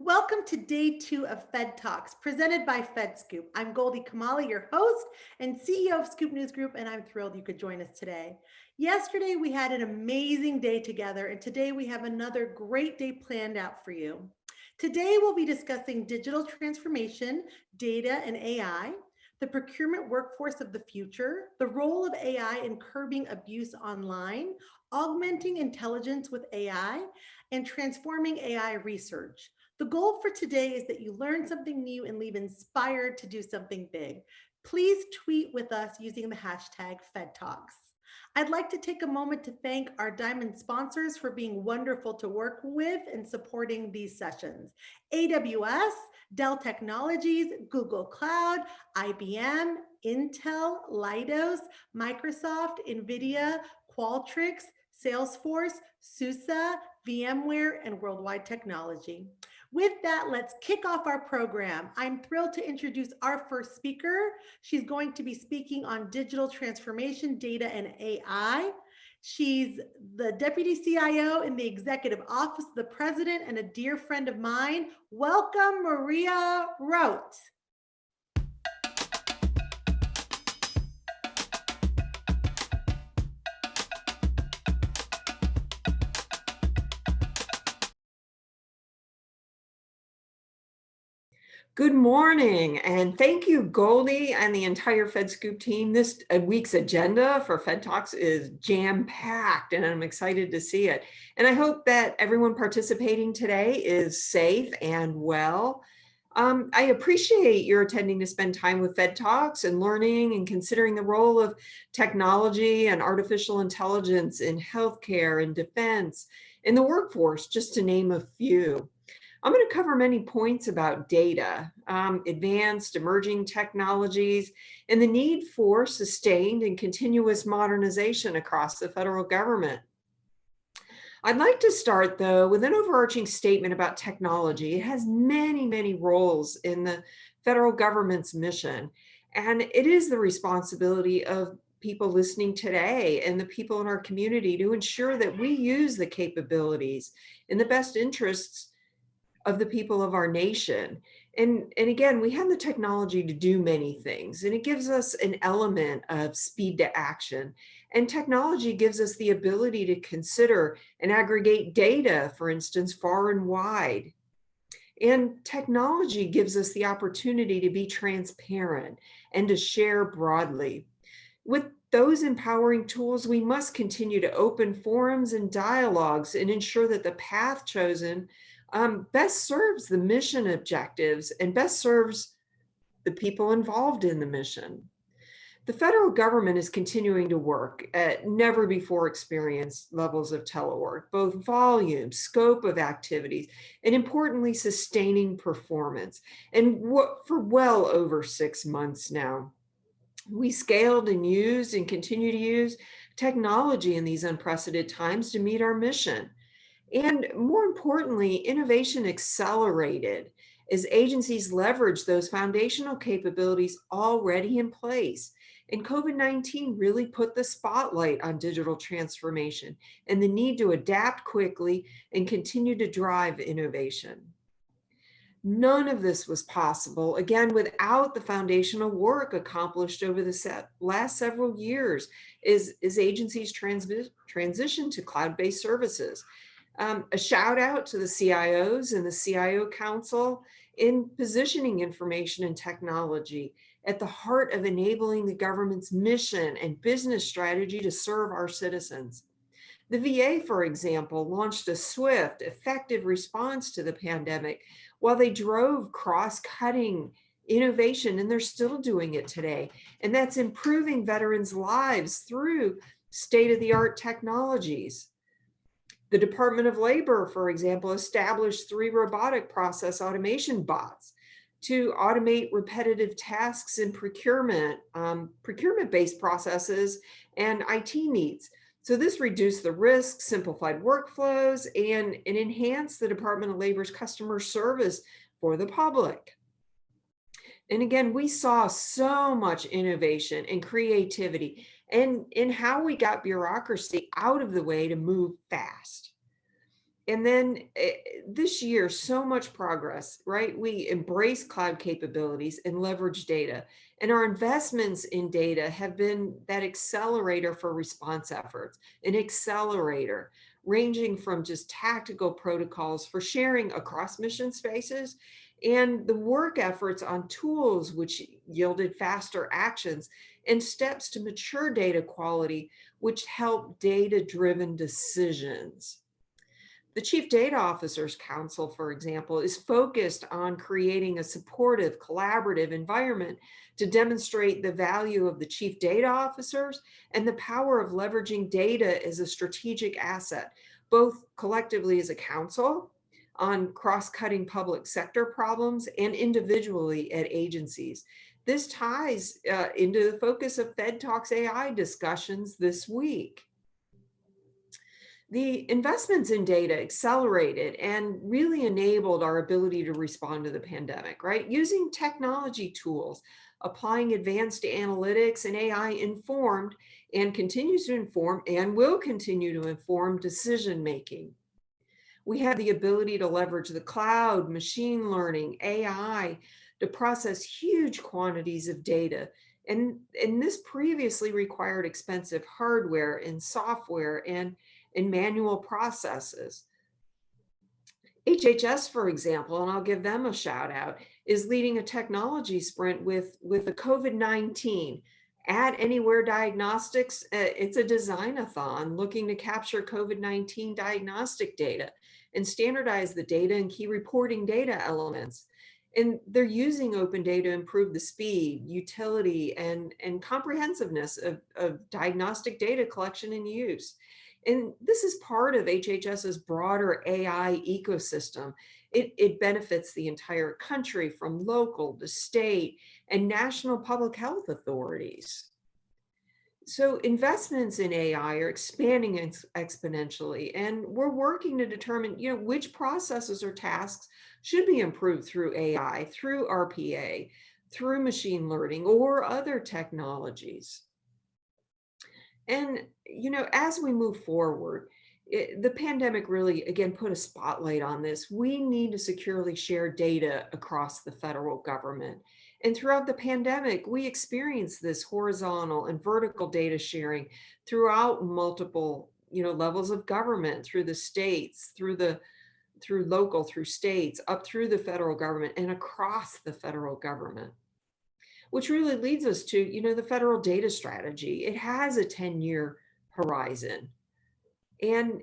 Welcome to day 2 of FedTalks, presented by FedScoop. I'm Goldie Kamali, your host and CEO of Scoop News Group, and I'm thrilled you could join us today. Yesterday, we had an amazing day together, and today we have another great day planned out for you. Today, we'll be discussing digital transformation, data, and AI, the procurement workforce of the future, the role of AI in curbing abuse online, augmenting intelligence with AI, and transforming AI research. The goal for today is that you learn something new and leave inspired to do something big. Please tweet with us using the hashtag FedTalks. I'd like to take a moment to thank our diamond sponsors for being wonderful to work with and supporting these sessions. AWS, Dell Technologies, Google Cloud, IBM, Intel, Leidos, Microsoft, NVIDIA, Qualtrics, Salesforce, SUSE, VMware, and Worldwide Technology. With that, let's kick off our program. I'm thrilled to introduce our first speaker. She's going to be speaking on digital transformation, data, and AI. She's the Deputy CIO in the Executive Office of the President and a dear friend of mine. Welcome, Maria Roat. Good morning, and thank you, Goldie, and the entire FedScoop team. This week's agenda for FedTalks is jam-packed, and I'm excited to see it. And I hope that everyone participating today is safe and well. I appreciate your attending to spend time with FedTalks and learning and considering the role of technology and artificial intelligence in healthcare and defense, in the workforce, just to name a few. I'm going to cover many points about data, advanced emerging technologies, and the need for sustained and continuous modernization across the federal government. I'd like to start, though, with an overarching statement about technology. It has many, many roles in the federal government's mission, and it is the responsibility of people listening today and the people in our community to ensure that we use the capabilities in the best interests of the people of our nation. And again, we have the technology to do many things, and it gives us an element of speed to action. And technology gives us the ability to consider and aggregate data, for instance, far and wide. And technology gives us the opportunity to be transparent and to share broadly. With those empowering tools, we must continue to open forums and dialogues and ensure that the path chosen best serves the mission objectives and best serves the people involved in the mission. The federal government is continuing to work at never before experienced levels of telework, both volume, scope of activities, and importantly, sustaining performance. And for well over 6 months now. We scaled and used and continue to use technology in these unprecedented times to meet our mission. And more importantly, innovation accelerated as agencies leveraged those foundational capabilities already in place. And COVID-19 really put the spotlight on digital transformation and the need to adapt quickly and continue to drive innovation. None of this was possible, again, without the foundational work accomplished over the last several years as agencies transition to cloud-based services. A shout out to the CIOs and the CIO Council in positioning information and technology at the heart of enabling the government's mission and business strategy to serve our citizens. The VA, for example, launched a swift, effective response to the pandemic while they drove cross-cutting innovation, and they're still doing it today. And that's improving veterans' lives through state-of-the-art technologies. The Department of Labor, for example, established 3 robotic process automation bots to automate repetitive tasks in procurement, procurement-based processes, and IT needs. So this reduced the risk, simplified workflows, and enhanced the Department of Labor's customer service for the public. And again, we saw so much innovation and creativity and in how we got bureaucracy out of the way to move fast. And then this year, so much progress, right? We embrace cloud capabilities and leverage data. And our investments in data have been that accelerator for response efforts, an accelerator ranging from just tactical protocols for sharing across mission spaces and the work efforts on tools which yielded faster actions and steps to mature data quality, which help data-driven decisions. The Chief Data Officers Council, for example, is focused on creating a supportive, collaborative environment to demonstrate the value of the Chief Data Officers and the power of leveraging data as a strategic asset, both collectively as a council on cross-cutting public sector problems and individually at agencies. This ties into the focus of FedTalks AI discussions this week. The investments in data accelerated and really enabled our ability to respond to the pandemic, right? Using technology tools, applying advanced analytics and AI informed and continues to inform and will continue to inform decision making. We have the ability to leverage the cloud, machine learning, AI to process huge quantities of data. And this previously required expensive hardware and software and manual processes. HHS, for example, and I'll give them a shout out, is leading a technology sprint with the COVID-19. At Anywhere Diagnostics, it's a design-a-thon looking to capture COVID-19 diagnostic data and standardize the data and key reporting data elements. And they're using open data to improve the speed, utility, and comprehensiveness of diagnostic data collection and use. And this is part of HHS's broader AI ecosystem. It benefits the entire country from local to state and national public health authorities. So investments in AI are expanding exponentially, and we're working to determine, which processes or tasks should be improved through AI, through RPA, through machine learning, or other technologies. And, as we move forward, the pandemic really, again, put a spotlight on this. We need to securely share data across the federal government. And throughout the pandemic, we experienced this horizontal and vertical data sharing throughout multiple, levels of government, through the states, through local, through states, up through the federal government and across the federal government. Which really leads us to, the federal data strategy. It has a 10-year horizon and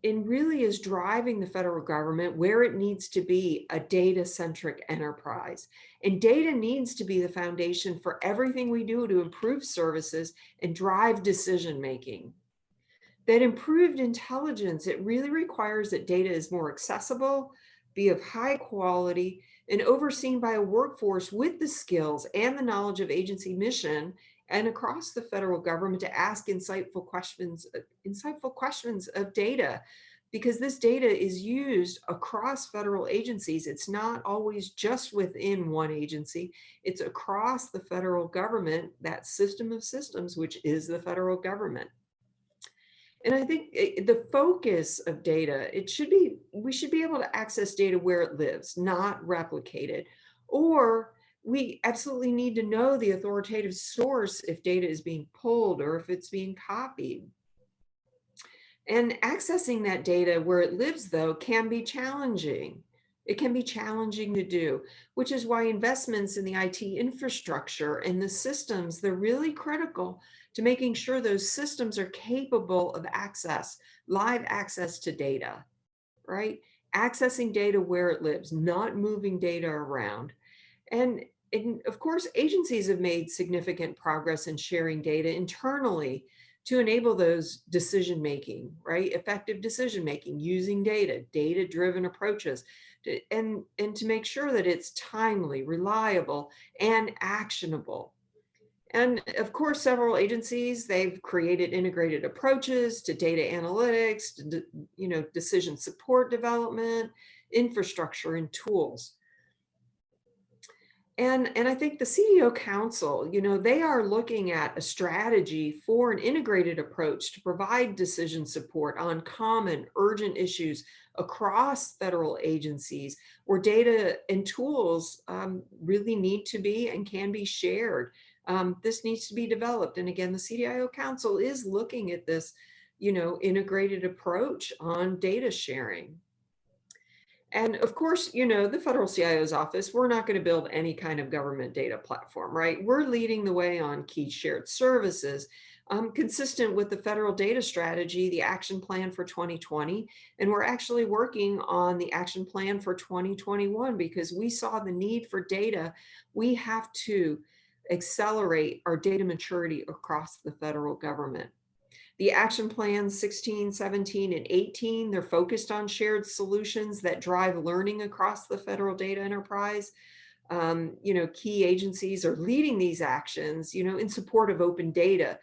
really is driving the federal government where it needs to be, a data-centric enterprise. And data needs to be the foundation for everything we do to improve services and drive decision-making. That improved intelligence, it really requires that data is more accessible, be of high quality, and overseen by a workforce with the skills and the knowledge of agency mission and across the federal government to ask insightful questions of data, because this data is used across federal agencies. It's not always just within one agency, it's across the federal government, that system of systems, which is the federal government. And I think the focus of data, we should be able to access data where it lives, not replicate it. Or we absolutely need to know the authoritative source if data is being pulled or if it's being copied. And accessing that data where it lives, though, can be challenging. It can be challenging to do, which is why investments in the IT infrastructure and the systems, they're really critical to making sure those systems are capable of live access to data, right? Accessing data where it lives, not moving data around. And of course, agencies have made significant progress in sharing data internally to enable those decision-making, right? Effective decision-making using data-driven approaches, and to make sure that it's timely, reliable, and actionable. And of course, several agencies, they've created integrated approaches to data analytics, to, decision support development, infrastructure, and tools. And I think the CEO Council, they are looking at a strategy for an integrated approach to provide decision support on common urgent issues across federal agencies where data and tools really need to be and can be shared. This needs to be developed. And again, the CDIO Council is looking at this, integrated approach on data sharing. And of course, the federal CIO's office, we're not going to build any kind of government data platform, right? We're leading the way on key shared services, consistent with the federal data strategy, the action plan for 2020. And we're actually working on the action plan for 2021 because we saw the need for data. We have to accelerate our data maturity across the federal government. The action plans 16, 17, and 18, they're focused on shared solutions that drive learning across the federal data enterprise. Key agencies are leading these actions, in support of open data,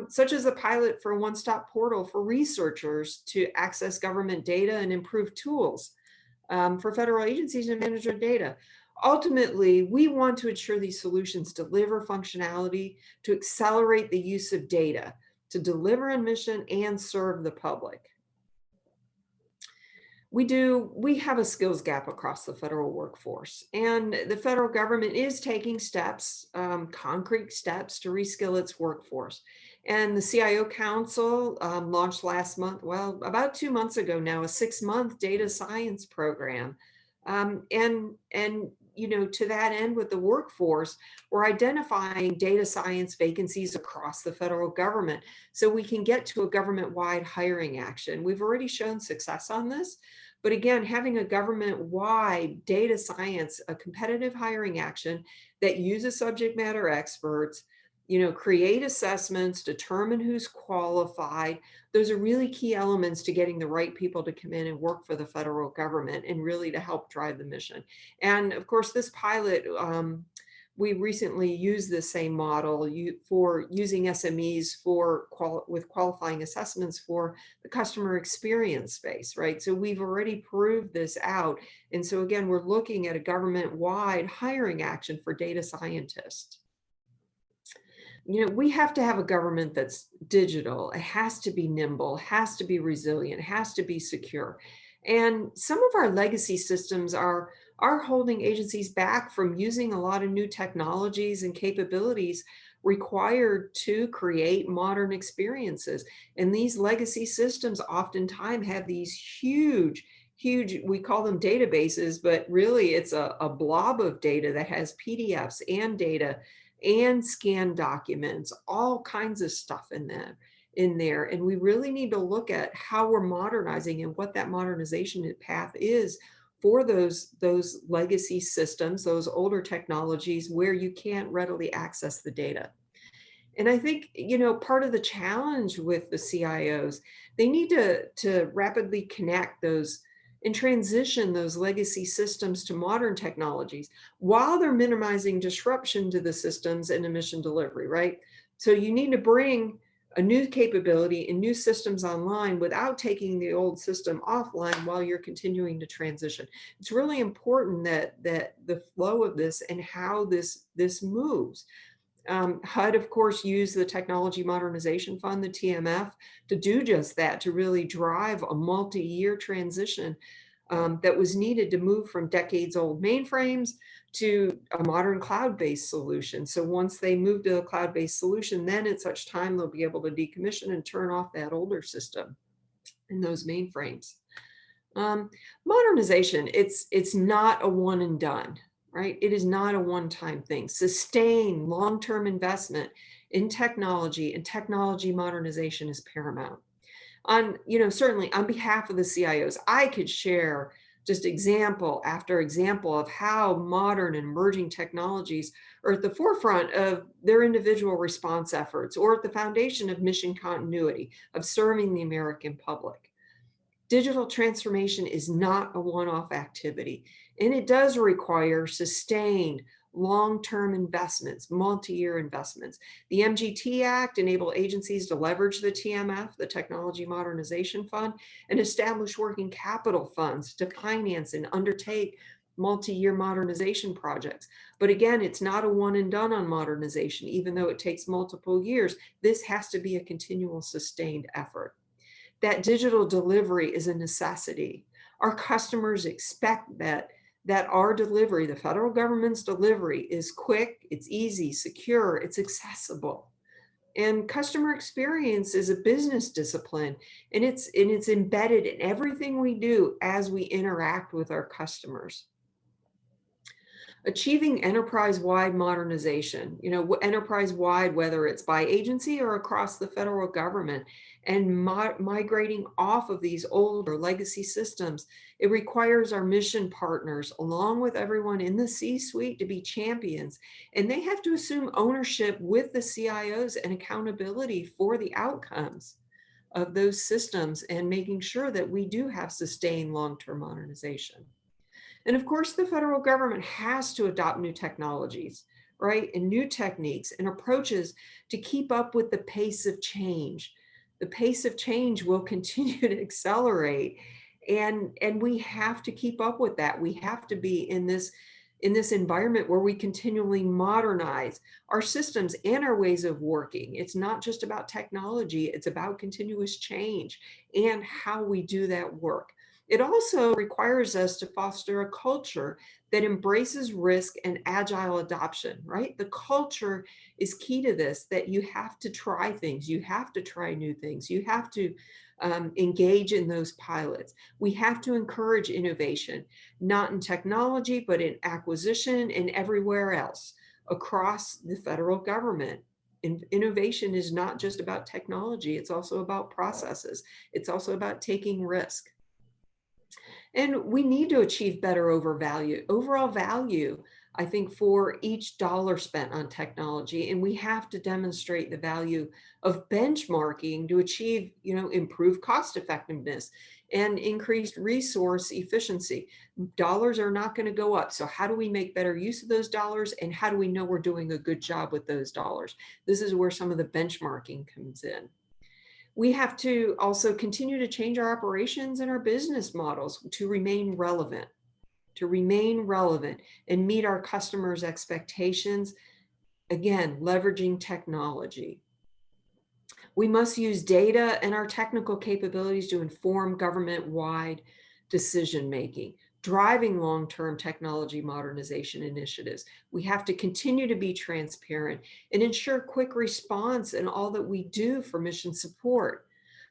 such as a pilot for a one-stop portal for researchers to access government data and improve tools for federal agencies and manage their data. Ultimately, we want to ensure these solutions deliver functionality to accelerate the use of data, to deliver on mission and serve the public. We have a skills gap across the federal workforce, and the federal government is taking steps, concrete steps to reskill its workforce. And the CIO Council launched last month, well, about 2 months ago now, a 6-month data science program. To that end, with the workforce, we're identifying data science vacancies across the federal government so we can get to a government-wide hiring action. We've already shown success on this, but again, having a government-wide data science, a competitive hiring action that uses subject matter experts, create assessments, determine who's qualified. Those are really key elements to getting the right people to come in and work for the federal government and really to help drive the mission. And of course, this pilot, we recently used the same model for using SMEs with qualifying assessments for the customer experience space, right? So we've already proved this out. And so again, we're looking at a government-wide hiring action for data scientists. We have to have a government that's digital. It has to be nimble, has to be resilient, has to be secure. And some of our legacy systems are holding agencies back from using a lot of new technologies and capabilities required to create modern experiences. And these legacy systems oftentimes have these huge, we call them databases, but really it's a blob of data that has PDFs and data and scanned documents, all kinds of stuff in there. And we really need to look at how we're modernizing and what that modernization path is for those legacy systems, those older technologies where you can't readily access the data. And I think, part of the challenge with the CIOs, they need to rapidly connect those and transition those legacy systems to modern technologies while they're minimizing disruption to the systems and mission delivery, right? So you need to bring a new capability and new systems online without taking the old system offline while you're continuing to transition. It's really important that the flow of this and how this moves. HUD, of course, used the Technology Modernization Fund, the TMF, to do just that, to really drive a multi-year transition that was needed to move from decades-old mainframes to a modern cloud-based solution. So once they move to a cloud-based solution, then at such time, they'll be able to decommission and turn off that older system in those mainframes. Modernization, it's not a one and done. Right? It is not a one-time thing. Sustained long-term investment in technology and technology modernization is paramount. Certainly on behalf of the CIOs, I could share just example after example of how modern and emerging technologies are at the forefront of their individual response efforts or at the foundation of mission continuity, of serving the American public. Digital transformation is not a one-off activity, and it does require sustained long-term investments, multi-year investments. The MGT Act enabled agencies to leverage the TMF, the Technology Modernization Fund, and establish working capital funds to finance and undertake multi-year modernization projects. But again, it's not a one and done on modernization, even though it takes multiple years. This has to be a continual sustained effort. That digital delivery is a necessity. Our customers expect that our delivery, the federal government's delivery, is quick, it's easy, secure, it's accessible. And customer experience is a business discipline, and it's embedded in everything we do as we interact with our customers. Achieving enterprise-wide modernization, enterprise-wide, whether it's by agency or across the federal government, and migrating off of these older legacy systems, it requires our mission partners, along with everyone in the C-suite, to be champions. And they have to assume ownership with the CIOs and accountability for the outcomes of those systems, and making sure that we do have sustained long-term modernization. And of course, the federal government has to adopt new technologies, right? And new techniques and approaches to keep up with the pace of change. The pace of change will continue to accelerate, and we have to keep up with that. We have to be in this environment where we continually modernize our systems and our ways of working. It's not just about technology, it's about continuous change and how we do that work. It also requires us to foster a culture that embraces risk and agile adoption, right? The culture is key to this, that you have to try things, you have to try new things, you have to engage in those pilots. We have to encourage innovation, not in technology, but in acquisition and everywhere else across the federal government. Innovation is not just about technology, it's also about processes. It's also about taking risk. And we need to achieve better overall value, I think, for each dollar spent on technology. And we have to demonstrate the value of benchmarking to achieve, improved cost effectiveness and increased resource efficiency. Dollars are not going to go up. So how do we make better use of those dollars? And how do we know we're doing a good job with those dollars? This is where some of the benchmarking comes in. We have to also continue to change our operations and our business models to remain relevant and meet our customers' expectations. Again, leveraging technology. We must use data and our technical capabilities to inform government-wide decision-making, driving long-term technology modernization initiatives. We have to continue to be transparent and ensure quick response in all that we do for mission support.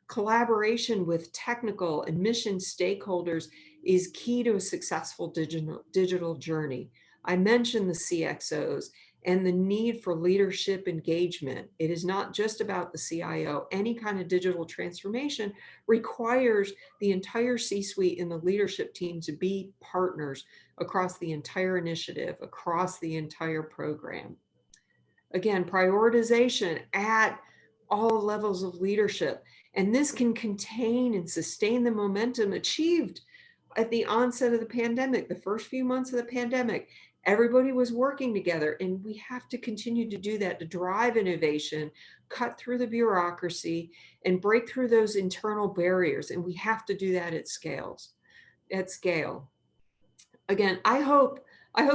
Collaboration with technical and mission stakeholders is key to a successful digital journey. I mentioned the CXOs and the need for leadership engagement. It is not just about the CIO. Any kind of digital transformation requires the entire C-suite and the leadership team to be partners across the entire initiative, across the entire program. Again, prioritization at all levels of leadership. And this can contain and sustain the momentum achieved at the onset of the pandemic, the first few months of the pandemic. Everybody was working together, and we have to continue to do that to drive innovation, cut through the bureaucracy, and break through those internal barriers. And we have to do that at scale. Again, I hope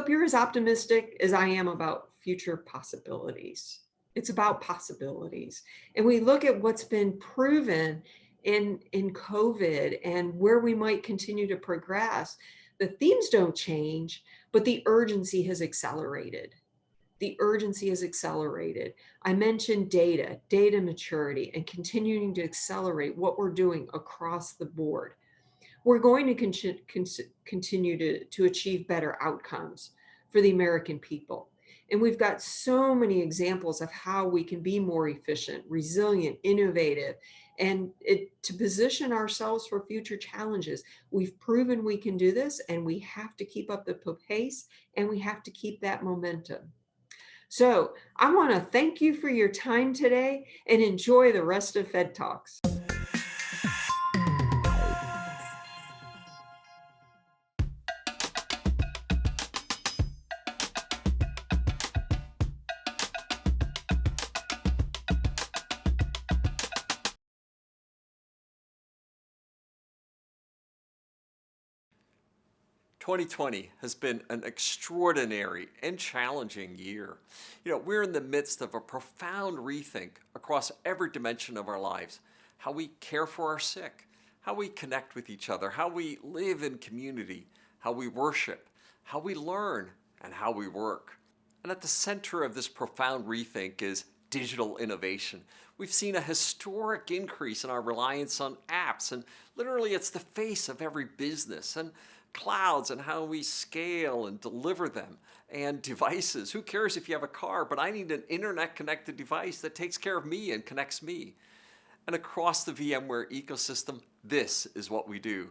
you're as optimistic as I am about future possibilities. It's about possibilities. And we look at what's been proven in COVID and where we might continue to progress. The themes don't change, but the urgency has accelerated. I mentioned data maturity, and continuing to accelerate what we're doing across the board. We're going to continue to achieve better outcomes for the American people. And we've got so many examples of how we can be more efficient, resilient, innovative, and to position ourselves for future challenges. We've proven we can do this, and we have to keep up the pace, and we have to keep that momentum. So I want to thank you for your time today, and enjoy the rest of FedTalks. 2020 has been an extraordinary and challenging year. We're in the midst of a profound rethink across every dimension of our lives. How we care for our sick, how we connect with each other, how we live in community, how we worship, how we learn, and how we work. And at the center of this profound rethink is digital innovation. We've seen a historic increase in our reliance on apps, and literally it's the face of every business, and clouds and how we scale and deliver them, and devices. Who cares if you have a car, but I need an internet connected device that takes care of me and connects me. And across the VMware ecosystem, this is what we do.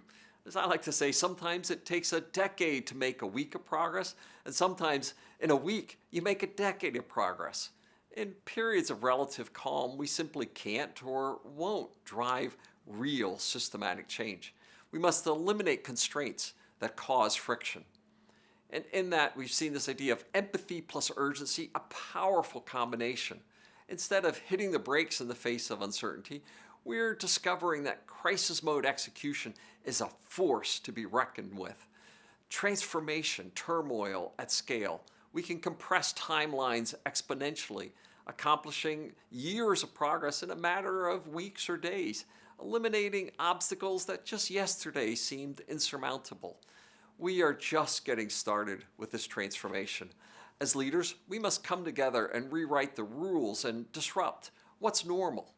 As I like to say, sometimes it takes a decade to make a week of progress, and sometimes in a week you make a decade of progress. In periods of relative calm, we simply can't or won't drive real systematic change. We must eliminate constraints that cause friction. And in that, we've seen this idea of empathy plus urgency, a powerful combination. Instead of hitting the brakes in the face of uncertainty, we're discovering that crisis mode execution is a force to be reckoned with. Transformation, turmoil at scale. We can compress timelines exponentially, accomplishing years of progress in a matter of weeks or days, eliminating obstacles that just yesterday seemed insurmountable. We are just getting started with this transformation. As leaders, we must come together and rewrite the rules and disrupt what's normal.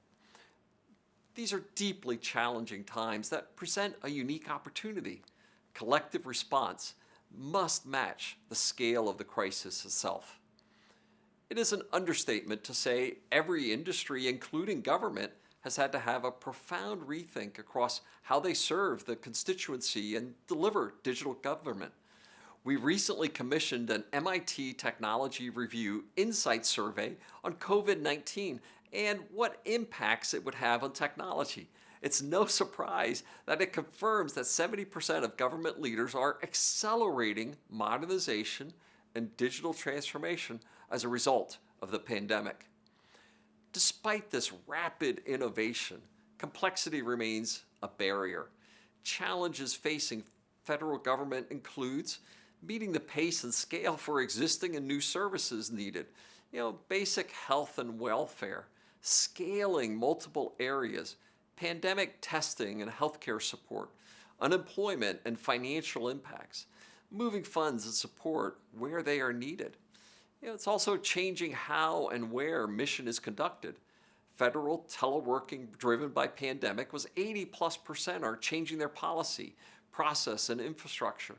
These are deeply challenging times that present a unique opportunity. Collective response must match the scale of the crisis itself. It is an understatement to say every industry, including government, has had to have a profound rethink across how they serve the constituency and deliver digital government. We recently commissioned an MIT Technology Review Insight Survey on COVID-19 and what impacts it would have on technology. It's no surprise that it confirms that 70% of government leaders are accelerating modernization and digital transformation as a result of the pandemic. Despite this rapid innovation, complexity remains a barrier. Challenges facing federal government includes meeting the pace and scale for existing and new services needed, basic health and welfare, scaling multiple areas, pandemic testing and healthcare support, unemployment and financial impacts, moving funds and support where they are needed. It's also changing how and where mission is conducted. Federal teleworking driven by pandemic was 80+% are changing their policy, process, and infrastructure.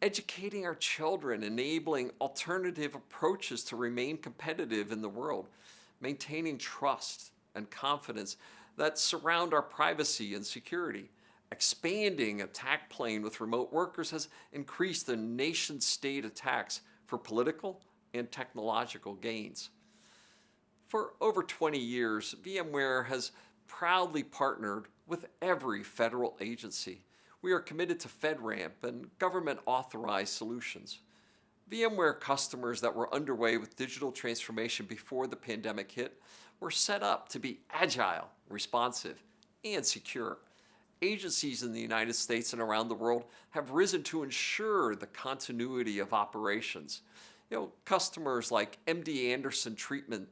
Educating our children, enabling alternative approaches to remain competitive in the world, maintaining trust and confidence that surround our privacy and security. Expanding attack plane with remote workers has increased the nation-state attacks for political and technological gains. For over 20 years, VMware has proudly partnered with every federal agency. We are committed to FedRAMP and government-authorized solutions. VMware customers that were underway with digital transformation before the pandemic hit were set up to be agile, responsive, and secure. Agencies in the United States and around the world have risen to ensure the continuity of operations. Customers like MD Anderson Treatment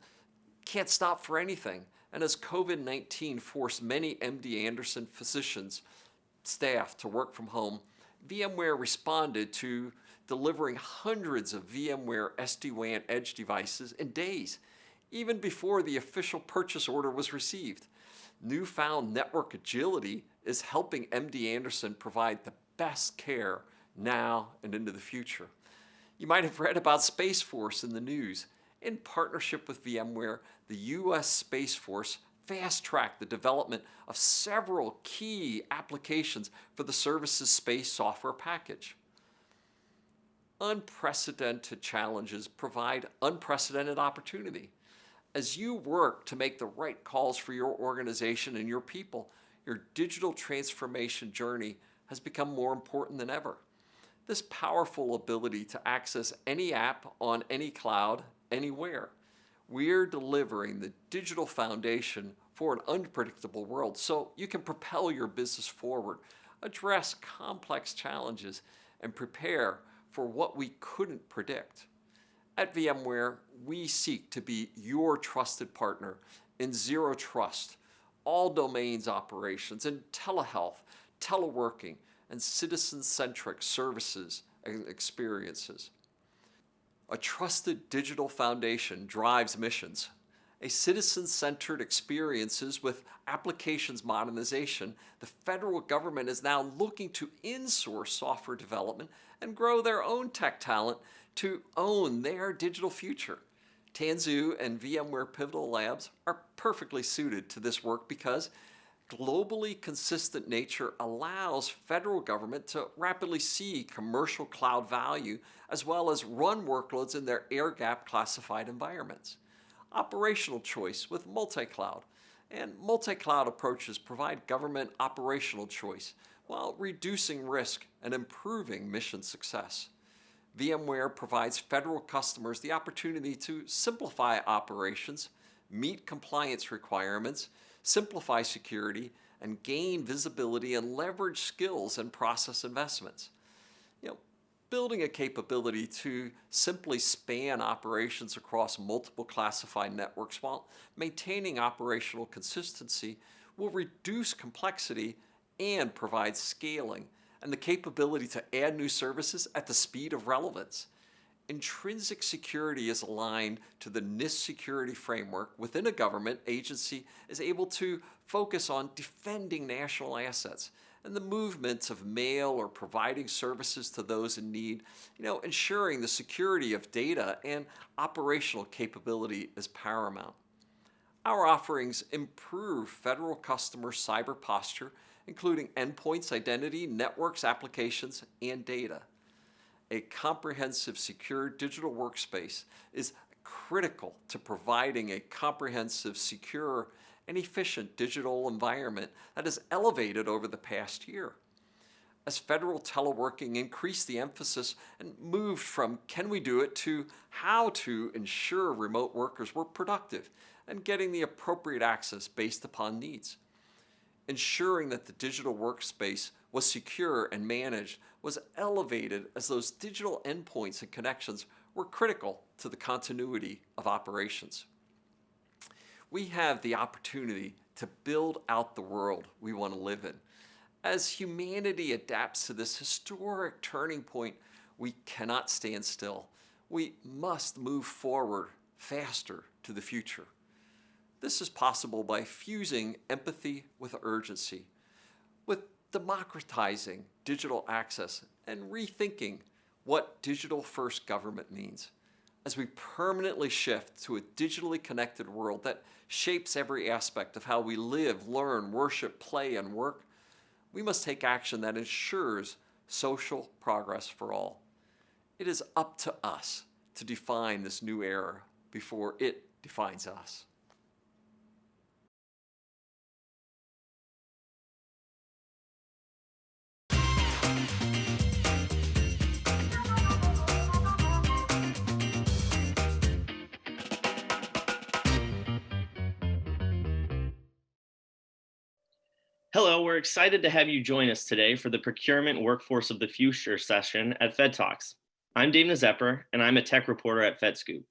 can't stop for anything. And as COVID-19 forced many MD Anderson physicians, staff to work from home, VMware responded to delivering hundreds of VMware SD-WAN edge devices in days, even before the official purchase order was received. Newfound network agility is helping MD Anderson provide the best care now and into the future. You might have read about Space Force in the news. In partnership with VMware, the U.S. Space Force fast-tracked the development of several key applications for the service's space software package. Unprecedented challenges provide unprecedented opportunity. As you work to make the right calls for your organization and your people, your digital transformation journey has become more important than ever. This powerful ability to access any app on any cloud, anywhere. We're delivering the digital foundation for an unpredictable world so you can propel your business forward, address complex challenges, and prepare for what we couldn't predict. At VMware, we seek to be your trusted partner in zero trust, all domains operations, and telehealth, teleworking, and citizen-centric services and experiences. A trusted digital foundation drives missions. A citizen-centered experiences with applications modernization, the federal government is now looking to insource software development and grow their own tech talent to own their digital future. Tanzu and VMware Pivotal Labs are perfectly suited to this work because globally consistent nature allows federal government to rapidly see commercial cloud value as well as run workloads in their air-gapped classified environments. Operational choice with multi-cloud, and multi-cloud approaches provide government operational choice while reducing risk and improving mission success. VMware provides federal customers the opportunity to simplify operations, meet compliance requirements, simplify security, and gain visibility and leverage skills and process investments. Building a capability to simply span operations across multiple classified networks while maintaining operational consistency will reduce complexity and provide scaling and the capability to add new services at the speed of relevance. Intrinsic security is aligned to the NIST security framework within a government agency is able to focus on defending national assets and the movement of mail or providing services to those in need, ensuring the security of data and operational capability is paramount. Our offerings improve federal customer cyber posture, including endpoints, identity, networks, applications, and data. A comprehensive, secure digital workspace is critical to providing a comprehensive, secure, and efficient digital environment that has elevated over the past year. As federal teleworking increased the emphasis and moved from can we do it to how to ensure remote workers were productive and getting the appropriate access based upon needs. Ensuring that the digital workspace was secure and managed was elevated as those digital endpoints and connections were critical to the continuity of operations. We have the opportunity to build out the world we want to live in. As humanity adapts to this historic turning point, we cannot stand still. We must move forward faster to the future. This is possible by fusing empathy with urgency, with democratizing digital access and rethinking what digital-first government means. As we permanently shift to a digitally connected world that shapes every aspect of how we live, learn, worship, play, and work, we must take action that ensures social progress for all. It is up to us to define this new era before it defines us. Hello, we're excited to have you join us today for the Procurement Workforce of the Future session at FedTalks. I'm Dave Nazepper, and I'm a tech reporter at FedScoop.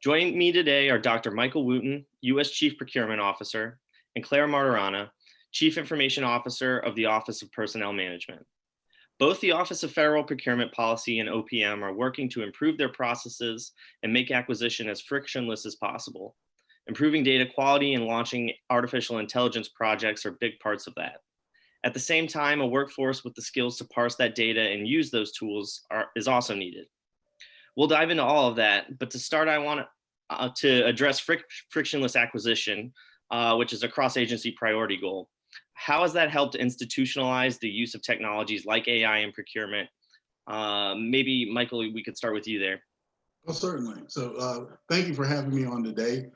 Joining me today are Dr. Michael Wooten, U.S. Chief Procurement Officer, and Claire Martirana, Chief Information Officer of the Office of Personnel Management. Both the Office of Federal Procurement Policy and OPM are working to improve their processes and make acquisition as frictionless as possible. Improving data quality and launching artificial intelligence projects are big parts of that. At the same time, a workforce with the skills to parse that data and use those tools is also needed. We'll dive into all of that, but to start, I want to address frictionless acquisition, which is a cross-agency priority goal. How has that helped institutionalize the use of technologies like AI in procurement? Maybe, Michael, we could start with you there. Well, certainly. So thank you for having me on today.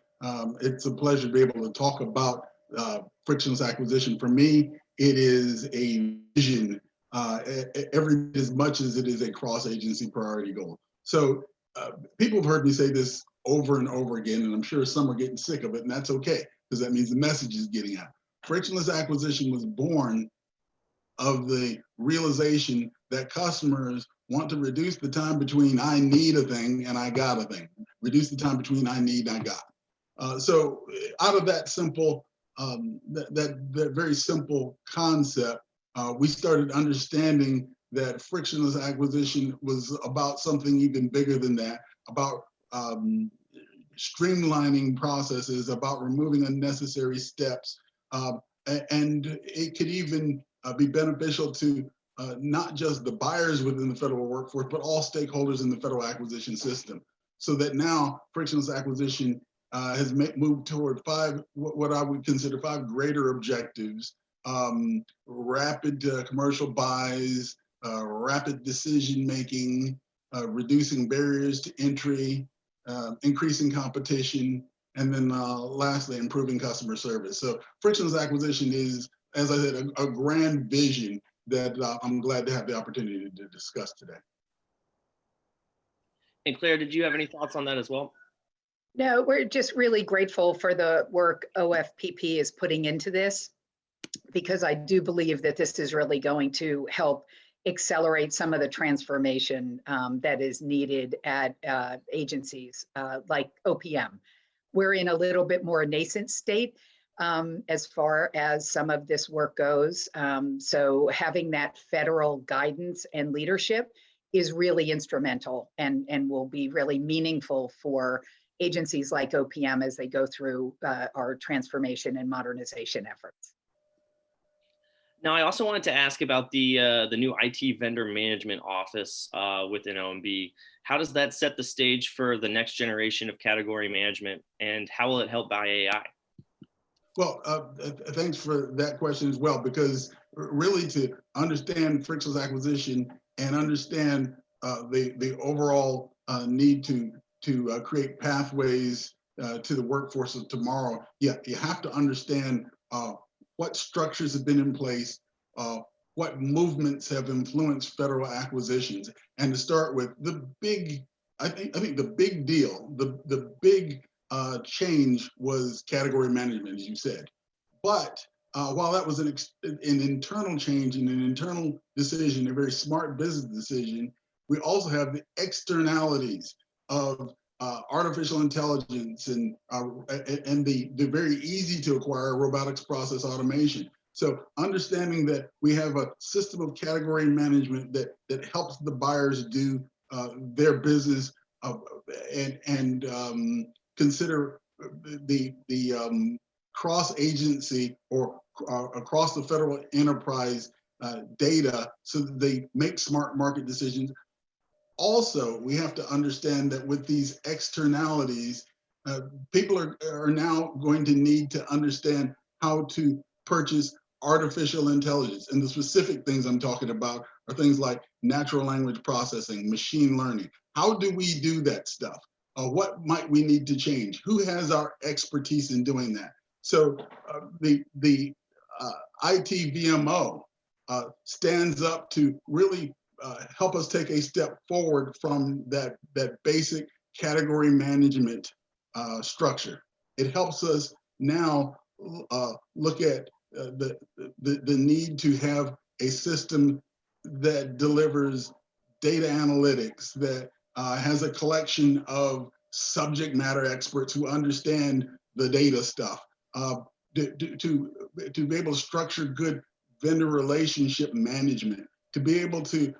It's a pleasure to be able to talk about frictionless acquisition. For me, it is a vision every as much as it is a cross-agency priority goal. So people have heard me say this over and over again, and I'm sure some are getting sick of it, and that's okay, because that means the message is getting out. Frictionless acquisition was born of the realization that customers want to reduce the time between I need a thing and I got a thing, reduce the time between I need and I got. So out of that simple, that very simple concept, we started understanding that frictionless acquisition was about something even bigger than that, about streamlining processes, about removing unnecessary steps, and it could even be beneficial to not just the buyers within the federal workforce, but all stakeholders in the federal acquisition system. So that now frictionless acquisition has moved toward what I would consider 5 greater objectives: rapid commercial buys, rapid decision making, reducing barriers to entry, increasing competition, and then lastly, improving customer service. So frictionless acquisition is, as I said, a grand vision that I'm glad to have the opportunity to discuss today. And Claire, did you have any thoughts on that as well? No, we're just really grateful for the work OFPP is putting into this, because I do believe that this is really going to help accelerate some of the transformation that is needed at agencies like OPM. We're in a little bit more nascent state as far as some of this work goes. So having that federal guidance and leadership is really instrumental and will be really meaningful for agencies like OPM as they go through our transformation and modernization efforts. Now, I also wanted to ask about the new IT vendor management office within OMB. How does that set the stage for the next generation of category management, and how will it help by AI? Well, thanks for that question as well, because really to understand frictionless acquisition and understand the overall need to create pathways to the workforce of tomorrow, you have to understand what structures have been in place, what movements have influenced federal acquisitions. And to start with, the big, I think the big deal, the big change was category management, as you said. But while that was an internal change and an internal decision, a very smart business decision, we also have the externalities of artificial intelligence and the very easy to acquire robotics process automation. So understanding that we have a system of category management that helps the buyers do their business and consider the cross-agency or across the federal enterprise data so that they make smart market decisions. Also, we have to understand that with these externalities, people are now going to need to understand how to purchase artificial intelligence. And the specific things I'm talking about are things like natural language processing, machine learning. How do we do that stuff? What might we need to change? Who has our expertise in doing that? So the IT VMO stands up to really help us take a step forward from that basic category management structure. It helps us now look at the need to have a system that delivers data analytics, that has a collection of subject matter experts who understand the data stuff, to be able to structure good vendor relationship management, to be able to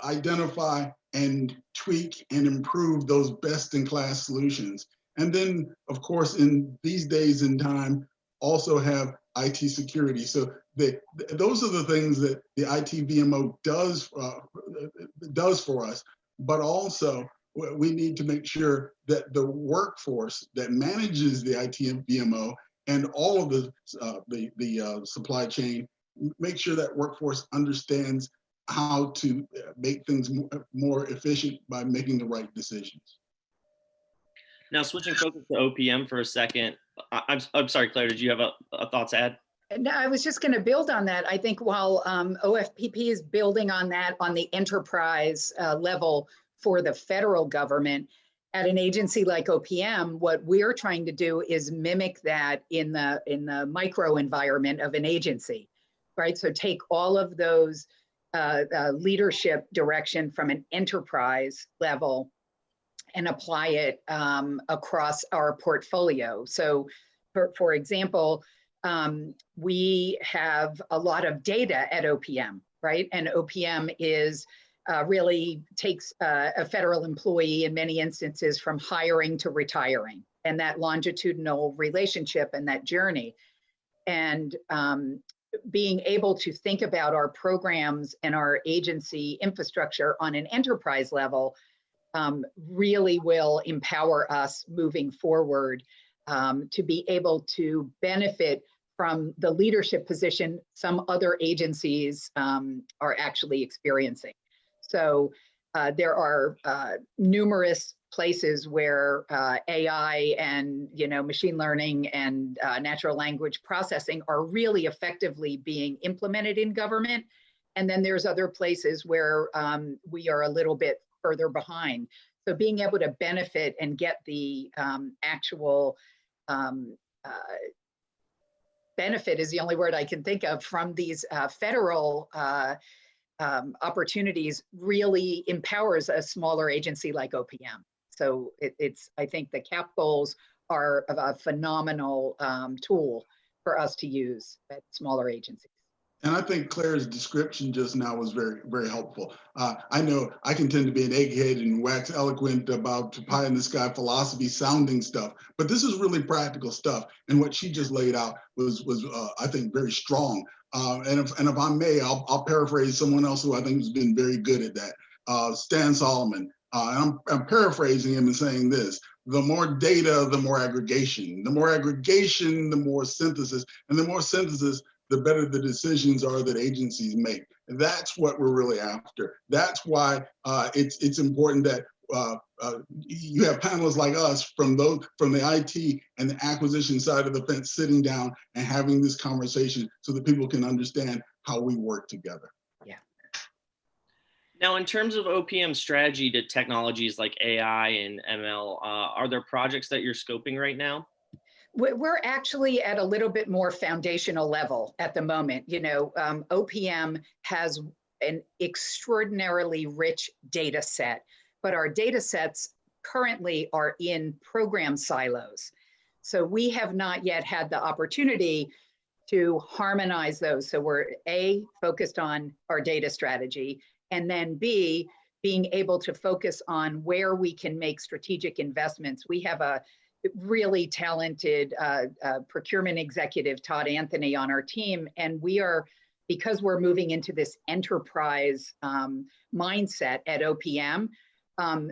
identify and tweak and improve those best-in-class solutions. And then, of course, in these days and time, also have IT security. So those are the things that the IT VMO does for us. But also, we need to make sure that the workforce that manages the IT VMO and all of the supply chain, make sure that workforce understands how to make things more efficient by making the right decisions. Now, switching focus to OPM for a second. I'm sorry, Claire, did you have a thought to add? No, I was just going to build on that. I think while OFPP is building on that on the enterprise level for the federal government, at an agency like OPM, what we're trying to do is mimic that in the micro environment of an agency, right? So take all of those leadership direction from an enterprise level and apply it across our portfolio. So for example, we have a lot of data at OPM, right? And OPM is really takes a federal employee in many instances from hiring to retiring, and that longitudinal relationship and that journey. And being able to think about our programs and our agency infrastructure on an enterprise level really will empower us moving forward to be able to benefit from the leadership position some other agencies are actually experiencing. So there are numerous places where AI and machine learning and natural language processing are really effectively being implemented in government. And then there's other places where we are a little bit further behind. So being able to benefit and get the actual benefit is the only word I can think of from these federal opportunities really empowers a smaller agency like OPM. So I think the CAP goals are a phenomenal tool for us to use at smaller agencies. And I think Claire's description just now was very, very helpful. I know I can tend to be an egghead and wax eloquent about pie in the sky philosophy sounding stuff, but this is really practical stuff. And what she just laid out was I think, very strong. And if I may, I'll paraphrase someone else who I think has been very good at that, Stan Solomon. And I'm paraphrasing him and saying this: the more data, the more aggregation. The more aggregation, the more synthesis. And the more synthesis, the better the decisions are that agencies make. And that's what we're really after. That's why it's important that you have panelists like us from the IT and the acquisition side of the fence sitting down and having this conversation so that people can understand how we work together. Yeah. Now, in terms of OPM strategy to technologies like AI and ML, are there projects that you're scoping right now? We're actually at a little bit more foundational level at the moment. OPM has an extraordinarily rich data set, but our data sets currently are in program silos. So we have not yet had the opportunity to harmonize those. So we're A, focused on our data strategy, and then B, being able to focus on where we can make strategic investments. We have a really talented procurement executive, Todd Anthony, on our team. And because we're moving into this enterprise mindset at OPM,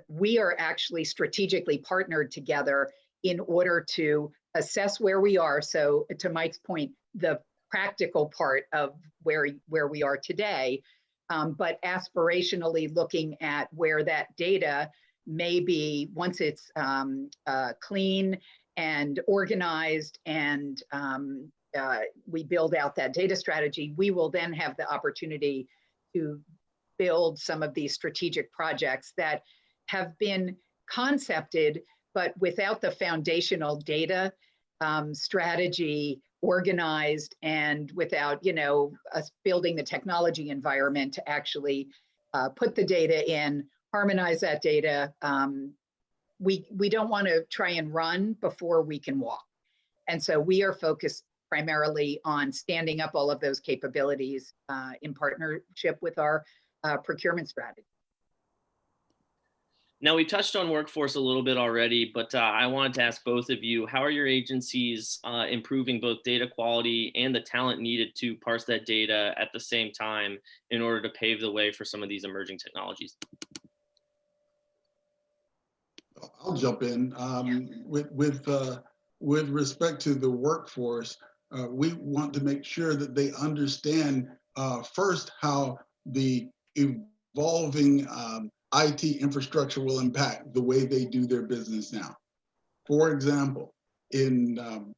we are actually strategically partnered together in order to assess where we are. So to Mike's point, the practical part of where we are today, but aspirationally looking at where that data may be once it's clean and organized and we build out that data strategy, we will then have the opportunity to build some of these strategic projects that have been concepted, but without the foundational data strategy organized and without us building the technology environment to actually put the data in, harmonize that data. We don't want to try and run before we can walk. And so we are focused primarily on standing up all of those capabilities in partnership with our procurement strategy. Now, we touched on workforce a little bit already, but I wanted to ask both of you, how are your agencies improving both data quality and the talent needed to parse that data at the same time in order to pave the way for some of these emerging technologies? I'll jump in. With respect to the workforce, we want to make sure that they understand first how the evolving IT infrastructure will impact the way they do their business now. For example, in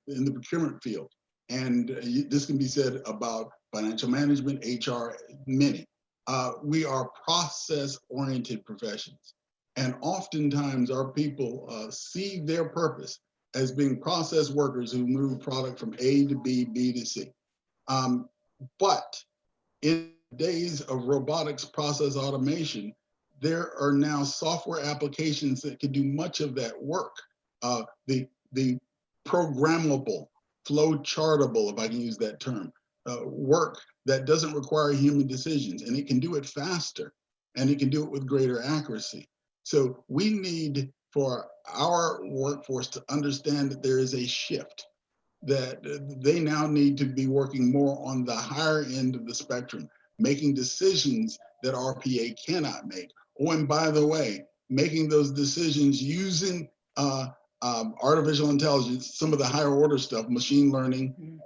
the procurement field, and this can be said about financial management, HR, many. We are process-oriented professions. And oftentimes our people see their purpose as being process workers who move product from A to B, B to C. But in days of robotics process automation, there are now software applications that can do much of that work. The programmable, flow chartable, if I can use that term, work that doesn't require human decisions, and it can do it faster, and it can do it with greater accuracy. So we need for our workforce to understand that there is a shift, that they now need to be working more on the higher end of the spectrum, making decisions that RPA cannot make. Oh, and by the way, making those decisions using artificial intelligence, some of the higher order stuff, machine learning,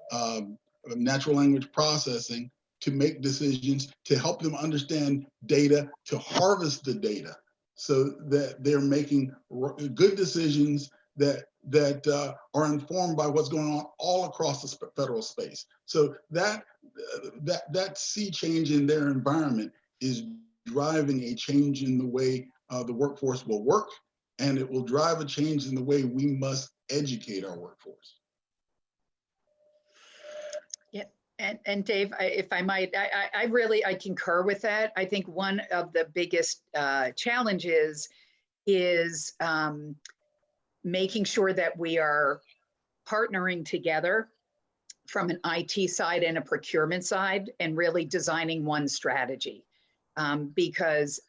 natural language processing, to make decisions, to help them understand data, to harvest the data, so that they're making good decisions that are informed by what's going on all across the federal space. So that sea change in their environment is driving a change in the way the workforce will work, and it will drive a change in the way we must educate our workforce. Yeah, and Dave, if I might, I concur with that. I think one of the biggest challenges is making sure that we are partnering together from an IT side and a procurement side, and really designing one strategy, because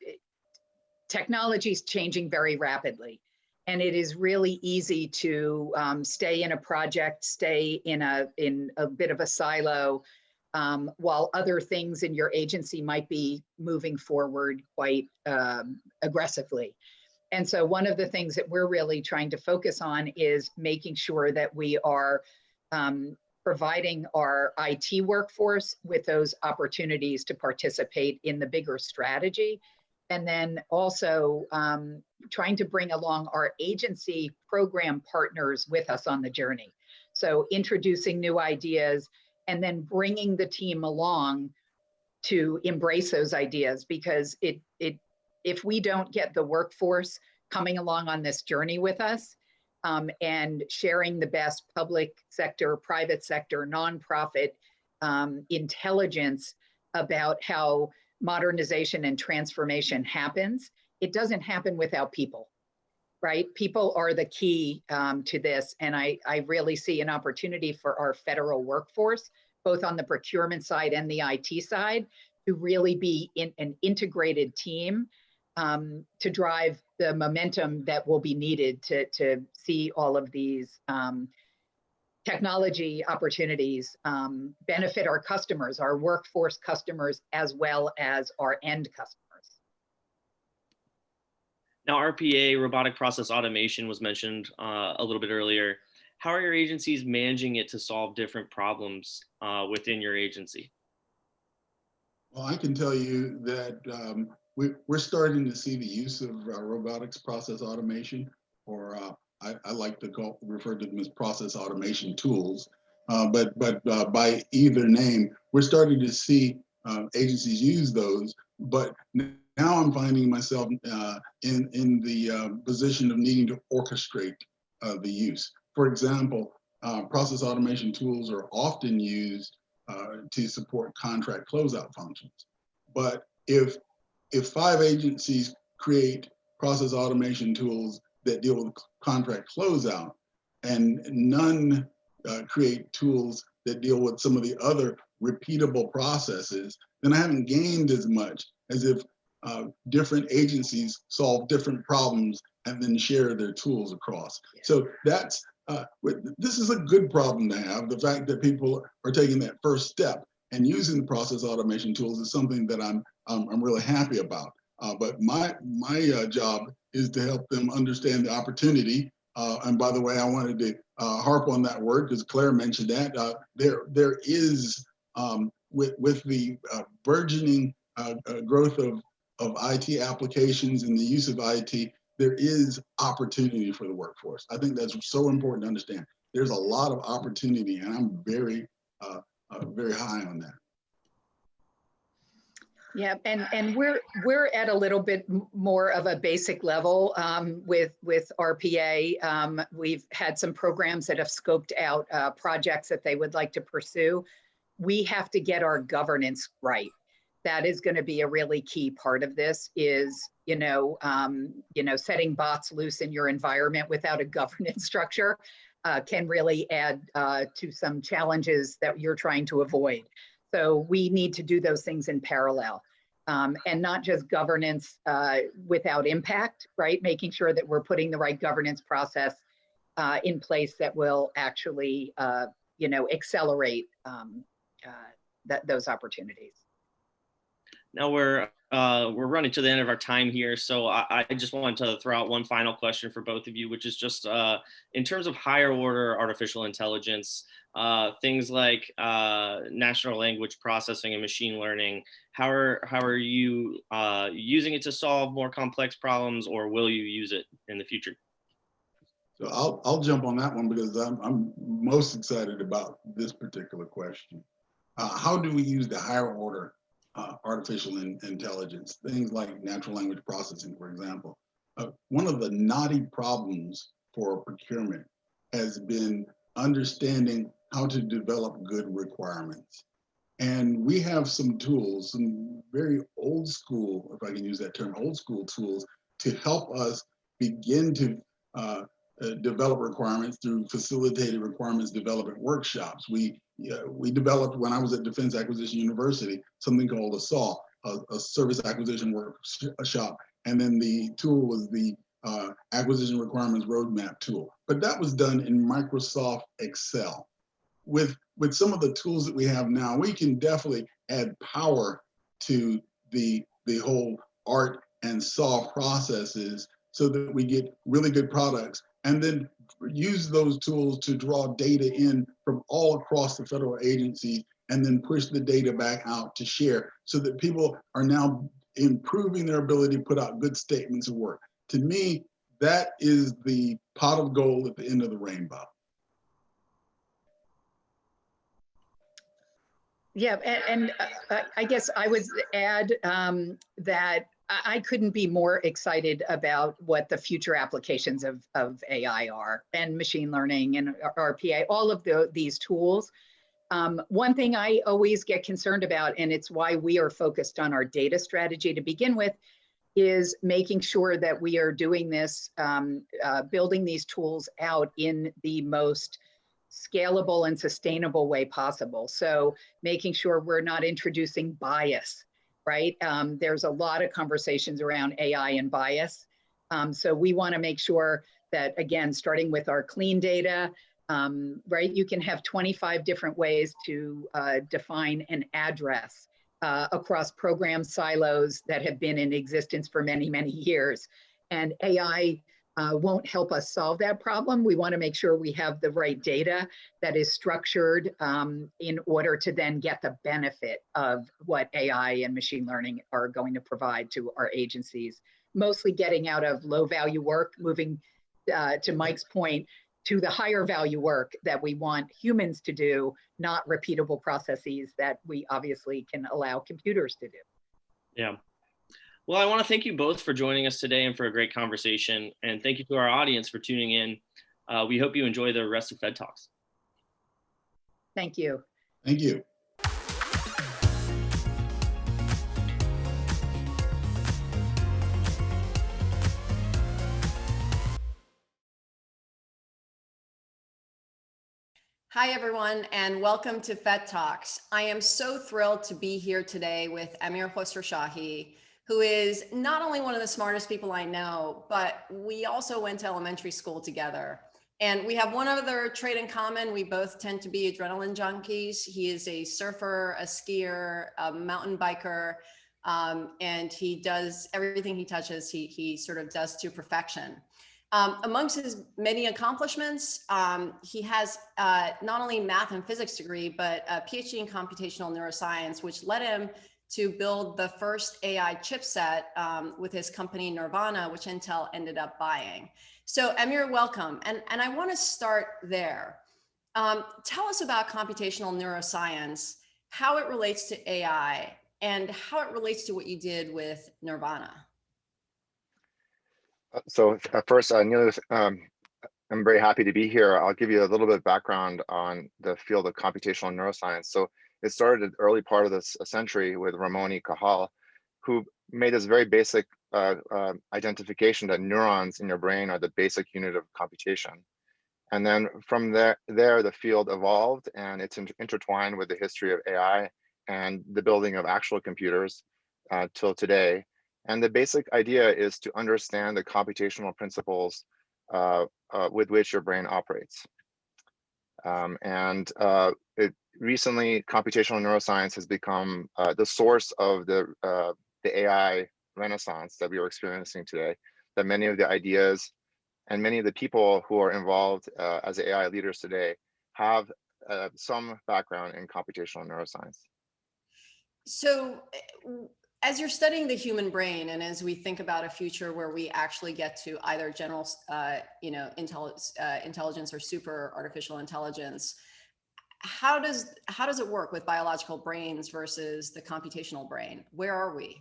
technology is changing very rapidly. And it is really easy to stay in a project, stay in a bit of a silo, while other things in your agency might be moving forward quite aggressively. And so one of the things that we're really trying to focus on is making sure that we are providing our IT workforce with those opportunities to participate in the bigger strategy. And then also trying to bring along our agency program partners with us on the journey. So introducing new ideas and then bringing the team along to embrace those ideas, because if we don't get the workforce coming along on this journey with us, and sharing the best public sector, private sector, nonprofit intelligence about how modernization and transformation happens, it doesn't happen without people, right? People are the key to this. And I really see an opportunity for our federal workforce, both on the procurement side and the IT side, to really be in an integrated team to drive the momentum that will be needed to see all of these technology opportunities benefit our customers, our workforce customers, as well as our end customers. Now, RPA, robotic process automation, was mentioned a little bit earlier. How are your agencies managing it to solve different problems within your agency? Well, I can tell you that we're starting to see the use of robotics process automation, or I like to refer to them as process automation tools. But by either name, we're starting to see agencies use those. But now I'm finding myself in the position of needing to orchestrate the use. For example, process automation tools are often used to support contract closeout functions. But if 5 agencies create process automation tools that deal with contract closeout, and none create tools that deal with some of the other repeatable processes, then I haven't gained as much as if different agencies solve different problems and then share their tools across. So that's this is a good problem to have. The fact that people are taking that first step and using the process automation tools is something that I'm really happy about. But my job is to help them understand the opportunity. And by the way, I wanted to harp on that word because Claire mentioned that. There is, with the burgeoning growth of IT applications and the use of IT, there is opportunity for the workforce. I think that's so important to understand. There's a lot of opportunity, and I'm very high on that. Yeah, and we're at a little bit more of a basic level with RPA. We've had some programs that have scoped out projects that they would like to pursue. We have to get our governance right. that is going to be a really key part of this is, setting bots loose in your environment without a governance structure can really add to some challenges that you're trying to avoid. So we need to do those things in parallel. And not just governance without impact, right? Making sure that we're putting the right governance process in place that will actually, accelerate those opportunities. Now we're running to the end of our time here, so I just wanted to throw out one final question for both of you, which is just in terms of higher order artificial intelligence, things like natural language processing and machine learning. How are you using it to solve more complex problems, or will you use it in the future? So I'll jump on that one because I'm most excited about this particular question. How do we use the higher order artificial intelligence, things like natural language processing, for example? One of the knotty problems for procurement has been understanding how to develop good requirements. And we have some tools, some very old school, if I can use that term, old school tools to help us begin to develop requirements through facilitated requirements development workshops. We developed, when I was at Defense Acquisition University, something called a SAW, a service acquisition workshop. And then the tool was the acquisition requirements roadmap tool. But that was done in Microsoft Excel. With some of the tools that we have now, we can definitely add power to the whole art and SAW processes so that we get really good products, and then use those tools to draw data in from all across the federal agencies and then push the data back out to share so that people are now improving their ability to put out good statements of work. To me, that is the pot of gold at the end of the rainbow. Yeah, and I guess I would add that I couldn't be more excited about what the future applications of AI are, and machine learning and RPA, all of these tools. One thing I always get concerned about, and it's why we are focused on our data strategy to begin with, is making sure that we are doing this, building these tools out in the most scalable and sustainable way possible. So making sure we're not introducing bias, right? There's a lot of conversations around AI and bias. So we want to make sure that, again, starting with our clean data, right? You can have 25 different ways to define an address across program silos that have been in existence for many, many years. And AI won't help us solve that problem. We want to make sure we have the right data that is structured in order to then get the benefit of what AI and machine learning are going to provide to our agencies, mostly getting out of low value work, moving to Mike's point, to the higher value work that we want humans to do, not repeatable processes that we obviously can allow computers to do. Yeah. Well, I want to thank you both for joining us today and for a great conversation. And thank you to our audience for tuning in. We hope you enjoy the rest of FedTalks. Thank you. Thank you. Hi, everyone, and welcome to FedTalks. I am so thrilled to be here today with Amir Khosrowshahi, who is not only one of the smartest people I know, but we also went to elementary school together. And we have one other trait in common. We both tend to be adrenaline junkies. He is a surfer, a skier, a mountain biker, and he does everything he touches, he sort of does to perfection. Amongst his many accomplishments, he has not only math and physics degree, but a PhD in computational neuroscience, which led him to build the first AI chipset with his company Nirvana, which Intel ended up buying. So Amir, welcome. And I want to start there. Tell us about computational neuroscience, how it relates to AI, and how it relates to what you did with Nirvana. So first, Neil, I'm very happy to be here. I'll give you a little bit of background on the field of computational neuroscience. So It started at the early part of this century with Ramon Cajal, who made this very basic identification that neurons in your brain are the basic unit of computation. And then from there the field evolved, and it's intertwined with the history of AI and the building of actual computers till today. And the basic idea is to understand the computational principles with which your brain operates. Recently, computational neuroscience has become the source of the AI renaissance that we are experiencing today, that many of the ideas and many of the people who are involved as AI leaders today have some background in computational neuroscience. So as you're studying the human brain, and as we think about a future where we actually get to either general, intelligence or super artificial intelligence, how does it work with biological brains versus the computational brain? Where are we?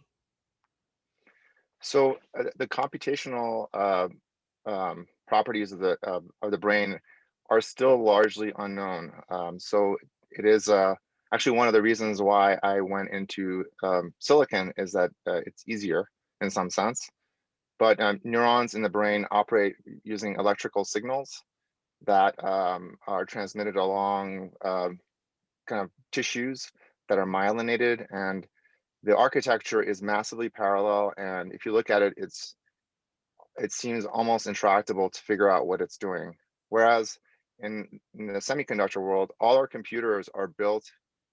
So the computational properties of the brain are still largely unknown. So it is actually one of the reasons why I went into silicon is that it's easier in some sense. But neurons in the brain operate using electrical signals that are transmitted along kind of tissues that are myelinated, and the architecture is massively parallel. And if you look at it, it seems almost intractable to figure out what it's doing. Whereas in the semiconductor world, all our computers are built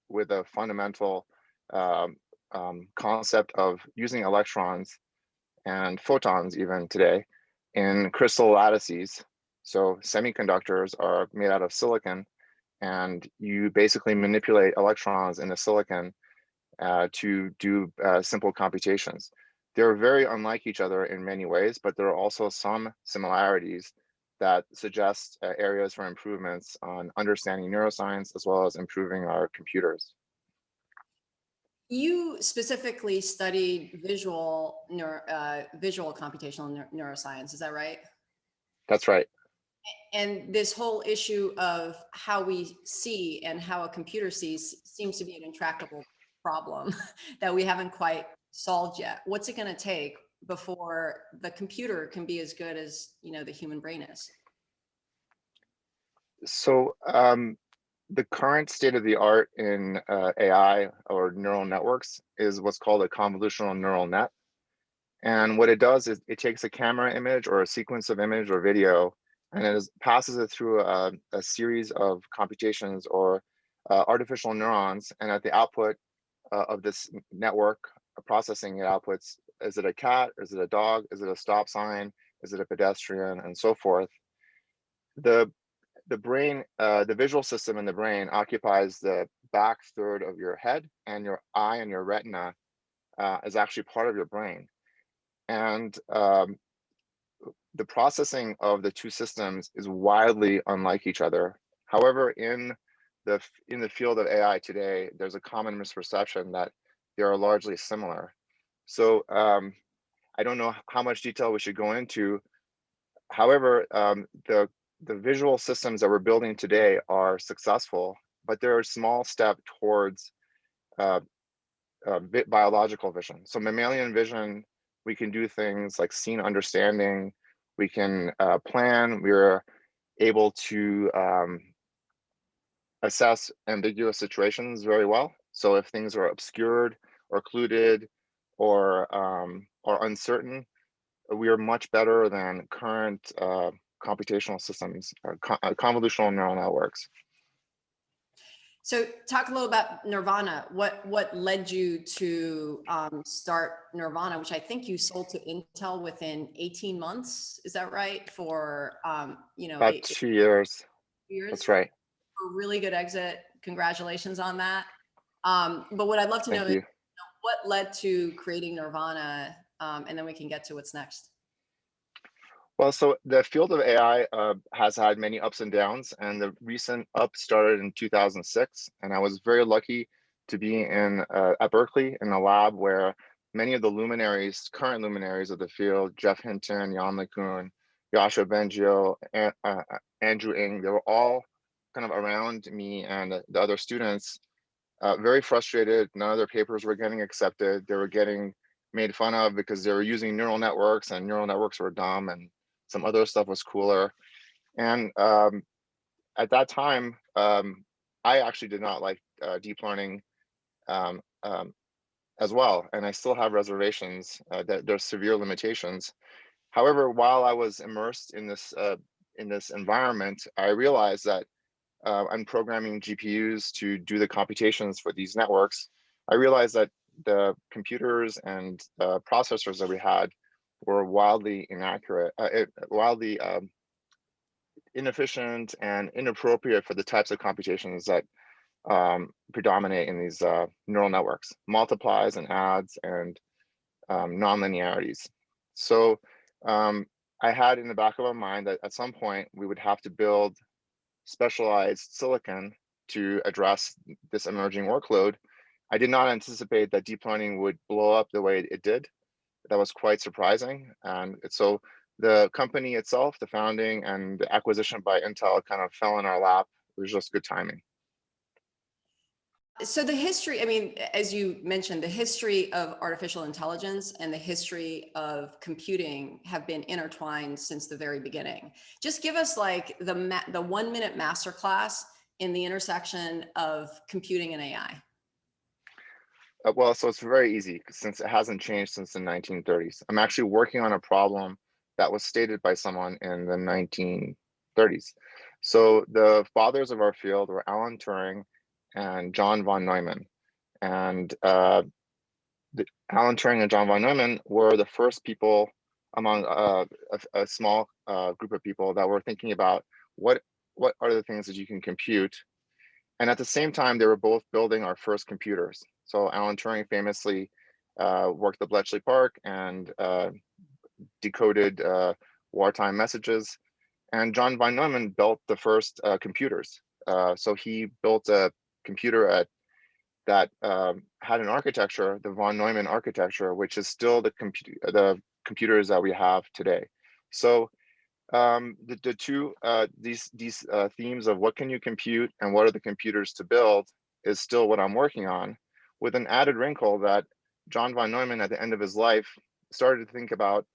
with a fundamental concept of using electrons and photons even today in crystal lattices. So semiconductors are made out of silicon, and you basically manipulate electrons in the silicon to do simple computations. They're very unlike each other in many ways, but there are also some similarities that suggest areas for improvements on understanding neuroscience as well as improving our computers. You specifically studied visual computational neuroscience, is that right? That's right. And this whole issue of how we see and how a computer sees seems to be an intractable problem that we haven't quite solved yet. What's it going to take before the computer can be as good as the human brain is? So the current state of the art in AI or neural networks is what's called a convolutional neural net. And what it does is it takes a camera image or a sequence of image or video, and it passes it through a series of computations or artificial neurons. And at the output of this network processing, it outputs, is it a cat? Is it a dog? Is it a stop sign? Is it a pedestrian? And so forth. The brain, the visual system in the brain occupies the back third of your head, and your eye and your retina is actually part of your brain. And the processing of the two systems is wildly unlike each other. However, in the field of AI today, there's a common misperception that they are largely similar. So I don't know how much detail we should go into. However, the visual systems that we're building today are successful, but they're a small step towards biological vision. So mammalian vision, we can do things like scene understanding, we can plan, we're able to assess ambiguous situations very well. So if things are obscured or occluded or uncertain, we are much better than current computational systems, convolutional neural networks. So talk a little about Nirvana. What led you to start Nirvana, which I think you sold to Intel within 18 months. Is that right? For about 2 years. 2 years. That's right. A really good exit. Congratulations on that. But what I'd love to know is what led to creating Nirvana, and then we can get to what's next. Well, so the field of AI has had many ups and downs, and the recent up started in 2006. And I was very lucky to be at Berkeley in a lab where many of the current luminaries of the field, Jeff Hinton, Jan LeCun, Yoshua Bengio, and Andrew Ng, they were all kind of around me and the other students very frustrated. None of their papers were getting accepted. They were getting made fun of because they were using neural networks, and neural networks were dumb, and some other stuff was cooler. And at that time, I actually did not like deep learning um, um, as well, and I still have reservations that there's severe limitations. However, while I was immersed in this environment, I realized that I'm programming GPUs to do the computations for these networks. I realized that the computers and processors that we had were wildly inaccurate, wildly inefficient and inappropriate for the types of computations that predominate in these neural networks, multiplies and adds and non-linearities. So I had in the back of my mind that at some point we would have to build specialized silicon to address this emerging workload. I did not anticipate that deep learning would blow up the way it did. That was quite surprising. And so the company itself, the founding and the acquisition by Intel kind of fell in our lap. It was just good timing. So the history, I mean, as you mentioned, the history of artificial intelligence and the history of computing have been intertwined since the very beginning. Just give us like the 1 minute masterclass in the intersection of computing and AI. Well, so it's very easy since it hasn't changed since the 1930s. I'm actually working on a problem that was stated by someone in the 1930s. So the fathers of our field were Alan Turing and John von Neumann. And Alan Turing and John von Neumann were the first people among a small group of people that were thinking about what are the things that you can compute. And at the same time, they were both building our first computers. So Alan Turing famously worked at Bletchley Park and decoded wartime messages. And John von Neumann built the first computers. So he built a computer that had an architecture, the von Neumann architecture, which is still the computers that we have today. So the two these themes of what can you compute and what are the computers to build is still what I'm working on, with an added wrinkle that John von Neumann at the end of his life started to think about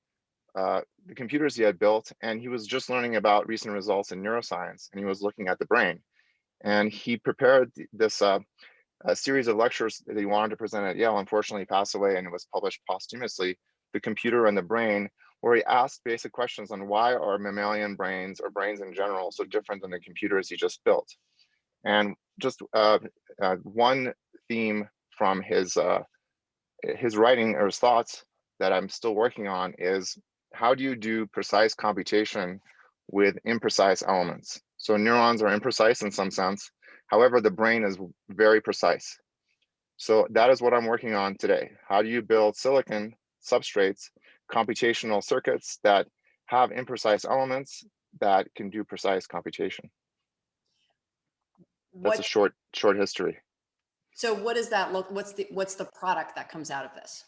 the computers he had built, and he was just learning about recent results in neuroscience, and he was looking at the brain. And he prepared this a series of lectures that he wanted to present at Yale. Unfortunately, he passed away, and it was published posthumously, The Computer and the Brain, where he asked basic questions on why are mammalian brains or brains in general so different than the computers he just built. And just one theme from his writing or his thoughts that I'm still working on is, how do you do precise computation with imprecise elements? So neurons are imprecise in some sense. However, the brain is very precise. So that is what I'm working on today. How do you build silicon substrates, computational circuits that have imprecise elements that can do precise computation? That's a short history. So what does that look? What's the product that comes out of this?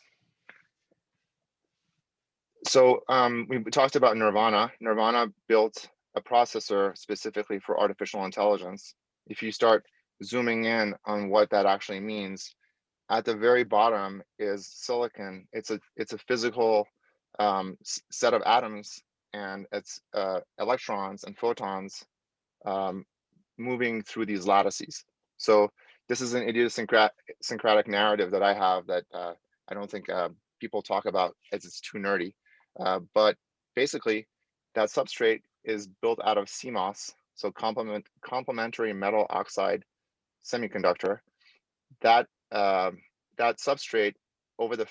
So we talked about Nirvana. Nirvana built a processor specifically for artificial intelligence. If you start zooming in on what that actually means, at the very bottom is silicon. It's a physical set of atoms, and it's electrons and photons moving through these lattices. So this is an idiosyncratic narrative that I have that I don't think people talk about as it's too nerdy. But basically, that substrate is built out of CMOS, so complementary metal oxide semiconductor. That substrate over the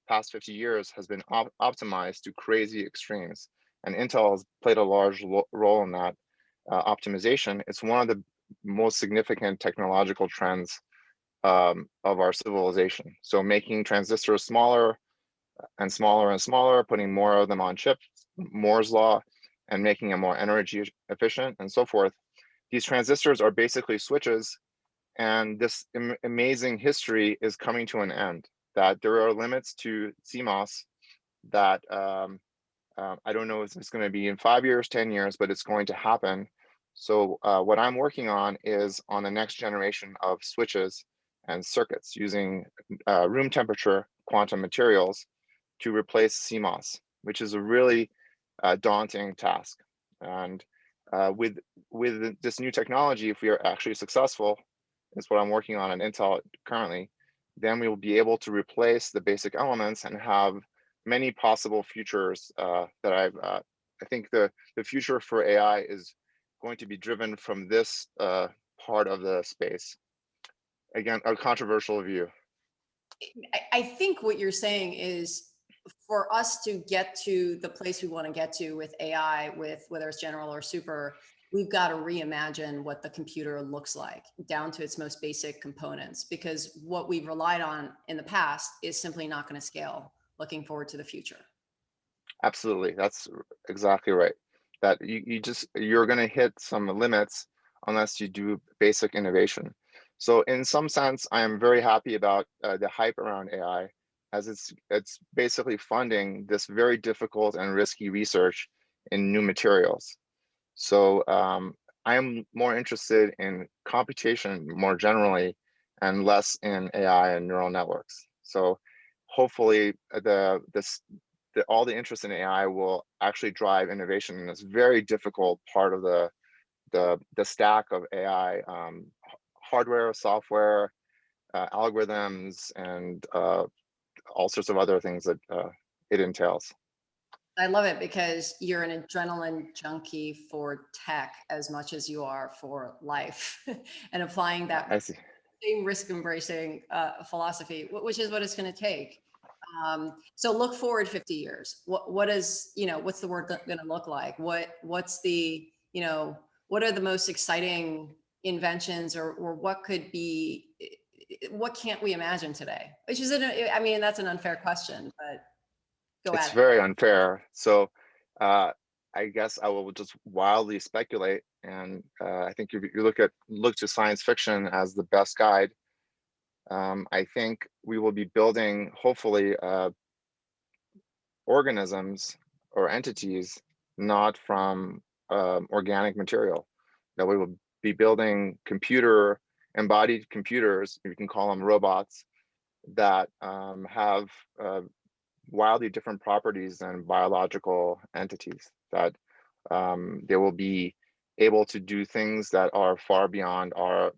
past 50 years has been optimized to crazy extremes, and Intel has played a large role in that optimization. It's one of the most significant technological trends of our civilization. So making transistors smaller and smaller and smaller, putting more of them on chips, Moore's law, and making them more energy efficient and so forth. These transistors are basically switches, and this amazing history is coming to an end, that there are limits to CMOS that I don't know if it's going to be in 5 years, 10 years, but it's going to happen. So what I'm working on is on the next generation of switches and circuits using room temperature quantum materials to replace CMOS, which is a really daunting task. And with this new technology, if we are actually successful, is what I'm working on at Intel currently, then we will be able to replace the basic elements and have many possible futures that I think the future for AI is going to be driven from this part of the space. Again, a controversial view. I think what you're saying is for us to get to the place we want to get to with AI, with whether it's general or super, we've got to reimagine what the computer looks like down to its most basic components, because what we've relied on in the past is simply not going to scale looking forward to the future. Absolutely, that's exactly right. That you're going to hit some limits unless you do basic innovation. So in some sense, I am very happy about the hype around AI, as it's basically funding this very difficult and risky research in new materials. So I am more interested in computation more generally and less in AI and neural networks. So hopefully all the interest in AI will actually drive innovation in this very difficult part of the stack of AI, hardware, software, algorithms, and all sorts of other things that it entails. I love it because you're an adrenaline junkie for tech as much as you are for life and applying that I see. same risk embracing philosophy, which is what it's going to take. So look forward 50 years. What is, what's the work going to look like? What's the, what are the most exciting inventions or what could be, what can't we imagine today? Which is, I mean, that's an unfair question, but go at it. It's very unfair. So I guess I will just wildly speculate. And I think if you look to science fiction as the best guide, I think we will be building, hopefully, organisms or entities not from organic material. That we will be building embodied computers, you can call them robots, that have wildly different properties than biological entities, that they will be able to do things that are far beyond our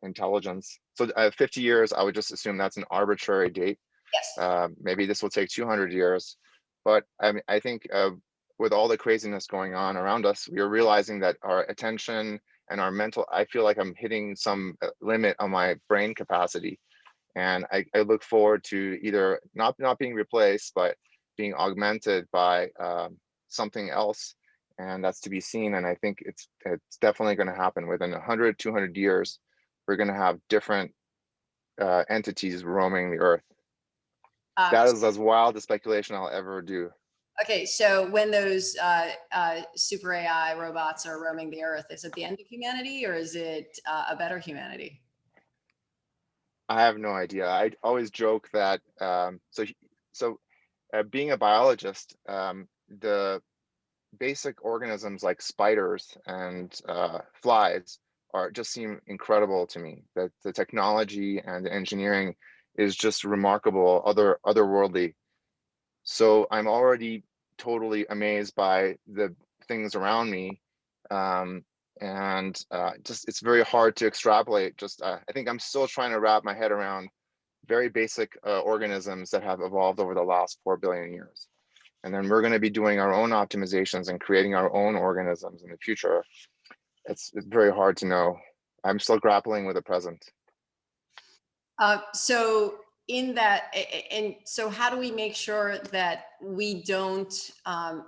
intelligence. So 50 years, I would just assume that's an arbitrary date. Yes. Maybe this will take 200 years. But I think with all the craziness going on around us, we are realizing that our attention and our mental, I feel like I'm hitting some limit on my brain capacity. And I look forward to either not being replaced, but being augmented by something else. And that's to be seen. And I think it's definitely going to happen within 100, 200 years. We're going to have different entities roaming the earth. That is as wild a speculation I'll ever do. Okay, so when those super AI robots are roaming the earth, is it the end of humanity or is it a better humanity? I have no idea. I always joke that being a biologist, the basic organisms like spiders and flies just seem incredible to me. That the technology and the engineering is just remarkable, otherworldly. So I'm already totally amazed by the things around me. Just it's very hard to extrapolate. I think I'm still trying to wrap my head around very basic organisms that have evolved over the last 4 billion years. And then we're going to be doing our own optimizations and creating our own organisms in the future. It's very hard to know. I'm still grappling with the present. So in that, and so how do we make sure that we don't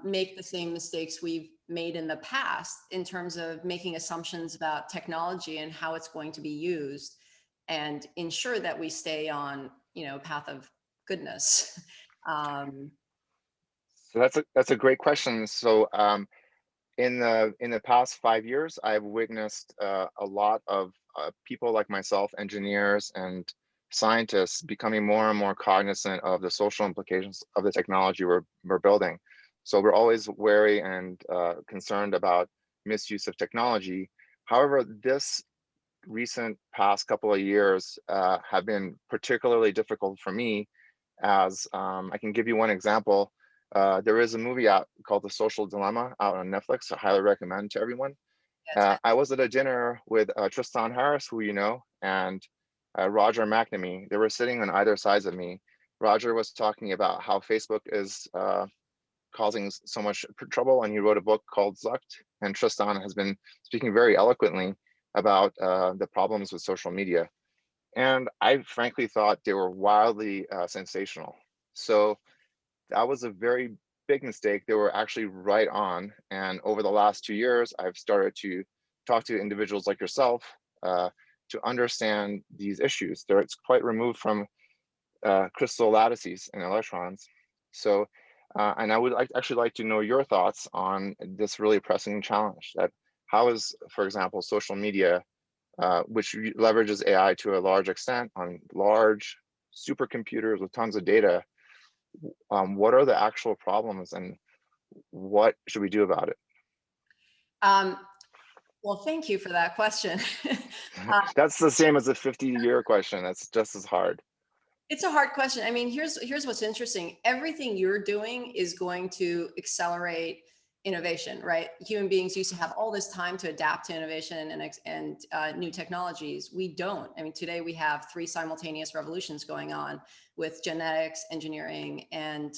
make the same mistakes we've made in the past in terms of making assumptions about technology and how it's going to be used, and ensure that we stay on, a path of goodness? So that's a great question. So in the past 5 years, I've witnessed a lot of people like myself, engineers and scientists, becoming more and more cognizant of the social implications of the technology we're building. So we're always wary and concerned about misuse of technology. However, this recent past couple of years have been particularly difficult for me, as I can give you one example. There is a movie out called The Social Dilemma out on Netflix. I highly recommend to everyone. I was at a dinner with Tristan Harris, who you know, and Roger McNamee. They were sitting on either sides of me. Roger was talking about how Facebook is causing so much trouble, and he wrote a book called Zucked. And Tristan has been speaking very eloquently about the problems with social media. And I frankly thought they were wildly sensational. So that was a very big mistake. They were actually right on. And over the last 2 years, I've started to talk to individuals like yourself to understand these issues. It's quite removed from crystal lattices and electrons. So, and I would actually like to know your thoughts on this really pressing challenge. That how is, for example, social media, which leverages AI to a large extent on large supercomputers with tons of data, what are the actual problems and what should we do about it? Well, thank you for that question. That's the same as a 50-year question. That's just as hard. It's a hard question. I mean, here's what's interesting. Everything you're doing is going to accelerate innovation, right? Human beings used to have all this time to adapt to innovation and new technologies. We don't. I mean, today we have 3 simultaneous revolutions going on with genetics, engineering, and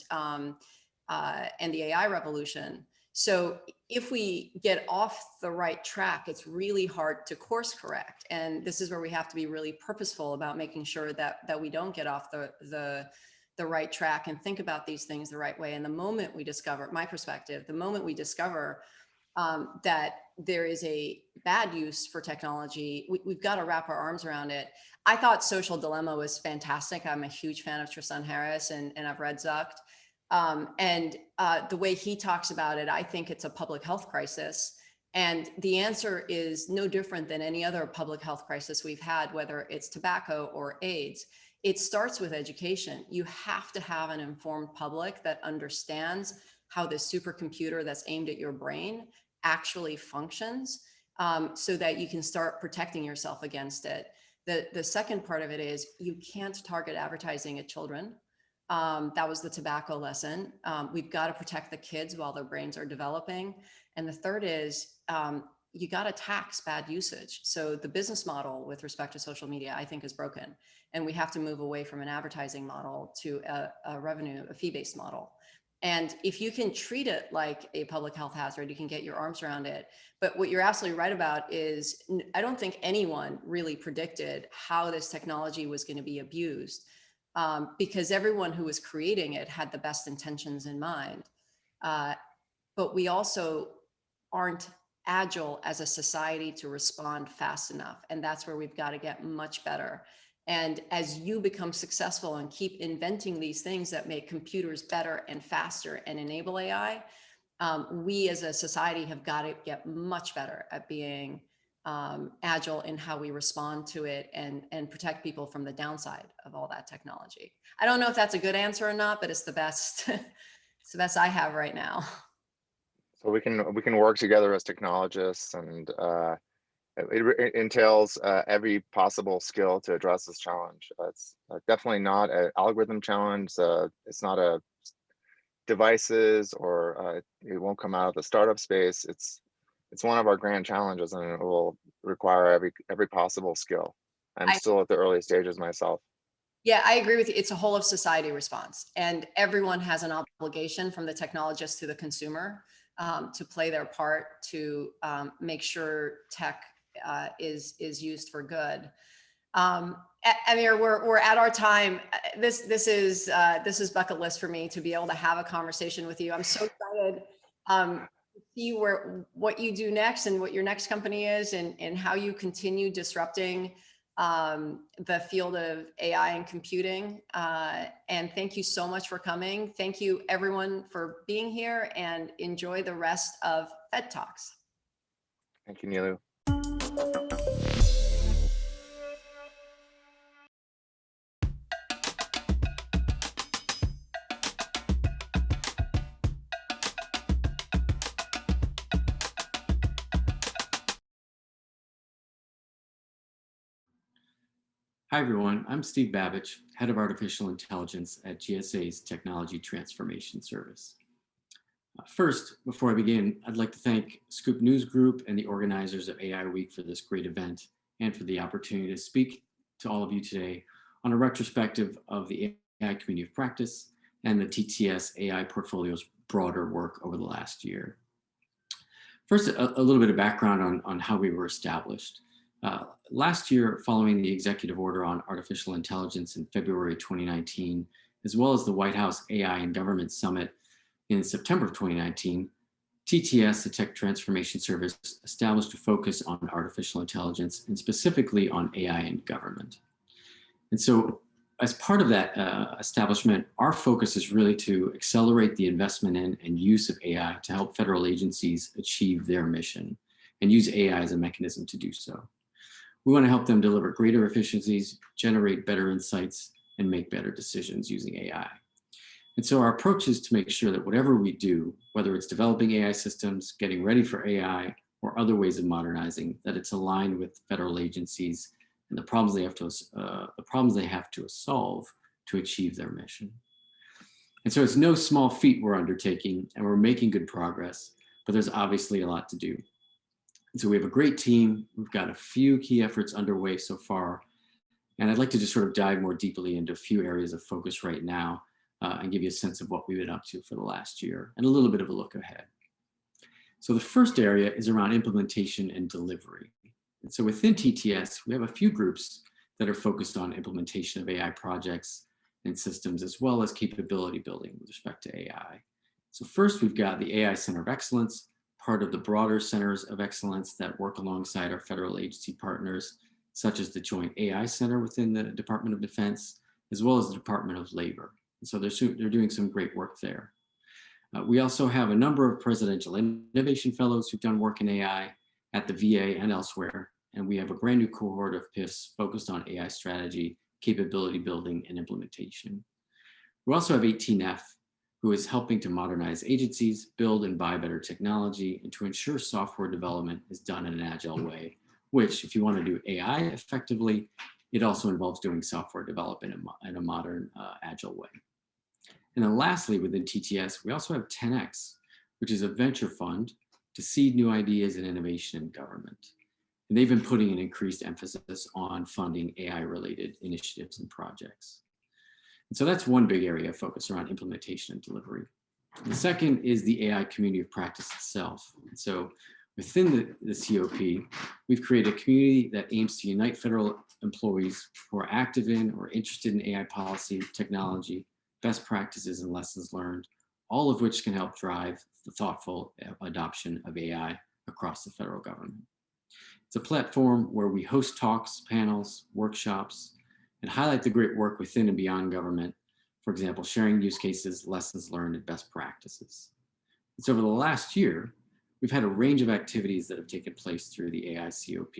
the AI revolution. So if we get off the right track, it's really hard to course correct. And this is where we have to be really purposeful about making sure that we don't get off the right track and think about these things the right way. And the moment we discover, my perspective, the moment we discover that there is a bad use for technology, we've got to wrap our arms around it. I thought Social Dilemma was fantastic. I'm a huge fan of Tristan Harris, and I've read Zucked. The way he talks about it, I think it's a public health crisis. And the answer is no different than any other public health crisis we've had, whether it's tobacco or AIDS. It starts with education. You have to have an informed public that understands how this supercomputer that's aimed at your brain actually functions, so that you can start protecting yourself against it. The second part of it is you can't target advertising at children. That was the tobacco lesson. We've got to protect the kids while their brains are developing. And the third is you got to tax bad usage. So the business model with respect to social media, I think, is broken. And we have to move away from an advertising model to a fee-based model. And if you can treat it like a public health hazard, you can get your arms around it. But what you're absolutely right about is I don't think anyone really predicted how this technology was going to be abused. Because everyone who was creating it had the best intentions in mind. But we also aren't agile as a society to respond fast enough. And that's where we've got to get much better. And as you become successful and keep inventing these things that make computers better and faster and enable AI, we as a society have got to get much better at being agile in how we respond to it and protect people from the downside of all that technology. I don't know if that's a good answer or not, but it's the best. It's the best I have right now. So we can work together as technologists, and it entails every possible skill to address this challenge. It's definitely not an algorithm challenge. It's not a devices, or it won't come out of the startup space. It's one of our grand challenges, and it will require every possible skill. I'm still at the early stages myself. Yeah, I agree with you. It's a whole of society response, and everyone has an obligation, from the technologist to the consumer, to play their part to make sure tech is used for good. Amir, we're at our time. This is bucket list for me to be able to have a conversation with you. I'm so excited to see what you do next and what your next company is, and how you continue disrupting the field of AI and computing. And thank you so much for coming. Thank you everyone for being here, and enjoy the rest of FedTalks. Thank you, Nilu. Hi, everyone. I'm Steve Babich, Head of Artificial Intelligence at GSA's Technology Transformation Service. First, before I begin, I'd like to thank Scoop News Group and the organizers of AI Week for this great event and for the opportunity to speak to all of you today on a retrospective of the AI community of practice and the TTS AI portfolio's broader work over the last year. First, a little bit of background on how we were established. Last year, following the executive order on artificial intelligence in February 2019, as well as the White House AI and Government Summit in September of 2019, TTS, the Tech Transformation Service, established a focus on artificial intelligence and specifically on AI and government. And so as part of that establishment, our focus is really to accelerate the investment in and use of AI to help federal agencies achieve their mission and use AI as a mechanism to do so. We want to help them deliver greater efficiencies, generate better insights, and make better decisions using AI. And so our approach is to make sure that whatever we do, whether it's developing AI systems, getting ready for AI, or other ways of modernizing, that it's aligned with federal agencies and the problems they have to solve to achieve their mission. And so it's no small feat we're undertaking, and we're making good progress, but there's obviously a lot to do. And so we have a great team. We've got a few key efforts underway so far, and I'd like to just sort of dive more deeply into a few areas of focus right now and give you a sense of what we've been up to for the last year and a little bit of a look ahead. So the first area is around implementation and delivery. And so within TTS, we have a few groups that are focused on implementation of AI projects and systems, as well as capability building with respect to AI. So first, we've got the AI Center of Excellence, part of the broader centers of excellence that work alongside our federal agency partners, such as the Joint AI Center within the Department of Defense, as well as the Department of Labor. And so they're doing some great work there. We also have a number of presidential innovation fellows who've done work in AI at the VA and elsewhere. And we have a brand new cohort of PIFs focused on AI strategy, capability building, and implementation. We also have 18F, who is helping to modernize agencies, build and buy better technology, and to ensure software development is done in an agile way, which, if you want to do AI effectively, it also involves doing software development in a modern, agile way. And then lastly, within TTS, we also have 10X, which is a venture fund to seed new ideas and innovation in government. And they've been putting an increased emphasis on funding AI-related initiatives and projects. And so that's one big area of focus around implementation and delivery. The second is the AI community of practice itself. And so within the COP, we've created a community that aims to unite federal employees who are active in or interested in AI policy, technology, best practices, and lessons learned, all of which can help drive the thoughtful adoption of AI across the federal government. It's a platform where we host talks, panels, workshops, and highlight the great work within and beyond government. For example, sharing use cases, lessons learned, and best practices. And so over the last year, we've had a range of activities that have taken place through the AI COP.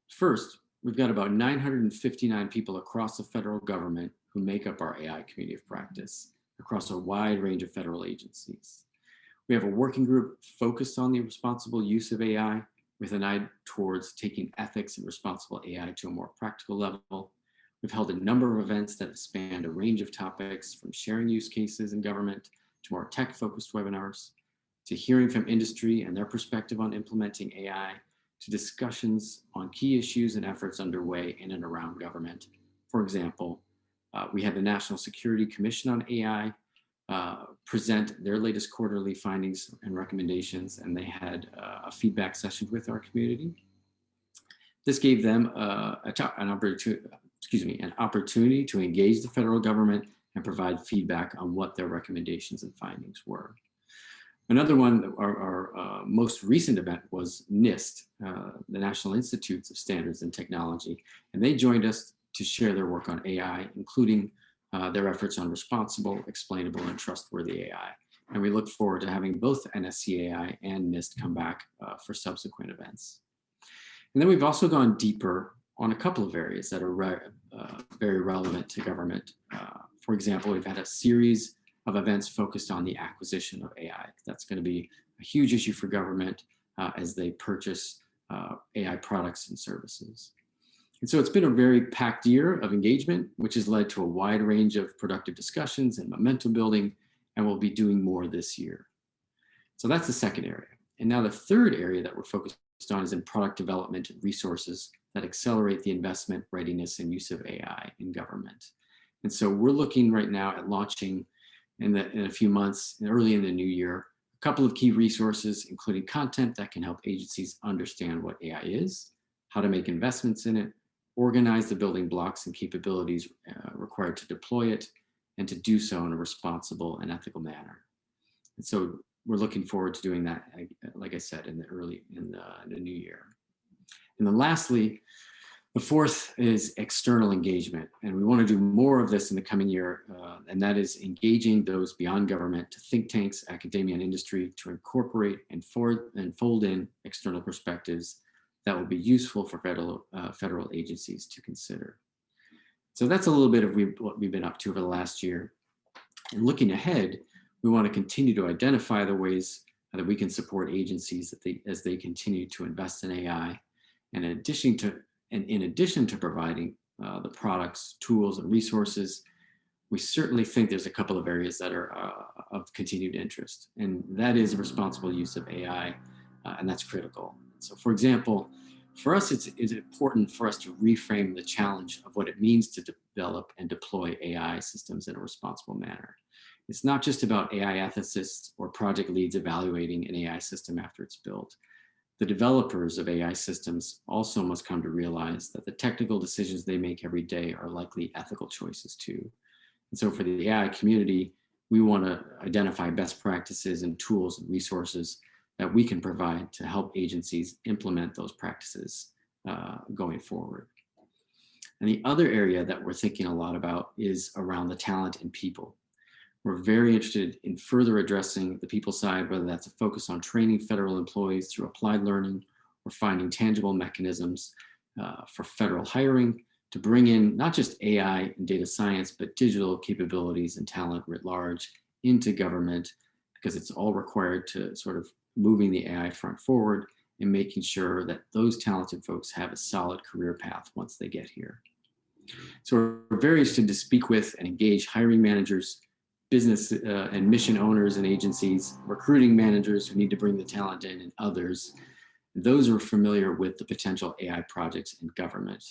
First, we've got about 959 people across the federal government who make up our AI community of practice across a wide range of federal agencies. We have a working group focused on the responsible use of AI with an eye towards taking ethics and responsible AI to a more practical level. We've held a number of events that have spanned a range of topics, from sharing use cases in government to more tech-focused webinars, to hearing from industry and their perspective on implementing AI, to discussions on key issues and efforts underway in and around government. For example, we had the National Security Commission on AI present their latest quarterly findings and recommendations, and they had a feedback session with our community. This gave them an opportunity to engage the federal government and provide feedback on what their recommendations and findings were. Another one, our most recent event, was NIST, the National Institutes of Standards and Technology, and they joined us to share their work on AI, including their efforts on responsible, explainable, and trustworthy AI. And we look forward to having both NSC AI and NIST come back for subsequent events. And then we've also gone deeper on a couple of areas that are very relevant to government. For example, we've had a series of events focused on the acquisition of AI. That's going to be a huge issue for government as they purchase AI products and services. And so it's been a very packed year of engagement, which has led to a wide range of productive discussions and momentum building, and we'll be doing more this year. So that's the second area. And now the third area that we're focused on is in product development and resources that accelerate the investment, readiness, and use of AI in government. And so we're looking right now at launching in a few months, early in the new year, a couple of key resources, including content that can help agencies understand what AI is, how to make investments in it, organize the building blocks and capabilities required to deploy it, and to do so in a responsible and ethical manner. And so we're looking forward to doing that, like I said, in the new year. And then lastly, the fourth is external engagement. And we want to do more of this in the coming year, and that is engaging those beyond government to think tanks, academia, and industry to incorporate and fold in external perspectives that will be useful for federal agencies to consider. So that's a little bit of what we've been up to over the last year. And looking ahead, we want to continue to identify the ways that we can support agencies as they continue to invest in AI. And in addition to providing the products, tools, and resources, we certainly think there's a couple of areas that are of continued interest, and that is responsible use of AI, and that's critical. So for example, for us, it's important for us to reframe the challenge of what it means to develop and deploy AI systems in a responsible manner. It's not just about AI ethicists or project leads evaluating an AI system after it's built. The developers of AI systems also must come to realize that the technical decisions they make every day are likely ethical choices too. And so for the AI community, we want to identify best practices and tools and resources that we can provide to help agencies implement those practices going forward. And the other area that we're thinking a lot about is around the talent and people. We're very interested in further addressing the people side, whether that's a focus on training federal employees through applied learning or finding tangible mechanisms for federal hiring to bring in not just AI and data science, but digital capabilities and talent writ large into government, because it's all required to sort of moving the AI front forward and making sure that those talented folks have a solid career path once they get here. So we're very interested to speak with and engage hiring managers, business and mission owners and agencies, recruiting managers who need to bring the talent in, and others. Those are familiar with the potential AI projects in government.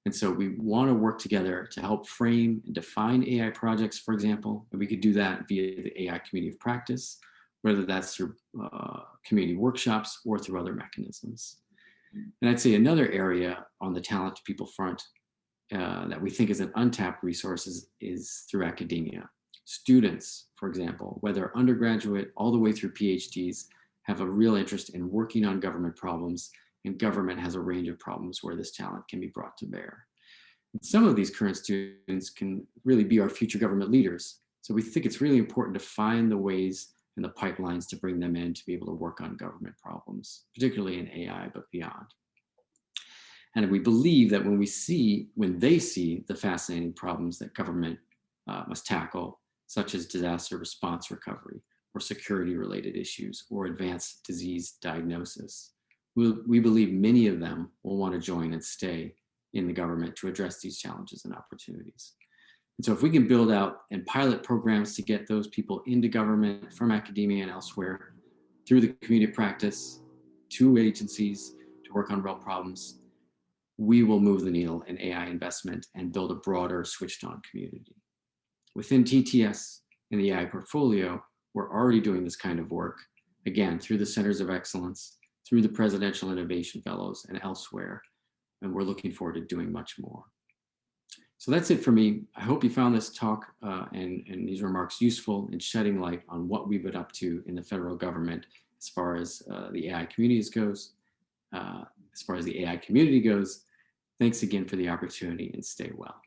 And so we want to work together to help frame and define AI projects, for example, and we could do that via the AI community of practice, whether that's through community workshops or through other mechanisms. And I'd say another area on the talent to people front that we think is an untapped resource is through academia. Students, for example, whether undergraduate all the way through PhDs, have a real interest in working on government problems, and government has a range of problems where this talent can be brought to bear. And some of these current students can really be our future government leaders. So we think it's really important to find the ways and the pipelines to bring them in to be able to work on government problems, particularly in AI, but beyond. And we believe that when they see the fascinating problems that government must tackle, such as disaster response recovery, or security-related issues, or advanced disease diagnosis, we believe many of them will want to join and stay in the government to address these challenges and opportunities. And so if we can build out and pilot programs to get those people into government from academia and elsewhere through the community of practice to agencies to work on real problems, we will move the needle in AI investment and build a broader switched on community. Within TTS and the AI portfolio, we're already doing this kind of work, again, through the Centers of Excellence, through the Presidential Innovation Fellows and elsewhere, and we're looking forward to doing much more. So that's it for me. I hope you found this talk and these remarks useful in shedding light on what we've been up to in the federal government as far as the AI community goes. Thanks again for the opportunity, and stay well.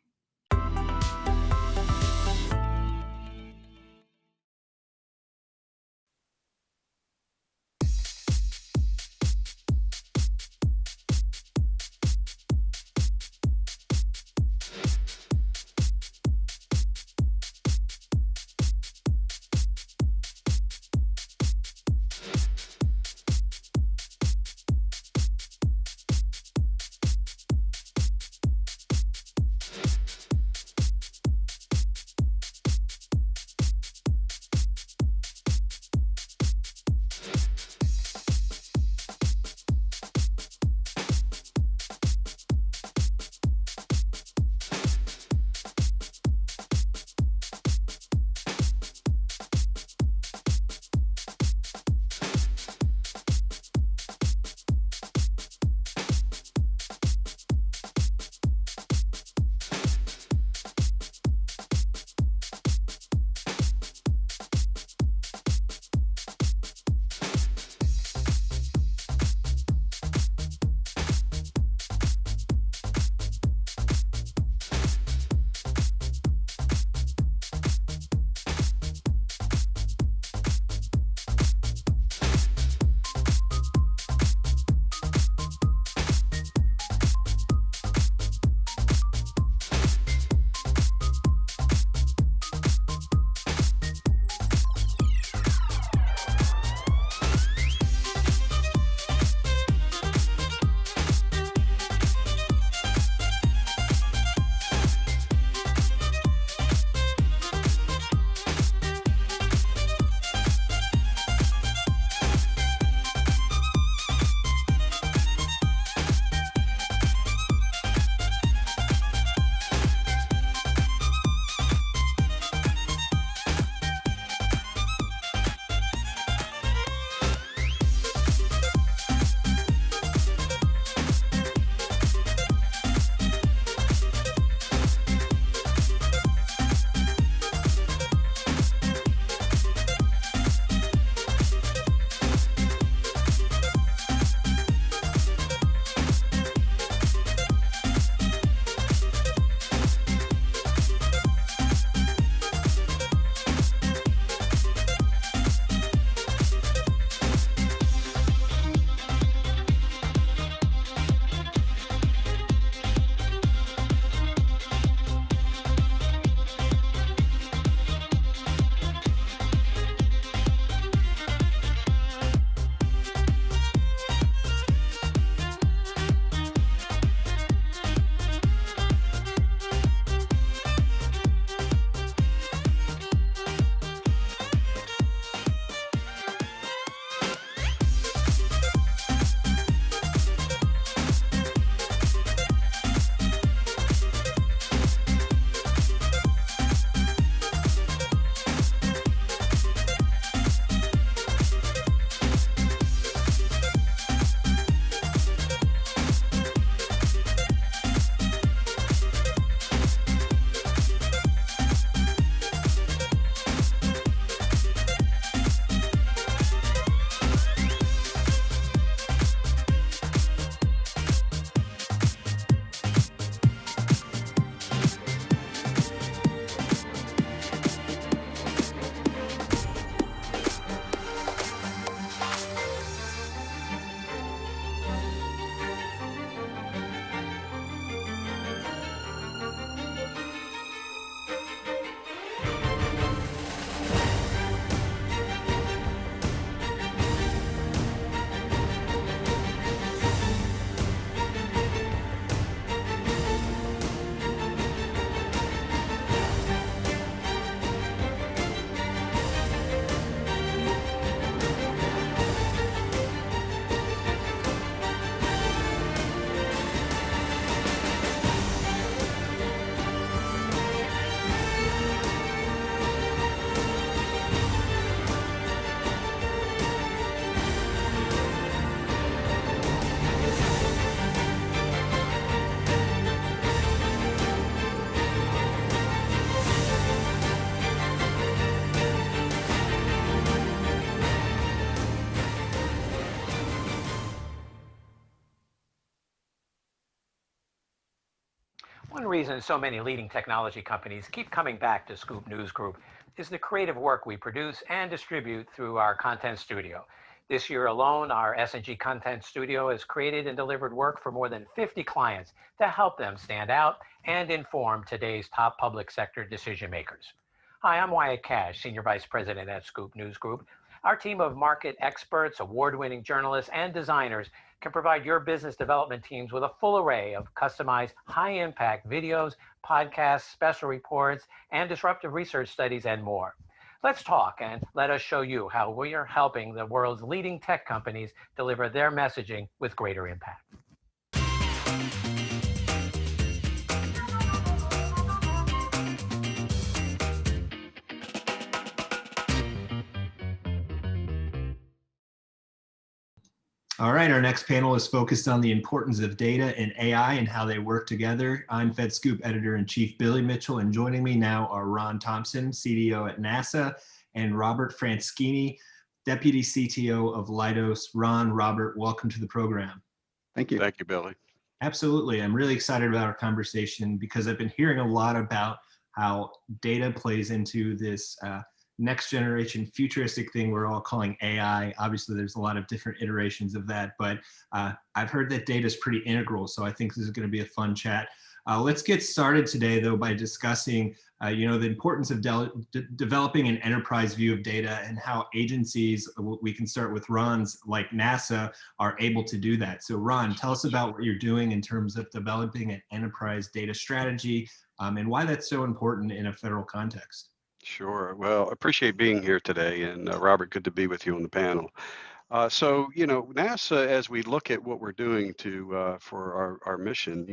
One reason so many leading technology companies keep coming back to Scoop News Group is the creative work we produce and distribute through our content studio. This year alone, our S&G Content Studio has created and delivered work for more than 50 clients to help them stand out and inform today's top public sector decision makers. Hi, I'm Wyatt Cash, Senior Vice President at Scoop News Group. Our team of market experts, award-winning journalists, and designers can provide your business development teams with a full array of customized, high-impact videos, podcasts, special reports, and disruptive research studies, and more. Let's talk and let us show you how we are helping the world's leading tech companies deliver their messaging with greater impact. All right, our next panel is focused on the importance of data and AI and how they work together. I'm FedScoop Editor-in-Chief Billy Mitchell, and joining me now are Ron Thompson, CDO at NASA, and Robert Franschini, Deputy CTO of Leidos. Ron, Robert, welcome to the program. Thank you. Thank you, Billy. Absolutely. I'm really excited about our conversation because I've been hearing a lot about how data plays into this next generation futuristic thing we're all calling AI. Obviously, there's a lot of different iterations of that, but I've heard that data is pretty integral. So I think this is going to be a fun chat. Let's get started today, though, by discussing the importance of developing an enterprise view of data and how agencies, we can start with Ron's, like NASA, are able to do that. So Ron, tell us about what you're doing in terms of developing an enterprise data strategy and why that's so important in a federal context. Sure. Well, appreciate being here today. And Robert, good to be with you on the panel. So, NASA, as we look at what we're doing for our mission,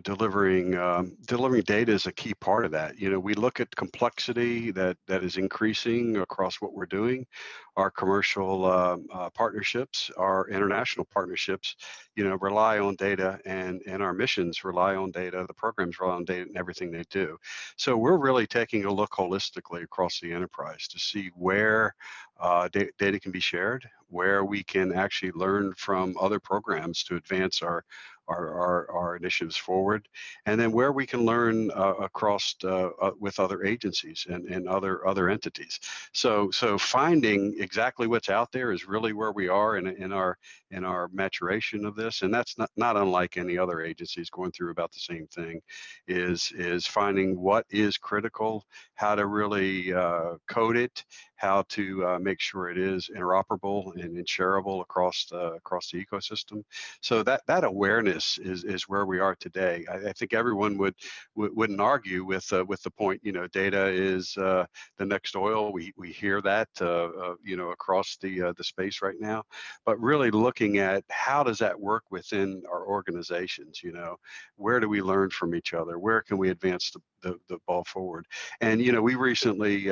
delivering data is a key part of that. We look at complexity that is increasing across what we're doing. Our commercial partnerships, our international partnerships, rely on data, and our missions rely on data. The programs rely on data and everything they do. So we're really taking a look holistically across the enterprise to see where data can be shared, where we can actually learn from other programs to advance our initiatives forward, and then where we can learn across with other agencies and other entities. So finding exactly what's out there is really where we are in our maturation of this, and that's not unlike any other agencies going through about the same thing. Is finding what is critical, how to really code it, how to make sure it is interoperable and shareable across the ecosystem. So that awareness is where we are today. I think everyone wouldn't argue with the point. Data is the next oil. We hear that across the space right now. But really looking at how does that work within our organizations? Where do we learn from each other? Where can we advance the ball forward? And we recently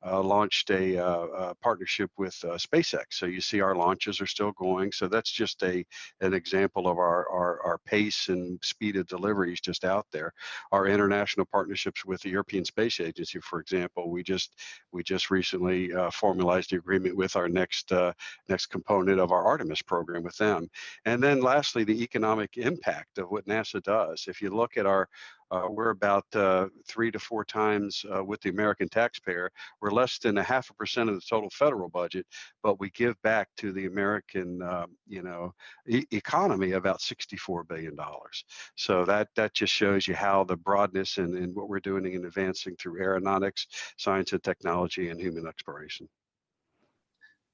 launched a partnership with SpaceX. So you see our launches are still going. So that's just an example of our pace and speed of delivery is just out there. Our international partnerships with the European Space Agency, for example, we just recently formalized the agreement with our next component of our Artemis program with them. And then lastly, the economic impact of what NASA does. If you look at we're about 3 to 4 times with the American taxpayer. We're less than 0.5% of the total federal budget, but we give back to the American, economy about $64 billion. So that just shows you how the broadness and what we're doing in advancing through aeronautics, science and technology, and human exploration.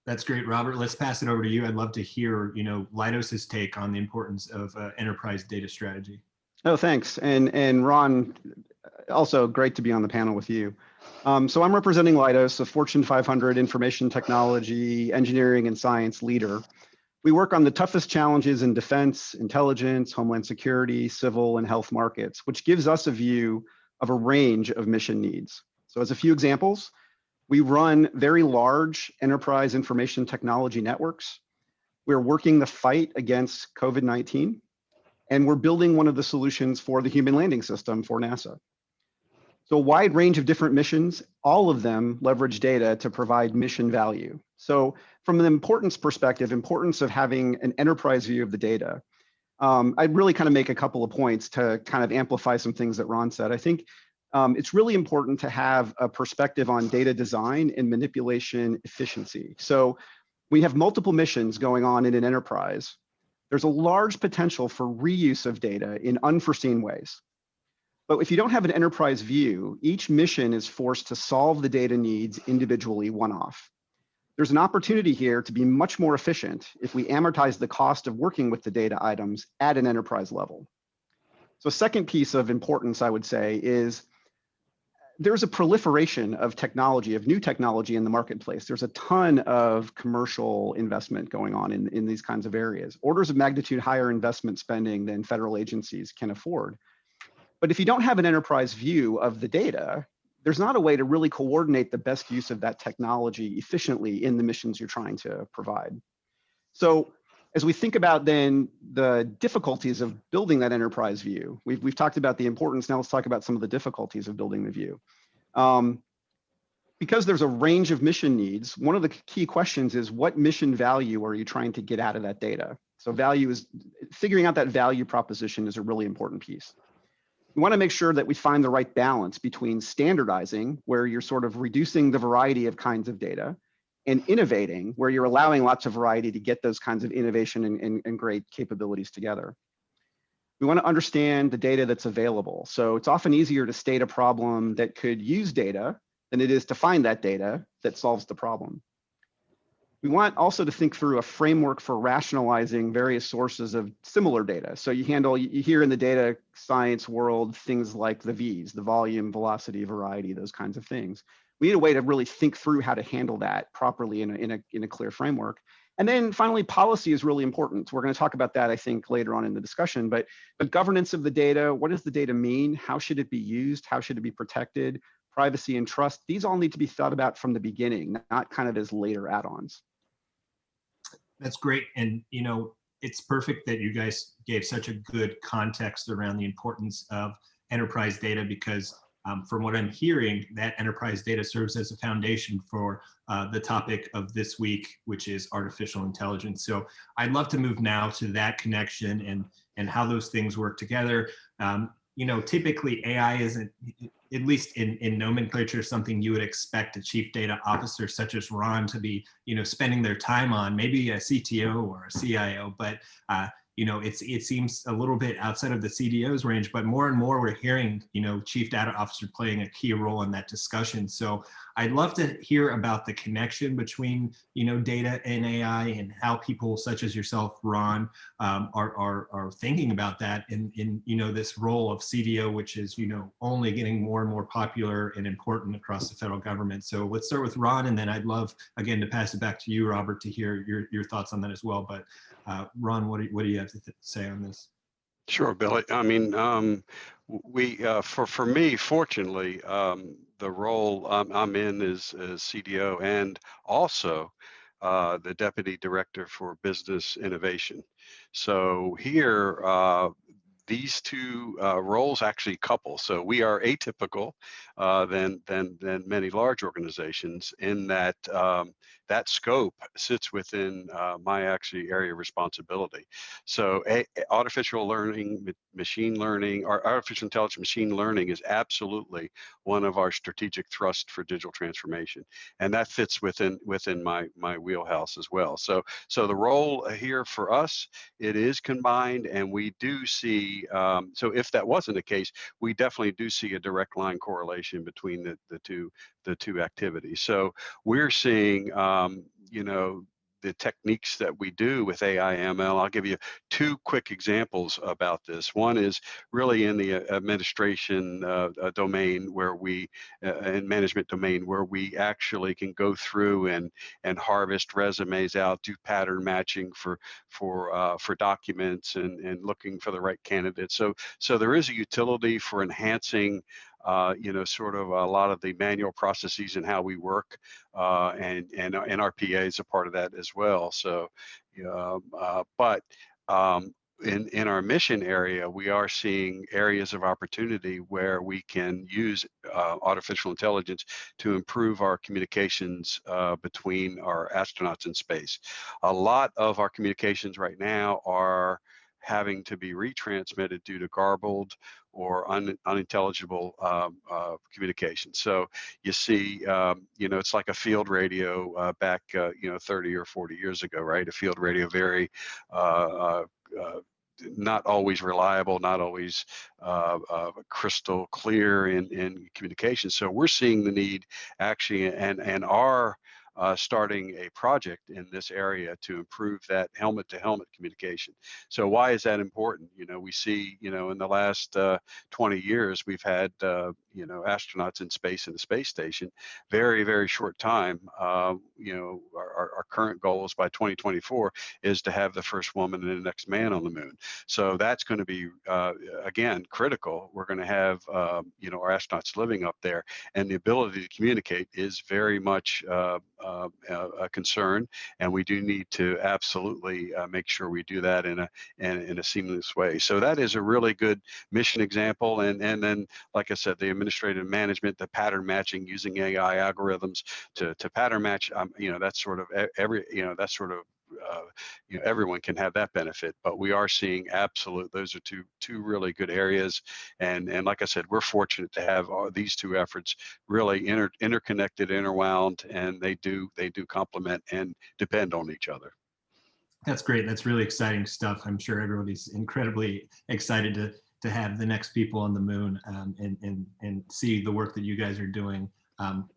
That's great, Robert. Let's pass it over to you. I'd love to hear, Leidos's take on the importance of enterprise data strategy. Oh, thanks. And Ron, also great to be on the panel with you. So I'm representing Leidos, a Fortune 500 information technology, engineering, and science leader. We work on the toughest challenges in defense, intelligence, homeland security, civil, and health markets, which gives us a view of a range of mission needs. So as a few examples, we run very large enterprise information technology networks. We're working the fight against COVID-19. And we're building one of the solutions for the human landing system for NASA. So a wide range of different missions, all of them leverage data to provide mission value. So from an importance perspective, importance of having an enterprise view of the data, I'd really kind of make a couple of points to kind of amplify some things that Ron said. I think it's really important to have a perspective on data design and manipulation efficiency. So we have multiple missions going on in an enterprise. There's a large potential for reuse of data in unforeseen ways. But if you don't have an enterprise view, each mission is forced to solve the data needs individually one-off. There's an opportunity here to be much more efficient if we amortize the cost of working with the data items at an enterprise level. So a second piece of importance, I would say, is there's a proliferation of technology, of new technology in the marketplace. There's a ton of commercial investment going on in these kinds of areas, orders of magnitude higher investment spending than federal agencies can afford. But if you don't have an enterprise view of the data, there's not a way to really coordinate the best use of that technology efficiently in the missions you're trying to provide. So as we think about then the difficulties of building that enterprise view, we've talked about the importance. Now let's talk about some of the difficulties of building the view. Because there's a range of mission needs, one of the key questions is what mission value are you trying to get out of that data? So figuring out that value proposition is a really important piece. We want to make sure that we find the right balance between standardizing, where you're sort of reducing the variety of kinds of data, and innovating, where you're allowing lots of variety to get those kinds of innovation and great capabilities together. We want to understand the data that's available. So it's often easier to state a problem that could use data than it is to find that data that solves the problem. We want also to think through a framework for rationalizing various sources of similar data. So you hear in the data science world things like the V's, the volume, velocity, variety, those kinds of things. We need a way to really think through how to handle that properly in a clear framework. And then finally, policy is really important. We're going to talk about that, I think, later on in the discussion, but governance of the data, what does the data mean? How should it be used? How should it be protected? Privacy and trust, these all need to be thought about from the beginning, not kind of as later add-ons. That's great. And, you know, it's perfect that you guys gave such a good context around the importance of enterprise data, because from what I'm hearing, that enterprise data serves as a foundation for the topic of this week, which is artificial intelligence. So I'd love to move now to that connection and how those things work together. You know, typically AI isn't, at least in nomenclature, something you would expect a chief data officer such as Ron to be, you know, spending their time on, maybe a CTO or a CIO, but you know, it seems a little bit outside of the CDO's range, but more and more we're hearing, you know, chief data officer playing a key role in that discussion. So I'd love to hear about the connection between, you know, data and AI and how people such as yourself, Ron, are thinking about that in, you know, this role of CDO, which is, you know, only getting more and more popular and important across the federal government. So let's start with Ron, and then I'd love, again, to pass it back to you, Robert, to hear your thoughts on that as well. But Ron, what do you have to say on this? Sure, Billy. I mean, for me, fortunately, the role I'm in is CDO and also the Deputy Director for Business Innovation. So here, these two roles actually couple. So we are atypical than many large organizations in that that scope sits within my actually area of responsibility. So artificial learning, machine learning, or artificial intelligence machine learning is absolutely one of our strategic thrusts for digital transformation. And that fits within my wheelhouse as well. So the role here for us, it is combined, and we do see, so if that wasn't the case, we definitely do see a direct line correlation between the two activities. So we're seeing, you know, the techniques that we do with AI ML. I'll give you two quick examples about this. One is really in the administration domain, where we, in management domain, where we actually can go through and harvest resumes out, do pattern matching for documents and looking for the right candidates. So there is a utility for enhancing you know, sort of a lot of the manual processes and how we work, and our PA is a part of that as well. So, but in our mission area, we are seeing areas of opportunity where we can use artificial intelligence to improve our communications between our astronauts in space. A lot of our communications right now having to be retransmitted due to garbled or unintelligible communication. So you see, it's like a field radio back, 30 or 40 years ago, right? A field radio very not always reliable, not always crystal clear in communication. So we're seeing the need actually, and are starting a project in this area to improve that helmet-to-helmet communication. So why is that important? We see, in the last 20 years, we've had, astronauts in space in the space station. Very, very short time. Our current goal is by 2024 is to have the first woman and the next man on the moon. So that's going to be, again, critical. We're going to have, our astronauts living up there, and the ability to communicate is very much a concern, and we do need to absolutely make sure we do that in a seamless way. So that is a really good mission example, and then, like I said, the administrative management, the pattern matching using AI algorithms to pattern match. That's sort of everyone can have that benefit, but we are seeing those are two really good areas, and like I said, we're fortunate to have these two efforts really interconnected, interwound, and they do complement and depend on each other. That's great. That's really exciting stuff. I'm sure everybody's incredibly excited to have the next people on the moon, and see the work that you guys are doing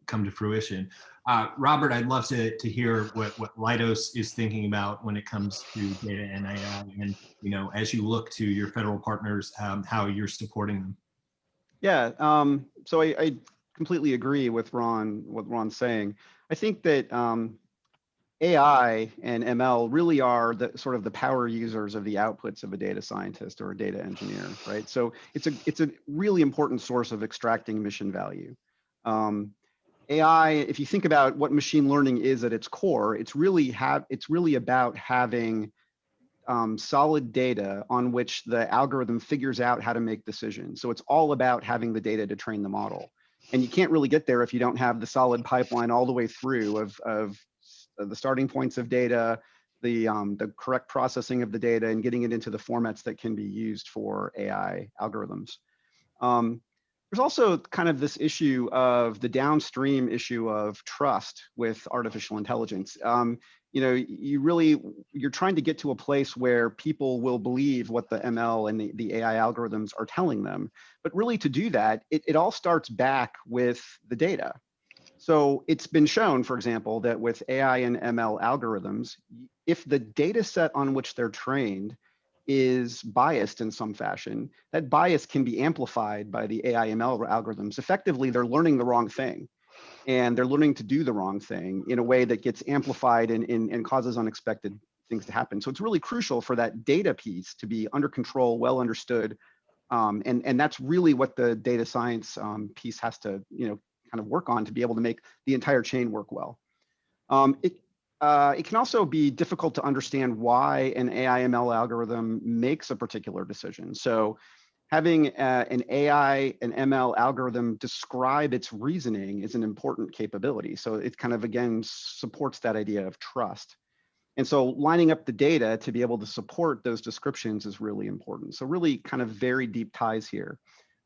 come to fruition. Robert, I'd love to hear what Leidos is thinking about when it comes to data and AI, and as you look to your federal partners, how you're supporting them. Yeah, so I completely agree with what Ron's saying. I think that AI and ML really are the sort of the power users of the outputs of a data scientist or a data engineer, right? So it's a really important source of extracting mission value. AI, if you think about what machine learning is at its core, it's really about having solid data on which the algorithm figures out how to make decisions. So it's all about having the data to train the model. And you can't really get there if you don't have the solid pipeline all the way through of the starting points of data, the correct processing of the data, and getting it into the formats that can be used for AI algorithms. There's also kind of this issue of the downstream issue of trust with artificial intelligence. You're trying to get to a place where people will believe what the ML and the AI algorithms are telling them. But really, to do that, it all starts back with the data. So it's been shown, for example, that with AI and ML algorithms, if the data set on which they're trained is biased in some fashion, that bias can be amplified by the AI ML algorithms. Effectively, they're learning the wrong thing, and they're learning to do the wrong thing in a way that gets amplified and causes unexpected things to happen. So it's really crucial for that data piece to be under control, well understood, and that's really what the data science piece has to kind of work on to be able to make the entire chain work well. It can also be difficult to understand why an AI ML algorithm makes a particular decision. So having an AI and ML algorithm describe its reasoning is an important capability. So it kind of, again, supports that idea of trust. And so lining up the data to be able to support those descriptions is really important. So really kind of very deep ties here.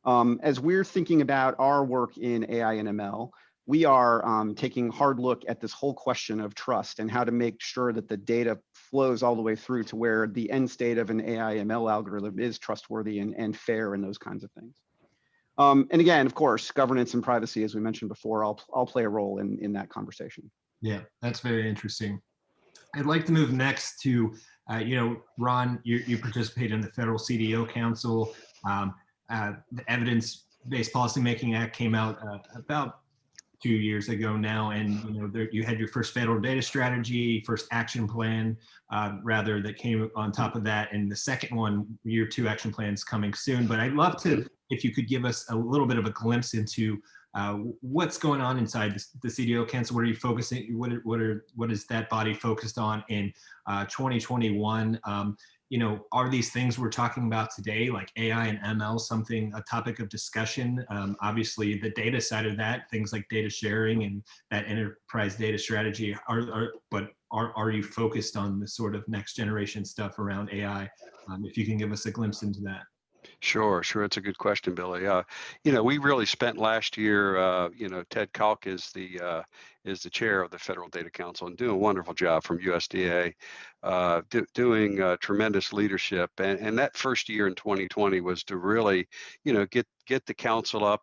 As we're thinking about our work in AI and ML, we are taking a hard look at this whole question of trust and how to make sure that the data flows all the way through to where the end state of an AI ML algorithm is trustworthy and fair and those kinds of things. And again, of course, governance and privacy, as we mentioned before, I'll play a role in that conversation. Yeah, that's very interesting. I'd like to move next to, Ron, you participate in the Federal CDO Council. The Evidence-Based Policymaking Act came out about 2 years ago now, and you had your first federal data strategy, first action plan, that came on top of that, and the second one, year 2 action plans coming soon. But I'd love to, if you could give us a little bit of a glimpse into What's going on inside the CDO Council? What are you focusing? What is that body focused on in 2021? Are these things we're talking about today, like AI and ML, a topic of discussion? Obviously, the data side of that, things like data sharing and that enterprise data strategy, are you focused on the sort of next generation stuff around AI? If you can give us a glimpse into that. Sure. It's a good question, Billy. We really spent last year, Ted Kalk is the chair of the Federal Data Council and doing a wonderful job from USDA, doing tremendous leadership. And that first year in 2020 was to really, get the council up,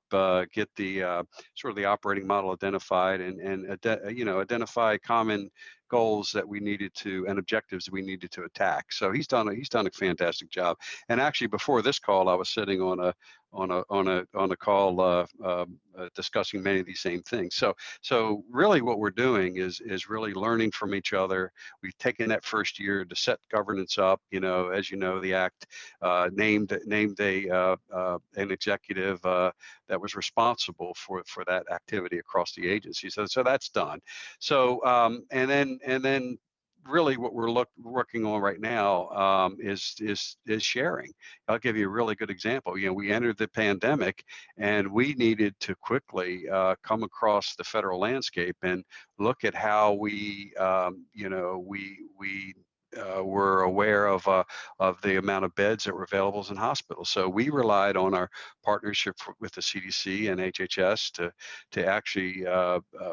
get the sort of the operating model identified and identify common goals that we needed to and objectives we needed to attack. So he's done a fantastic job. And actually, before this call, I was sitting on a call discussing many of these same things. So really, what we're doing is really learning from each other. We've taken that first year to set governance up. As you know, the Act named an executive that was responsible for that activity across the agency. So that's done. So and then really what we're working on right now is sharing. I'll give you a really good example. We entered the pandemic and we needed to quickly come across the federal landscape and look at how we were aware of the amount of beds that were available in hospitals. So we relied on our partnership with the CDC and HHS to actually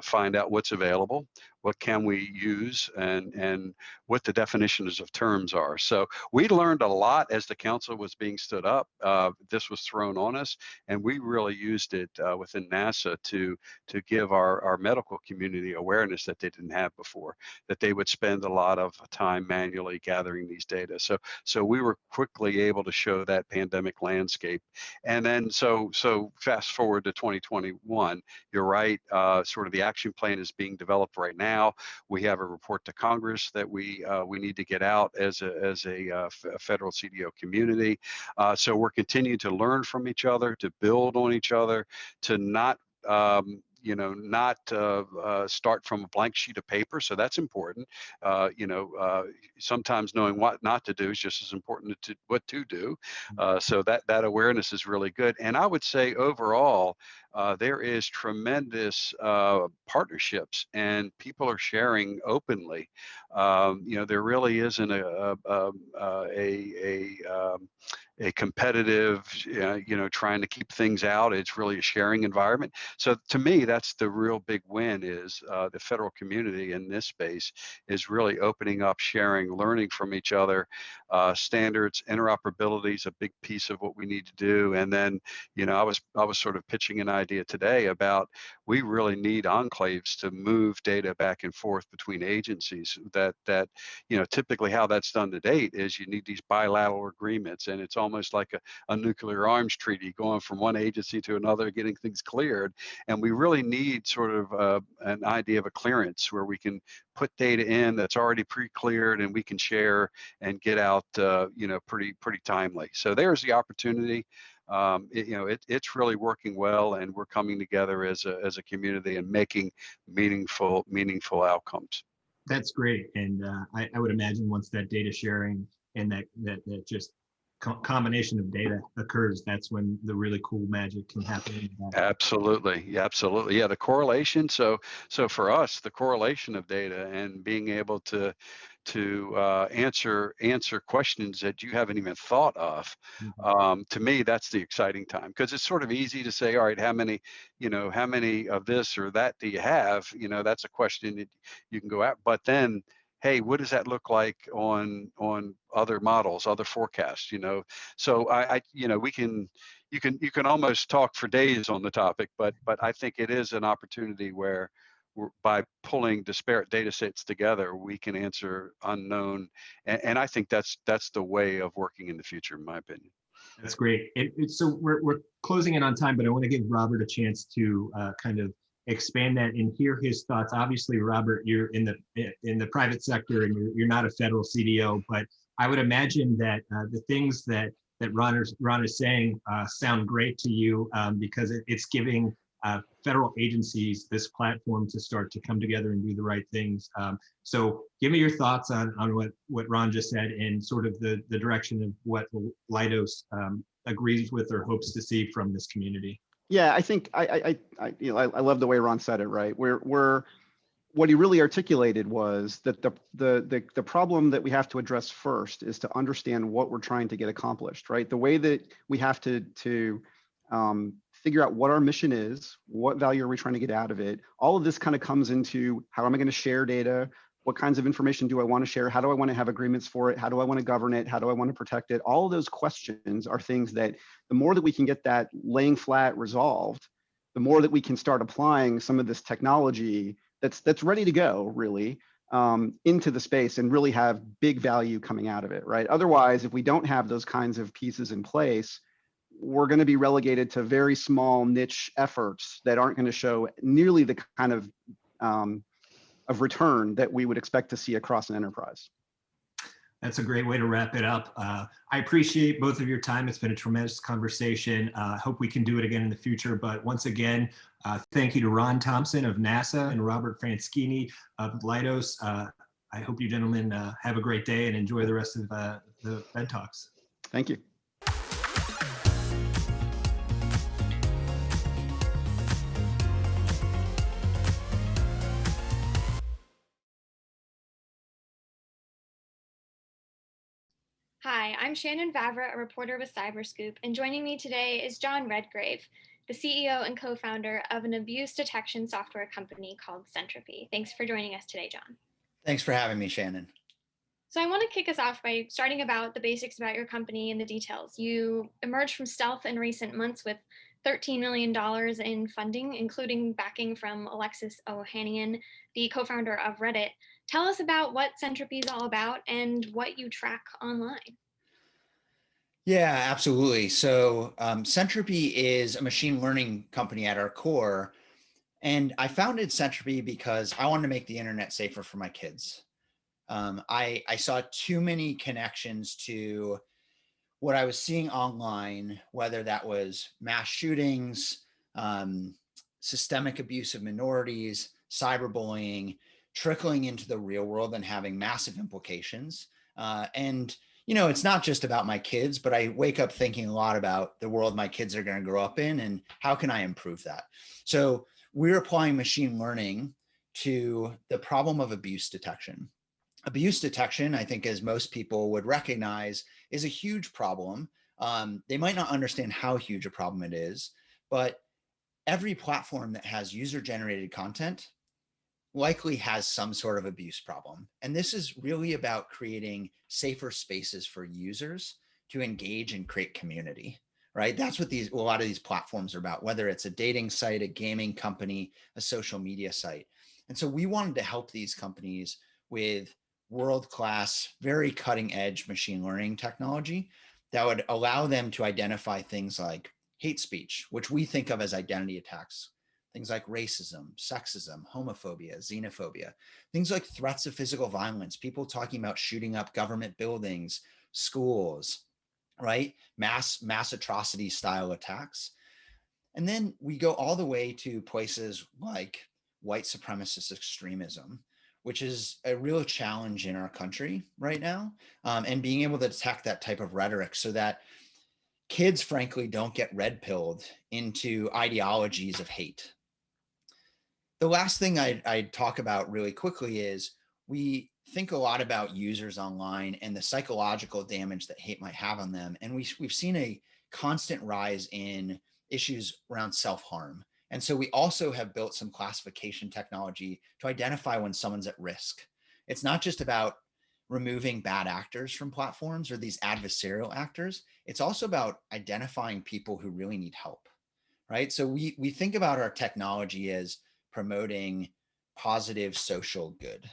find out what's available, what can we use, and what the definitions of terms are. So we learned a lot as the council was being stood up. This was thrown on us, and we really used it within NASA to give our medical community awareness that they didn't have before, that they would spend a lot of time manually gathering these data. So we were quickly able to show that pandemic landscape. And then so fast forward to 2021, you're right, sort of the action plan is being developed right now. We have a report to Congress that we need to get out as a federal CDO community. So we're continuing to learn from each other, to build on each other, to not start from a blank sheet of paper. So that's important. Sometimes knowing what not to do is just as important to what to do. So that awareness is really good. And I would say overall, there is tremendous partnerships and people are sharing openly. There really isn't a competitive, trying to keep things out. It's really a sharing environment. So to me, that's the real big win is the federal community in this space is really opening up, sharing, learning from each other. Standards, interoperability is a big piece of what we need to do. And then, I was sort of pitching an idea today about we really need enclaves to move data back and forth between agencies. That typically how that's done to date is you need these bilateral agreements, and it's almost like a nuclear arms treaty going from one agency to another, getting things cleared. And we really need sort of an idea of a clearance where we can put data in that's already pre-cleared and we can share and get out, pretty timely. So there's the opportunity. It's really working well, and we're coming together as a community and making meaningful outcomes. That's great. And I would imagine once that data sharing and that just combination of data occurs, that's when the really cool magic can happen. Absolutely. Yeah, the correlation. So for us, the correlation of data and being able to answer questions that you haven't even thought of. To me, that's the exciting time, because it's sort of easy to say, all right, how many of this or that do you have? That's a question that you can go out. But then, hey, what does that look like on other models, other forecasts? So you can almost talk for days on the topic, but I think it is an opportunity where by pulling disparate data sets together, we can answer unknown. And I think that's the way of working in the future, in my opinion. That's great. So we're closing in on time, but I want to give Robert a chance to kind of expand that and hear his thoughts. Obviously, Robert, you're in the private sector and you're not a federal CDO, but I would imagine that the things that Ron is saying sound great to you because it's giving federal agencies this platform to start to come together and do the right things. So give me your thoughts on what Ron just said and sort of the direction of what Leidos agrees with or hopes to see from this community. Yeah, I think I love the way Ron said it, right? What he really articulated was that the problem that we have to address first is to understand what we're trying to get accomplished, right? The way that we have to figure out what our mission is, what value are we trying to get out of it. All of this kind of comes into how am I going to share data? What kinds of information do I want to share? How do I want to have agreements for it? How do I want to govern it? How do I want to protect it? All of those questions are things that the more that we can get that laying flat resolved, the more that we can start applying some of this technology that's ready to go, really, into the space and really have big value coming out of it, right? Otherwise, if we don't have those kinds of pieces in place, we're going to be relegated to very small niche efforts that aren't going to show nearly the kind of return that we would expect to see across an enterprise. That's a great way to wrap it up. I appreciate both of your time. It's been a tremendous conversation. Hope we can do it again in the future. But once again, thank you to Ron Thompson of NASA and Robert Franschini of Leidos. I hope you gentlemen have a great day and enjoy the rest of the Fed Talks. Thank you. Hi, I'm Shannon Vavra, a reporter with FedScoop, and joining me today is John Redgrave, the CEO and co-founder of an abuse detection software company called Sentropy. Thanks for joining us today, John. Thanks for having me, Shannon. So I want to kick us off by starting about the basics about your company and the details. You emerged from stealth in recent months with $13 million in funding, including backing from Alexis Ohanian, the co-founder of Reddit. Tell us about what Sentropy is all about and what you track online. Yeah, absolutely. So Sentropy is a machine learning company at our core. And I founded Sentropy because I wanted to make the internet safer for my kids. I saw too many connections to what I was seeing online, whether that was mass shootings, systemic abuse of minorities, cyberbullying, trickling into the real world and having massive implications. And it's not just about my kids, but I wake up thinking a lot about the world my kids are going to grow up in and how can I improve that? So we're applying machine learning to the problem of abuse detection. Abuse detection, I think, as most people would recognize, is a huge problem. They might not understand how huge a problem it is, but every platform that has user-generated content likely has some sort of abuse problem. And this is really about creating safer spaces for users to engage and create community, right? That's what a lot of these platforms are about, whether it's a dating site, a gaming company, a social media site. And so we wanted to help these companies with world-class, very cutting-edge machine learning technology that would allow them to identify things like hate speech, which we think of as identity attacks, things like racism, sexism, homophobia, xenophobia, things like threats of physical violence, people talking about shooting up government buildings, schools, right? Mass atrocity style attacks. And then we go all the way to places like white supremacist extremism, which is a real challenge in our country right now, and being able to detect that type of rhetoric so that kids, frankly, don't get red-pilled into ideologies of hate. The last thing I'd talk about really quickly is we think a lot about users online and the psychological damage that hate might have on them. And we've seen a constant rise in issues around self-harm. And so we also have built some classification technology to identify when someone's at risk. It's not just about removing bad actors from platforms or these adversarial actors. It's also about identifying people who really need help, right? So we think about our technology as promoting positive social good.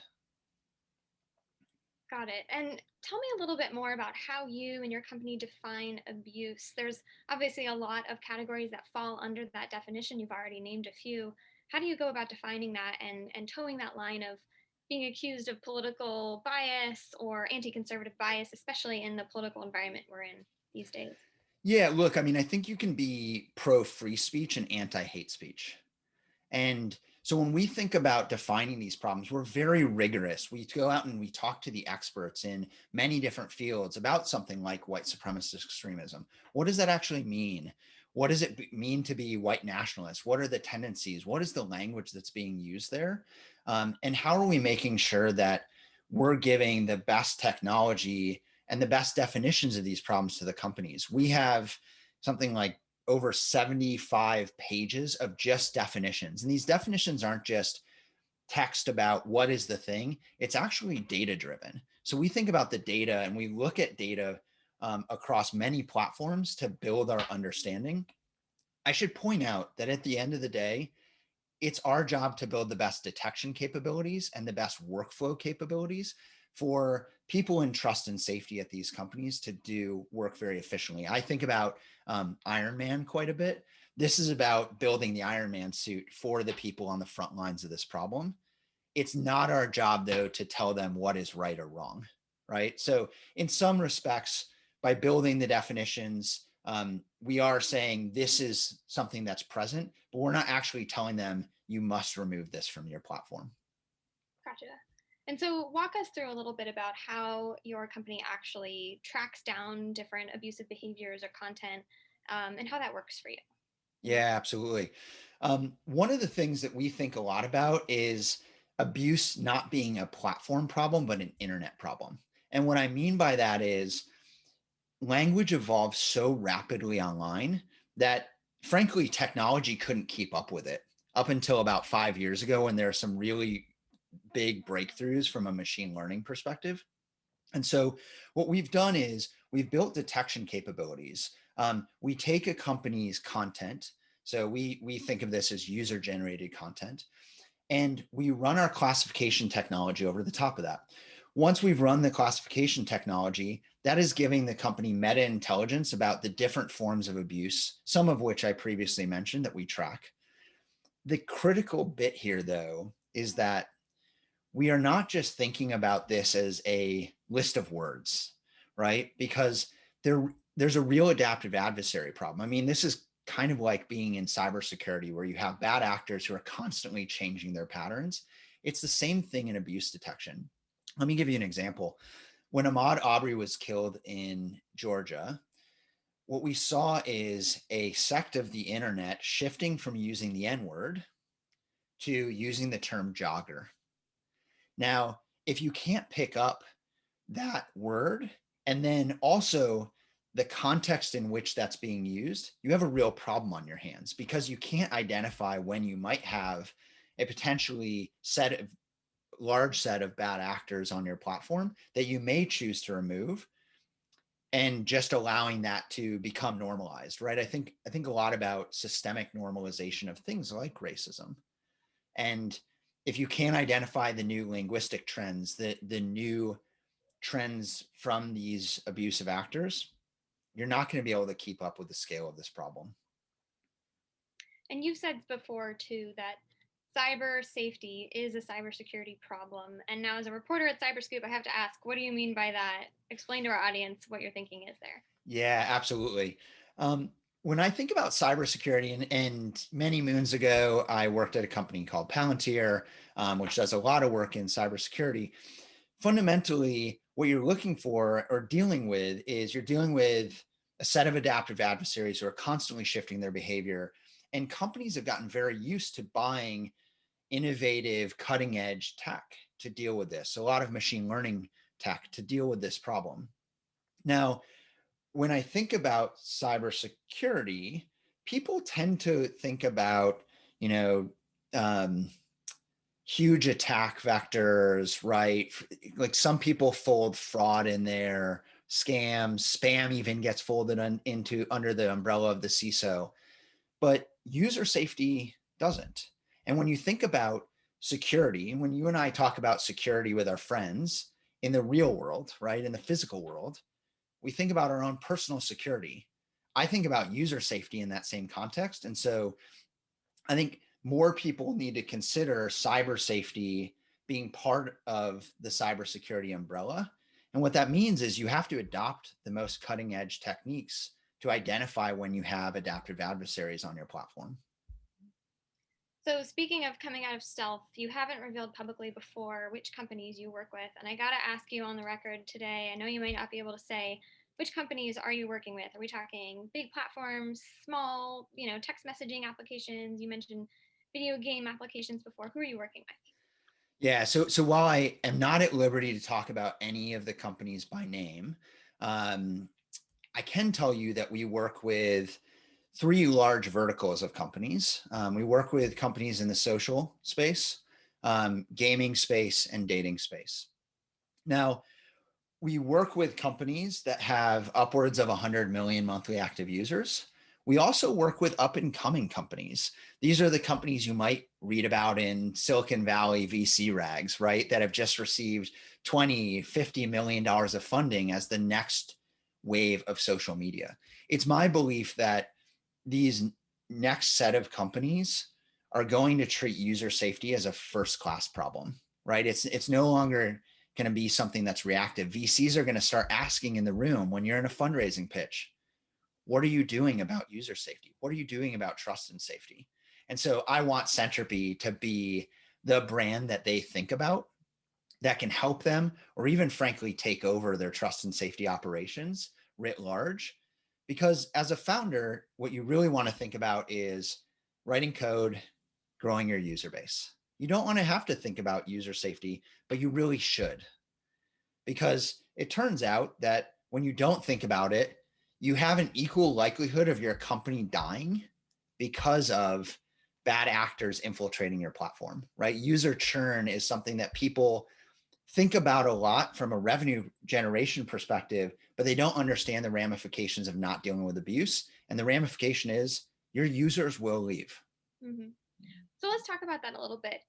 Got it. And tell me a little bit more about how you and your company define abuse. There's obviously a lot of categories that fall under that definition. You've already named a few. How do you go about defining that and towing that line of being accused of political bias or anti-conservative bias, especially in the political environment we're in these days? Yeah, look, I mean, I think you can be pro free speech and anti hate speech. And so when we think about defining these problems, we're very rigorous. We go out and we talk to the experts in many different fields about something like white supremacist extremism. What does that actually mean? What does it mean to be white nationalist? What are the tendencies? What is the language that's being used there? And how are we making sure that we're giving the best technology and the best definitions of these problems to the companies? We have something like over 75 pages of just definitions. And these definitions aren't just text about what is the thing, it's actually data driven. So we think about the data and we look at data across many platforms to build our understanding. I should point out that at the end of the day, it's our job to build the best detection capabilities and the best workflow capabilities for people in trust and safety at these companies to do work very efficiently. I think about Iron Man quite a bit. This is about building the Iron Man suit for the people on the front lines of this problem. It's not our job, though, to tell them what is right or wrong, right? So in some respects, by building the definitions, we are saying this is something that's present, but we're not actually telling them you must remove this from your platform. Gotcha. And so walk us through a little bit about how your company actually tracks down different abusive behaviors or content and how that works for you. Yeah, absolutely. One of the things that we think a lot about is abuse not being a platform problem, but an internet problem. And what I mean by that is language evolves so rapidly online that, frankly, technology couldn't keep up with it up until about 5 years ago when there are some really big breakthroughs from a machine learning perspective. And so what we've done is we've built detection capabilities. We take a company's content. So we think of this as user generated content, and we run our classification technology over the top of that. Once we've run the classification technology, that is giving the company meta intelligence about the different forms of abuse, some of which I previously mentioned that we track. The critical bit here, though, is that we are not just thinking about this as a list of words, right? Because there's a real adaptive adversary problem. I mean, this is kind of like being in cybersecurity where you have bad actors who are constantly changing their patterns. It's the same thing in abuse detection. Let me give you an example. When Ahmaud Arbery was killed in Georgia, what we saw is a sect of the internet shifting from using the N-word to using the term jogger. Now, if you can't pick up that word and then also the context in which that's being used, you have a real problem on your hands because you can't identify when you might have a potentially large set of bad actors on your platform that you may choose to remove and just allowing that to become normalized, right? I think a lot about systemic normalization of things like racism. And if you can't identify the new linguistic trends, the new trends from these abusive actors, you're not going to be able to keep up with the scale of this problem. And you've said before, too, that cyber safety is a cybersecurity problem. And now, as a reporter at CyberScoop, I have to ask, what do you mean by that? Explain to our audience what your thinking is there. Yeah, absolutely. When I think about cybersecurity, and many moons ago, I worked at a company called Palantir, which does a lot of work in cybersecurity. Fundamentally, what you're looking for or dealing with is you're dealing with a set of adaptive adversaries who are constantly shifting their behavior. And companies have gotten very used to buying innovative, cutting edge tech to deal with this. A lot of machine learning tech to deal with this problem. Now, when I think about cybersecurity, people tend to think about, huge attack vectors, right? Like some people fold fraud in there, scams, spam even gets folded under the umbrella of the CISO, but user safety doesn't. And when you think about security, when you and I talk about security with our friends in the real world, right, in the physical world, we think about our own personal security. I think about user safety in that same context. And so I think more people need to consider cyber safety being part of the cybersecurity umbrella. And what that means is you have to adopt the most cutting edge techniques to identify when you have adaptive adversaries on your platform. So speaking of coming out of stealth, you haven't revealed publicly before which companies you work with. And I got to ask you on the record today, I know you might not be able to say, which companies are you working with? Are we talking big platforms, small, text messaging applications? You mentioned video game applications before. Who are you working with? Yeah, so while I am not at liberty to talk about any of the companies by name, I can tell you that we work with three large verticals of companies. We work with companies in the social space, gaming space, and dating space. Now, we work with companies that have upwards of 100 million monthly active users. We also work with up and coming companies. These are the companies you might read about in Silicon Valley VC rags, right? That have just received 20, $50 million of funding as the next wave of social media. It's my belief that these next set of companies are going to treat user safety as a first-class problem, right? It's no longer going to be something that's reactive. VCs are going to start asking in the room when you're in a fundraising pitch, what are you doing about user safety? What are you doing about trust and safety? And so I want Centropy to be the brand that they think about that can help them, or even frankly, take over their trust and safety operations writ large. Because as a founder, what you really want to think about is writing code, growing your user base. You don't want to have to think about user safety, but you really should. Because it turns out that when you don't think about it, you have an equal likelihood of your company dying because of bad actors infiltrating your platform, right? User churn is something that people think about a lot from a revenue generation perspective, but they don't understand the ramifications of not dealing with abuse. And the ramification is your users will leave. Mm-hmm. So let's talk about that a little bit.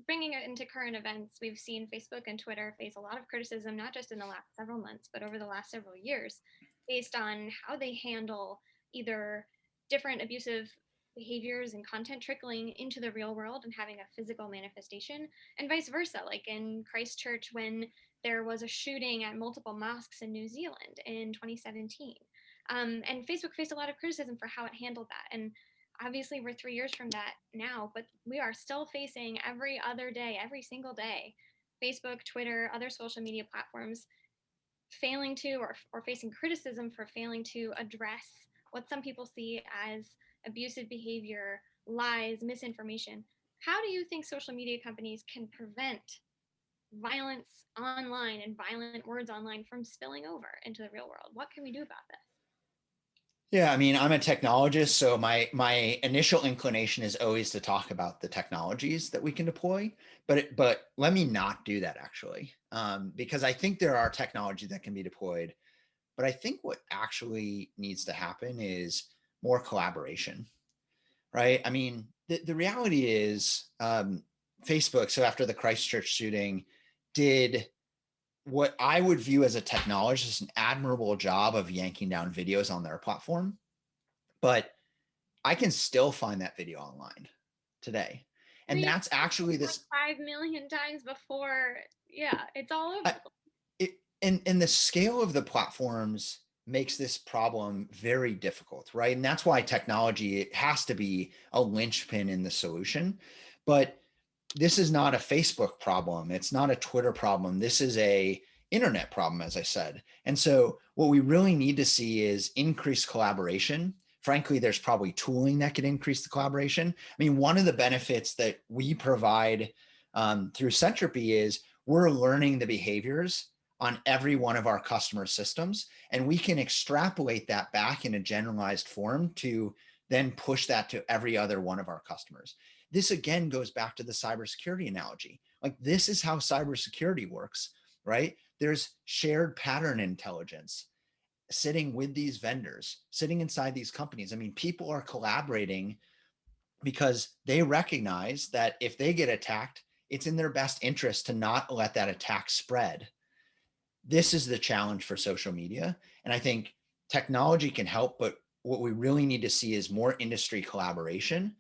Bringing it into current events, we've seen Facebook and Twitter face a lot of criticism, not just in the last several months, but over the last several years, based on how they handle either different abusive behaviors and content trickling into the real world and having a physical manifestation, and vice versa, like in Christchurch when there was a shooting at multiple mosques in New Zealand in 2017. And Facebook faced a lot of criticism for how it handled that. And obviously we're 3 years from that now, but we are still facing every other day, every single day, Facebook, Twitter, other social media platforms failing to or facing criticism for failing to address what some people see as abusive behavior, lies, misinformation. How do you think social media companies can prevent violence online and violent words online from spilling over into the real world? What can we do about this? Yeah, I mean, I'm a technologist, so my initial inclination is always to talk about the technologies that we can deploy, but let me not do that actually, because I think there are technologies that can be deployed, but I think what actually needs to happen is more collaboration, right? I mean, the reality is Facebook, so after the Christchurch shooting, did what I would view as a technologist an admirable job of yanking down videos on their platform. But I can still find that video online today. And that's actually this 5 million times before. Yeah, it's all over. And the scale of the platforms makes this problem very difficult, right? And that's why technology, it has to be a linchpin in the solution. But this is not a Facebook problem. It's not a Twitter problem. This is a internet problem, as I said. And so what we really need to see is increased collaboration. Frankly, there's probably tooling that could increase the collaboration. I mean, one of the benefits that we provide through Centropy is we're learning the behaviors on every one of our customer systems, and we can extrapolate that back in a generalized form to then push that to every other one of our customers. This again goes back to the cybersecurity analogy. Like, this is how cybersecurity works, right? There's shared pattern intelligence sitting with these vendors, sitting inside these companies. I mean, people are collaborating because they recognize that if they get attacked, it's in their best interest to not let that attack spread. This is the challenge for social media. And I think technology can help, but what we really need to see is more industry collaboration.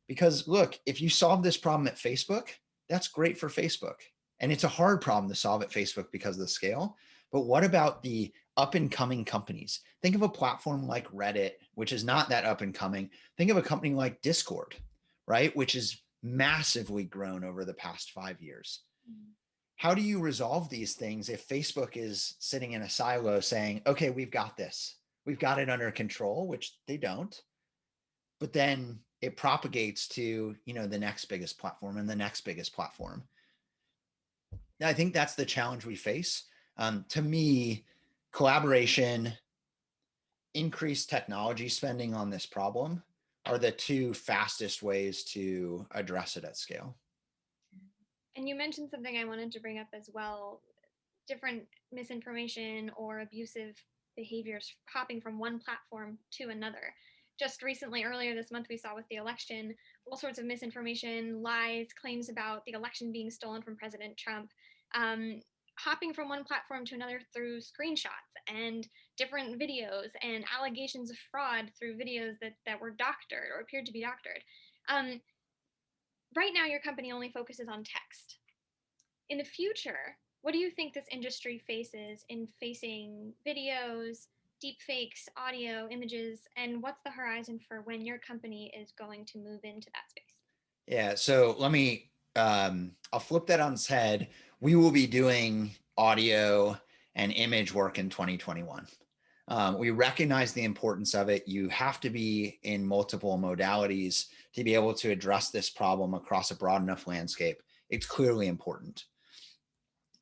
Because look, if you solve this problem at Facebook, that's great for Facebook. And it's a hard problem to solve at Facebook because of the scale. But what about the up and coming companies? Think of a platform like Reddit, which is not that up and coming. Think of a company like Discord, right? Which is massively grown over the past 5 years. How do you resolve these things if Facebook is sitting in a silo saying, okay, we've got this, we've got it under control, which they don't, but then it propagates to, the next biggest platform and the next biggest platform. I think that's the challenge we face. To me, collaboration, increased technology spending on this problem are the two fastest ways to address it at scale. And you mentioned something I wanted to bring up as well, different misinformation or abusive behaviors hopping from one platform to another. Just recently, earlier this month, we saw with the election, all sorts of misinformation, lies, claims about the election being stolen from President Trump, hopping from one platform to another through screenshots and different videos and allegations of fraud through videos that were doctored or appeared to be doctored. Right now, your company only focuses on text. In the future, what do you think this industry faces in facing videos, deep fakes, audio, images, and what's the horizon for when your company is going to move into that space? Yeah, so let me, I'll flip that on its head. We will be doing audio and image work in 2021. We recognize the importance of it. You have to be in multiple modalities to be able to address this problem across a broad enough landscape. It's clearly important.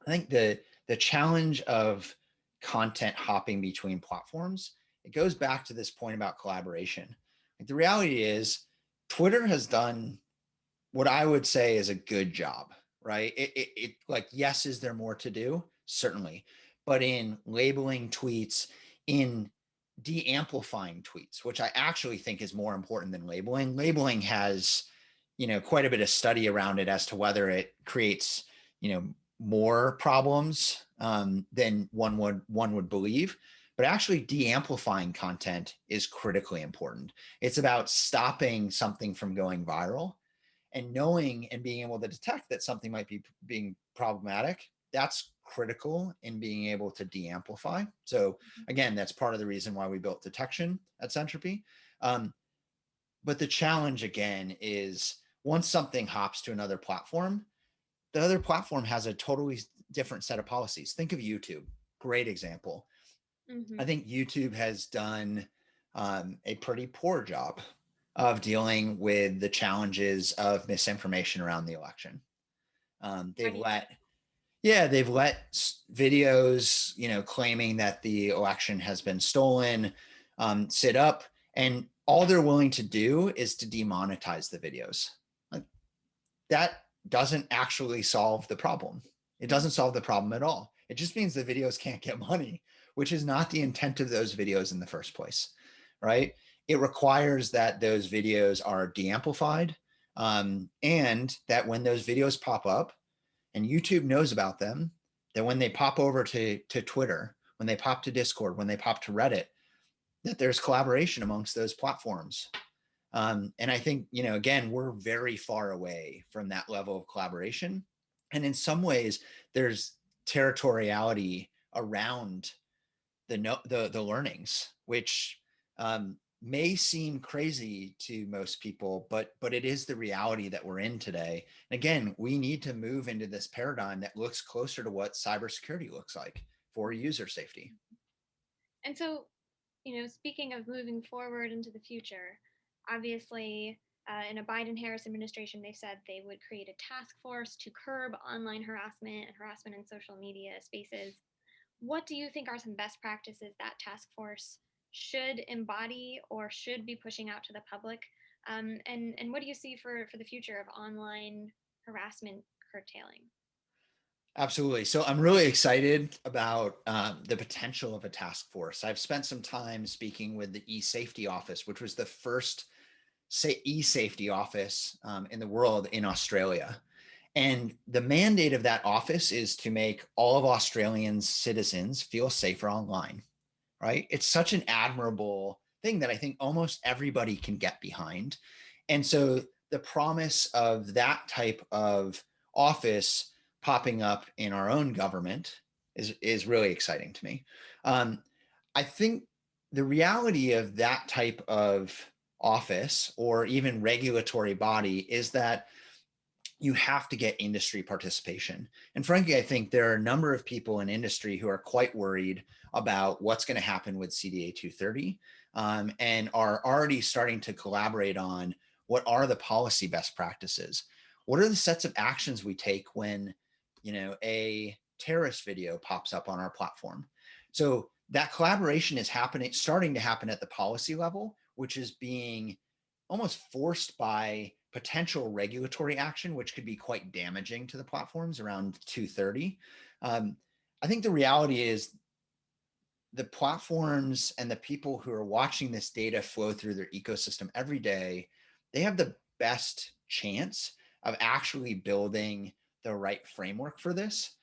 I think the challenge of content hopping between platforms, it goes back to this point about collaboration. Like, the reality is Twitter has done what I would say is a good job, right? It like, yes, is there more to do? Certainly. But in labeling tweets, in de-amplifying tweets, which I actually think is more important than labeling. Labeling has, quite a bit of study around it as to whether it creates, more problems than one would believe. But actually de-amplifying content is critically important. It's about stopping something from going viral and knowing and being able to detect that something might be being problematic. That's critical in being able to de-amplify. So again, that's part of the reason why we built detection at Centropy. But the challenge again is once something hops to another platform, the other platform has a totally different set of policies. Think of YouTube, great example. I think YouTube has done a pretty poor job of dealing with the challenges of misinformation around the election. They've let videos, claiming that the election has been stolen, sit up, and all they're willing to do is to demonetize the videos. Like, that doesn't actually solve the problem. It doesn't solve the problem at all. It just means the videos can't get money, which is not the intent of those videos in the first place, right? It requires that those videos are de-amplified, and that when those videos pop up and YouTube knows about them, that when they pop over to Twitter, when they pop to Discord, when they pop to Reddit, that there's collaboration amongst those platforms. And I think, again, we're very far away from that level of collaboration. And in some ways, there's territoriality around the learnings, which may seem crazy to most people, but it is the reality that we're in today. And again, we need to move into this paradigm that looks closer to what cybersecurity looks like for user safety. And so, speaking of moving forward into the future, obviously, in a Biden-Harris administration, they said they would create a task force to curb online harassment and harassment in social media spaces. What do you think are some best practices that task force should embody or should be pushing out to the public? And what do you see for the future of online harassment curtailing? Absolutely. So I'm really excited about the potential of a task force. I've spent some time speaking with the e-safety office, which was the first e-safety office in the world in Australia. And the mandate of that office is to make all of Australians' citizens feel safer online, right? It's such an admirable thing that I think almost everybody can get behind. And so the promise of that type of office popping up in our own government is really exciting to me. I think the reality of that type of office or even regulatory body is that you have to get industry participation. And frankly, I think there are a number of people in industry who are quite worried about what's going to happen with CDA 230 and are already starting to collaborate on what are the policy best practices. What are the sets of actions we take when, a terrorist video pops up on our platform? So that collaboration is starting to happen at the policy level, which is being almost forced by potential regulatory action, which could be quite damaging to the platforms around 230. I think the reality is the platforms and the people who are watching this data flow through their ecosystem every day, they have the best chance of actually building the right framework for this.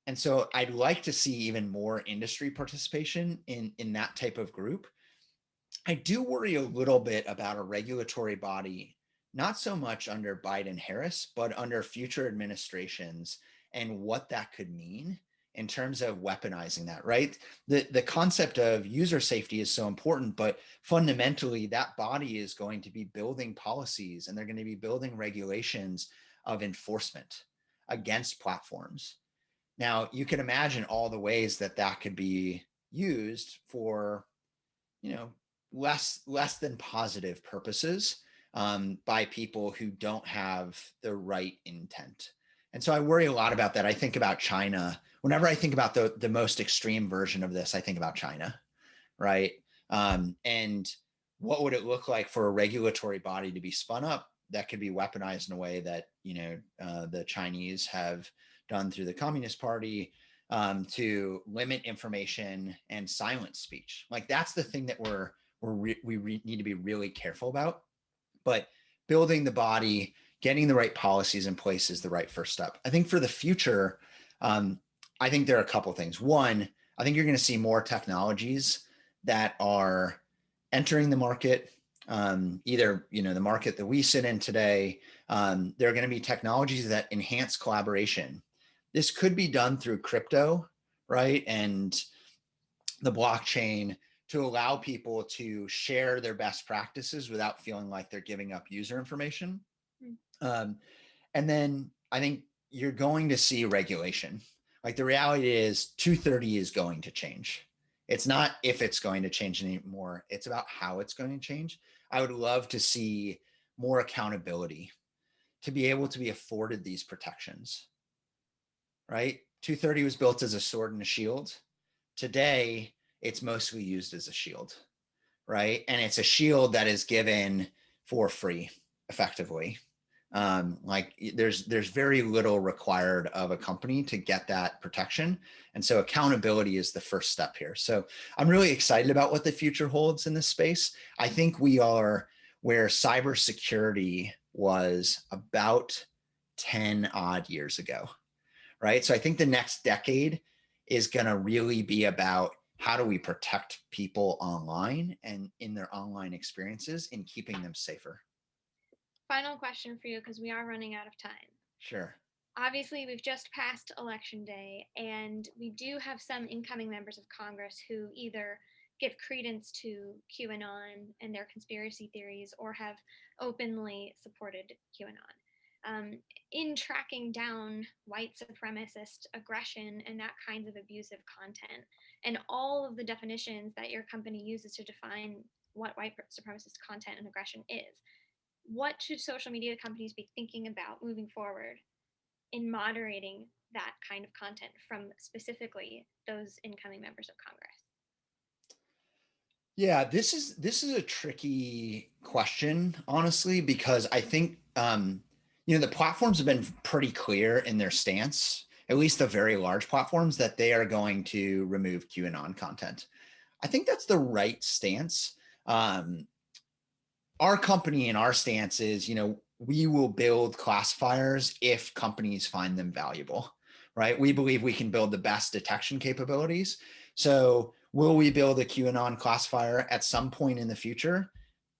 And so I'd like to see even more industry participation in that type of group. I do worry a little bit about a regulatory body, not so much under Biden-Harris, but under future administrations and what that could mean in terms of weaponizing that, right? The concept of user safety is so important, but fundamentally that body is going to be building policies and they're going to be building regulations of enforcement against platforms. Now, you can imagine all the ways that that could be used for, less than positive purposes by people who don't have the right intent. And so I worry a lot about that. I think about China. Whenever I think about the most extreme version of this, I think about China, right? And what would it look like for a regulatory body to be spun up that could be weaponized in a way that, the Chinese have done through the Communist Party to limit information and silence speech. Like that's the thing that we need to be really careful about. But building the body, getting the right policies in place is the right first step. I think for the future, I think there are a couple of things. One, I think you're going to see more technologies that are entering the market. Either the market that we sit in today, there are going to be technologies that enhance collaboration. This could be done through crypto, right? And the blockchain to allow people to share their best practices without feeling like they're giving up user information. And then I think you're going to see regulation. Like the reality is 230 is going to change. It's not if it's going to change anymore. It's about how it's going to change. I would love to see more accountability to be able to be afforded these protections, right? 230 was built as a sword and a shield. Today, it's mostly used as a shield, right? And it's a shield that is given for free, effectively. Like there's very little required of a company to get that protection. And so accountability is the first step here. So I'm really excited about what the future holds in this space. I think we are where cybersecurity was about 10 odd years ago, right? So I think the next decade is going to really be about how do we protect people online and in their online experiences and keeping them safer. Final question for you, because we are running out of time. Sure. Obviously, we've just passed Election Day, and we do have some incoming members of Congress who either give credence to QAnon and their conspiracy theories or have openly supported QAnon. In tracking down white supremacist aggression and that kinds of abusive content, and all of the definitions that your company uses to define what white supremacist content and aggression is, what should social media companies be thinking about moving forward in moderating that kind of content from specifically those incoming members of Congress? Yeah, this is a tricky question, honestly, because I think the platforms have been pretty clear in their stance, at least the very large platforms, that they are going to remove QAnon content. I think that's the right stance. Our company and our stance is, we will build classifiers if companies find them valuable, right? We believe we can build the best detection capabilities. So will we build a QAnon classifier at some point in the future?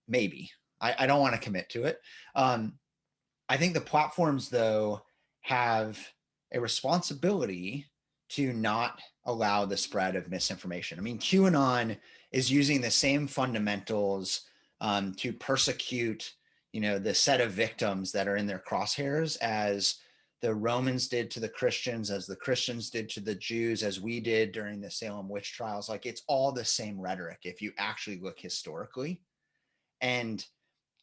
Maybe. I don't want to commit to it. I think the platforms, though, have a responsibility to not allow the spread of misinformation. I mean, QAnon is using the same fundamentals to persecute, the set of victims that are in their crosshairs, as the Romans did to the Christians, as the Christians did to the Jews, as we did during the Salem witch trials. Like, it's all the same rhetoric if you actually look historically. And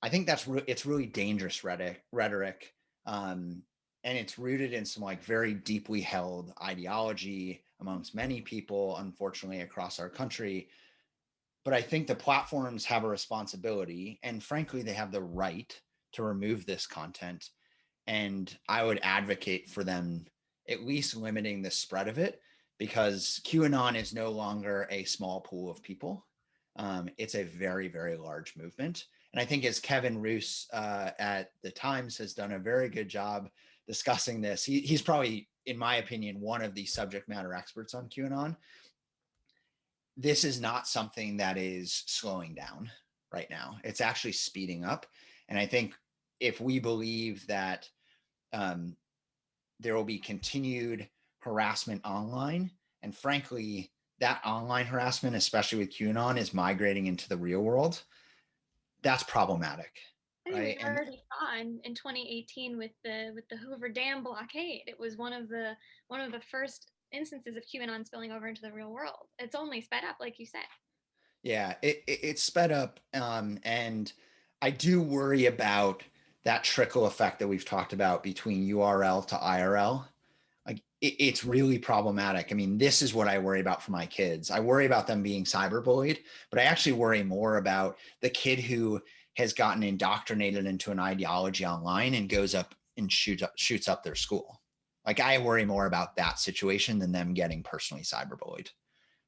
I think it's really dangerous rhetoric. And it's rooted in some like very deeply held ideology amongst many people, unfortunately, across our country. But I think the platforms have a responsibility, and frankly, they have the right to remove this content. And I would advocate for them at least limiting the spread of it, because QAnon is no longer a small pool of people. It's a very, very large movement. And I think, as Kevin Roos at the Times has done a very good job discussing this, he's probably, in my opinion, one of the subject matter experts on QAnon. This is not something that is slowing down right now. It's actually speeding up. And I think if we believe that there will be continued harassment online, and frankly, that online harassment, especially with QAnon, is migrating into the real world, that's problematic. I think Right? we already saw in 2018 with the Hoover Dam blockade. It was one of the first instances of QAnon spilling over into the real world. It's only sped up, like you said. Yeah, it's sped up, and I do worry about that trickle effect that we've talked about between URL to IRL. Like, it's really problematic. I mean, this is what I worry about for my kids. I worry about them being cyberbullied, but I actually worry more about the kid who has gotten indoctrinated into an ideology online and goes up and shoots up their school. Like, I worry more about that situation than them getting personally cyberbullied,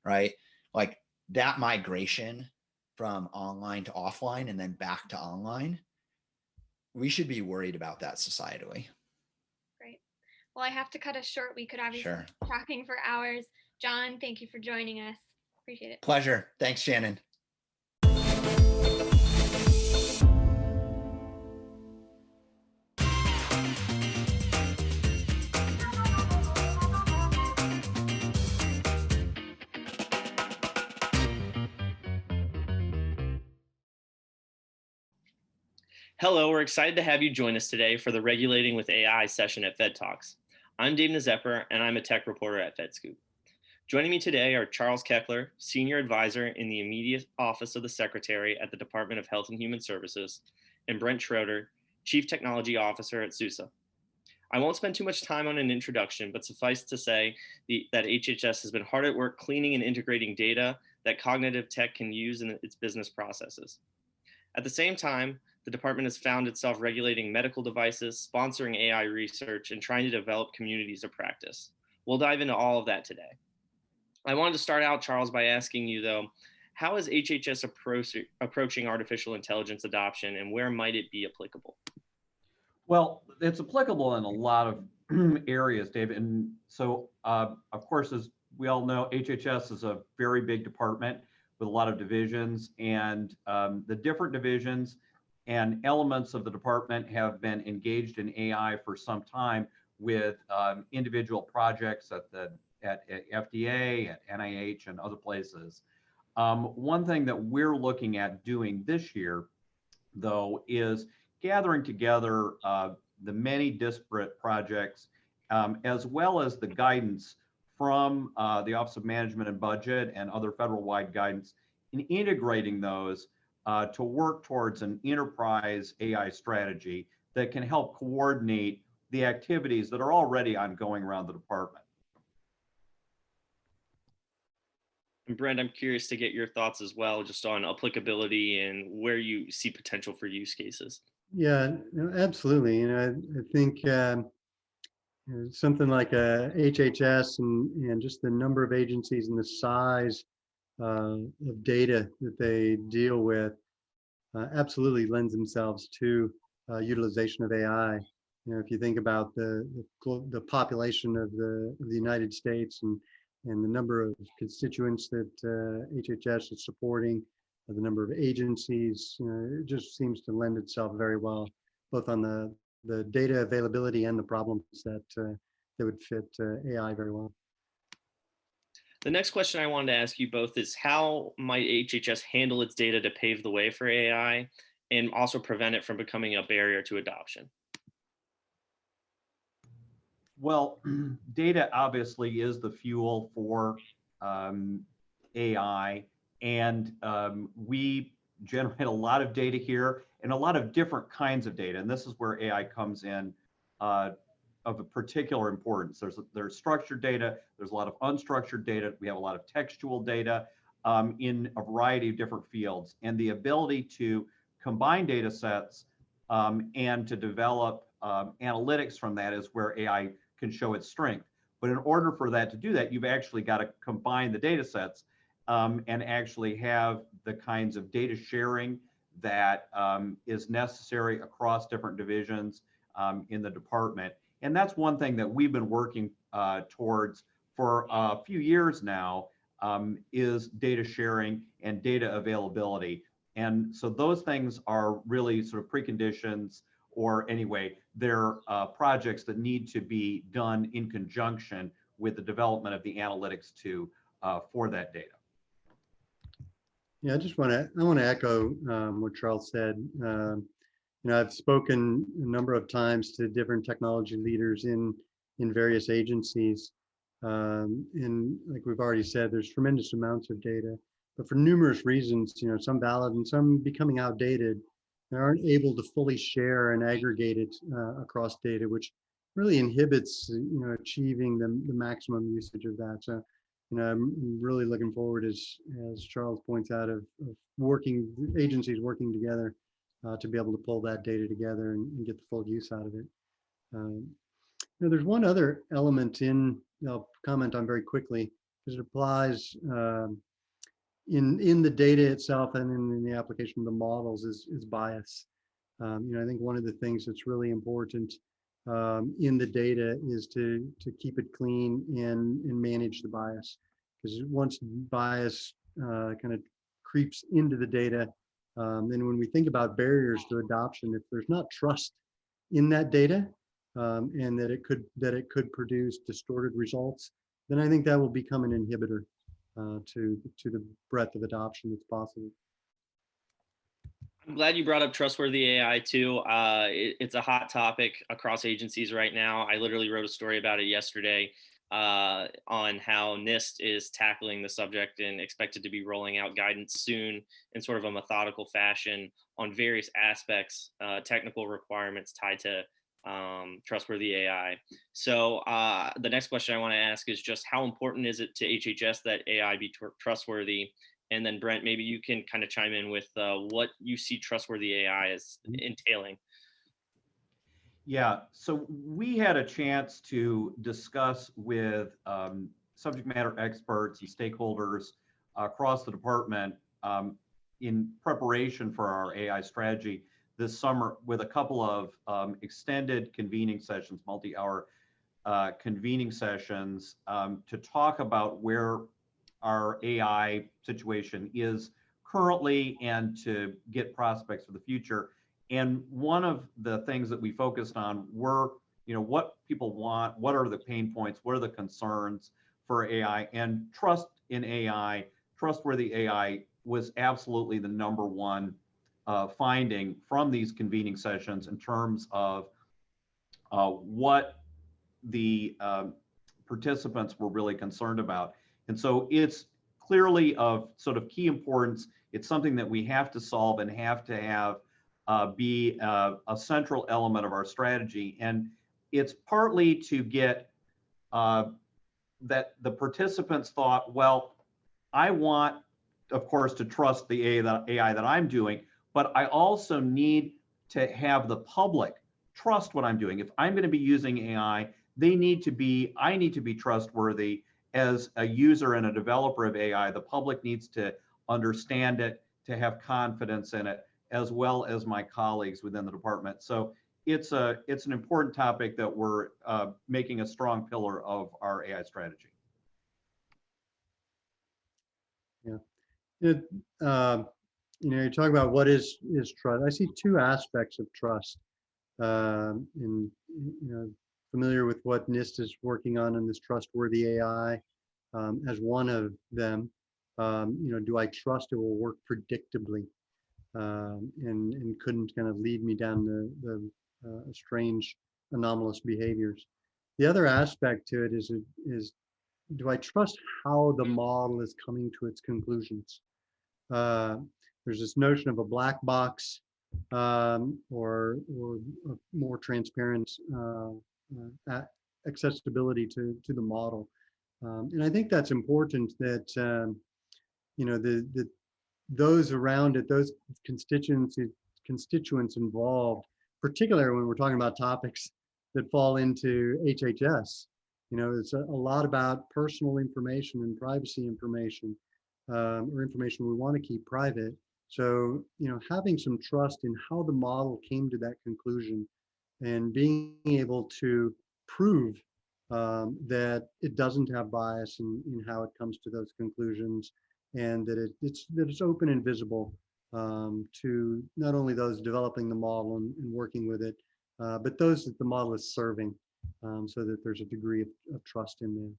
right? Like, that migration from online to offline and then back to online, we should be worried about that societally. Great. Well, I have to cut us short. We could obviously Sure. be talking for hours. John, thank you for joining us. Appreciate it. Pleasure. Thanks, Shannon. Hello, we're excited to have you join us today for the Regulating with AI session at FedTalks. I'm Dave Nazepper, and I'm a tech reporter at FedScoop. Joining me today are Charles Keckler, Senior Advisor in the Immediate Office of the Secretary at the Department of Health and Human Services, and Brent Schroeder, Chief Technology Officer at SUSE. I won't spend too much time on an introduction, but suffice to say that HHS has been hard at work cleaning and integrating data that cognitive tech can use in its business processes. At the same time, the department has found itself regulating medical devices, sponsoring AI research, and trying to develop communities of practice. We'll dive into all of that today. I wanted to start out, Charles, by asking you, though, how is HHS approaching artificial intelligence adoption, and where might it be applicable? Well, it's applicable in a lot of areas, David. And so, of course, as we all know, HHS is a very big department with a lot of divisions, and the different divisions and elements of the department have been engaged in AI for some time with individual projects at FDA, at NIH, and other places. One thing that we're looking at doing this year, though, is gathering together the many disparate projects, as well as the guidance from the Office of Management and Budget and other federal-wide guidance, in integrating those to work towards an enterprise AI strategy that can help coordinate the activities that are already ongoing around the department. And Brent, I'm curious to get your thoughts as well, just on applicability and where you see potential for use cases. Yeah, absolutely. I think something like a HHS and just the number of agencies and the size of data that they deal with absolutely lends themselves to utilization of AI. If you think about the population of the United States and the number of constituents that HHS is supporting, the number of agencies, it just seems to lend itself very well, both on the data availability and the problems that would fit AI very well. The next question I wanted to ask you both is how might HHS handle its data to pave the way for AI and also prevent it from becoming a barrier to adoption? Well, data obviously is the fuel for AI, and we generate a lot of data here and a lot of different kinds of data. And this is where AI comes in of a particular importance. There's structured data, there's a lot of unstructured data, we have a lot of textual data in a variety of different fields. And the ability to combine data sets and to develop analytics from that is where AI can show its strength. But in order for that to do that, you've actually got to combine the data sets and actually have the kinds of data sharing that is necessary across different divisions in the department. And that's one thing that we've been working towards for a few years now is data sharing and data availability. And so those things are really sort of preconditions, or anyway, they're projects that need to be done in conjunction with the development of the analytics for that data. Yeah, I want to echo what Charles said. I've spoken a number of times to different technology leaders in various agencies. And like we've already said, there's tremendous amounts of data, but for numerous reasons, some valid and some becoming outdated, they aren't able to fully share and aggregate it across data, which really inhibits, achieving the maximum usage of that. So, I'm really looking forward, as Charles points out, of agencies working together to be able to pull that data together and get the full use out of it. There's one other element I'll comment on very quickly, because it applies in the data itself and in the application of the models is bias. I think one of the things that's really important in the data is to keep it clean and manage the bias, because once bias kind of creeps into the data, then when we think about barriers to adoption, if there's not trust in that data and that it could produce distorted results, then I think that will become an inhibitor to the breadth of adoption that's possible. I'm glad you brought up trustworthy AI too. It's a hot topic across agencies right now. I literally wrote a story about it yesterday on how NIST is tackling the subject and expected to be rolling out guidance soon in sort of a methodical fashion on various aspects, technical requirements tied to trustworthy AI. So the next question I want to ask is just how important is it to HHS that AI be trustworthy? And then Brent, maybe you can kind of chime in with what you see trustworthy AI as entailing. Yeah, so we had a chance to discuss with subject matter experts and stakeholders across the department in preparation for our AI strategy this summer with a couple of extended convening sessions, multi-hour convening sessions to talk about where our AI situation is currently and to get prospects for the future. And one of the things that we focused on were, what people want, what are the pain points, what are the concerns for AI, and trust in AI, trustworthy AI was absolutely the number one finding from these convening sessions in terms of what the participants were really concerned about. And so it's clearly of sort of key importance. It's something that we have to solve and have to have be a central element of our strategy. And it's partly to get that the participants thought, well, I want, of course, to trust the AI that I'm doing, but I also need to have the public trust what I'm doing. If I'm going to be using AI, I need to be trustworthy as a user and a developer of AI. The public needs to understand it, to have confidence in it, as well as my colleagues within the department. So it's an important topic that we're making a strong pillar of our AI strategy. Yeah. You talk about what is trust. I see two aspects of trust. Familiar with what NIST is working on in this trustworthy AI as one of them. Do I trust it will work predictably, and couldn't kind of lead me down the strange anomalous behaviors. The other aspect to it is do I trust how the model is coming to its conclusions? There's this notion of a black box, or a more transparent accessibility to the model. And I think that's important that those around it, those constituents involved, particularly when we're talking about topics that fall into HHS. It's a lot about personal information and privacy information, or information we want to keep private. So, having some trust in how the model came to that conclusion and being able to prove that it doesn't have bias in how it comes to those conclusions, and that it's open and visible to not only those developing the model and working with it, but those that the model is serving, so that there's a degree of trust in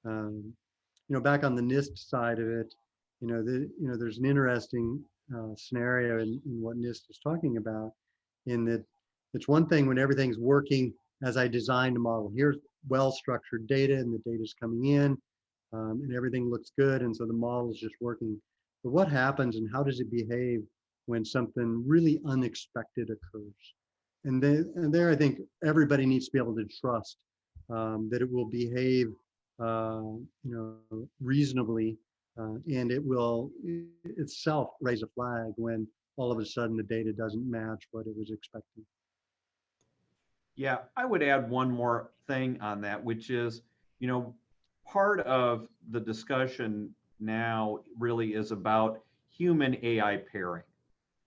that. Back on the NIST side of it, there's an interesting scenario in what NIST is talking about, in that it's one thing when everything's working as I designed a model. Here's well-structured data, and the data's coming in, and everything looks good, and so the model is just working. But what happens and how does it behave when something really unexpected occurs? And there, I think everybody needs to be able to trust that it will behave, reasonably, and it will itself raise a flag when all of a sudden the data doesn't match what it was expecting. Yeah, I would add one more thing on that, which is, part of the discussion now really is about human AI pairing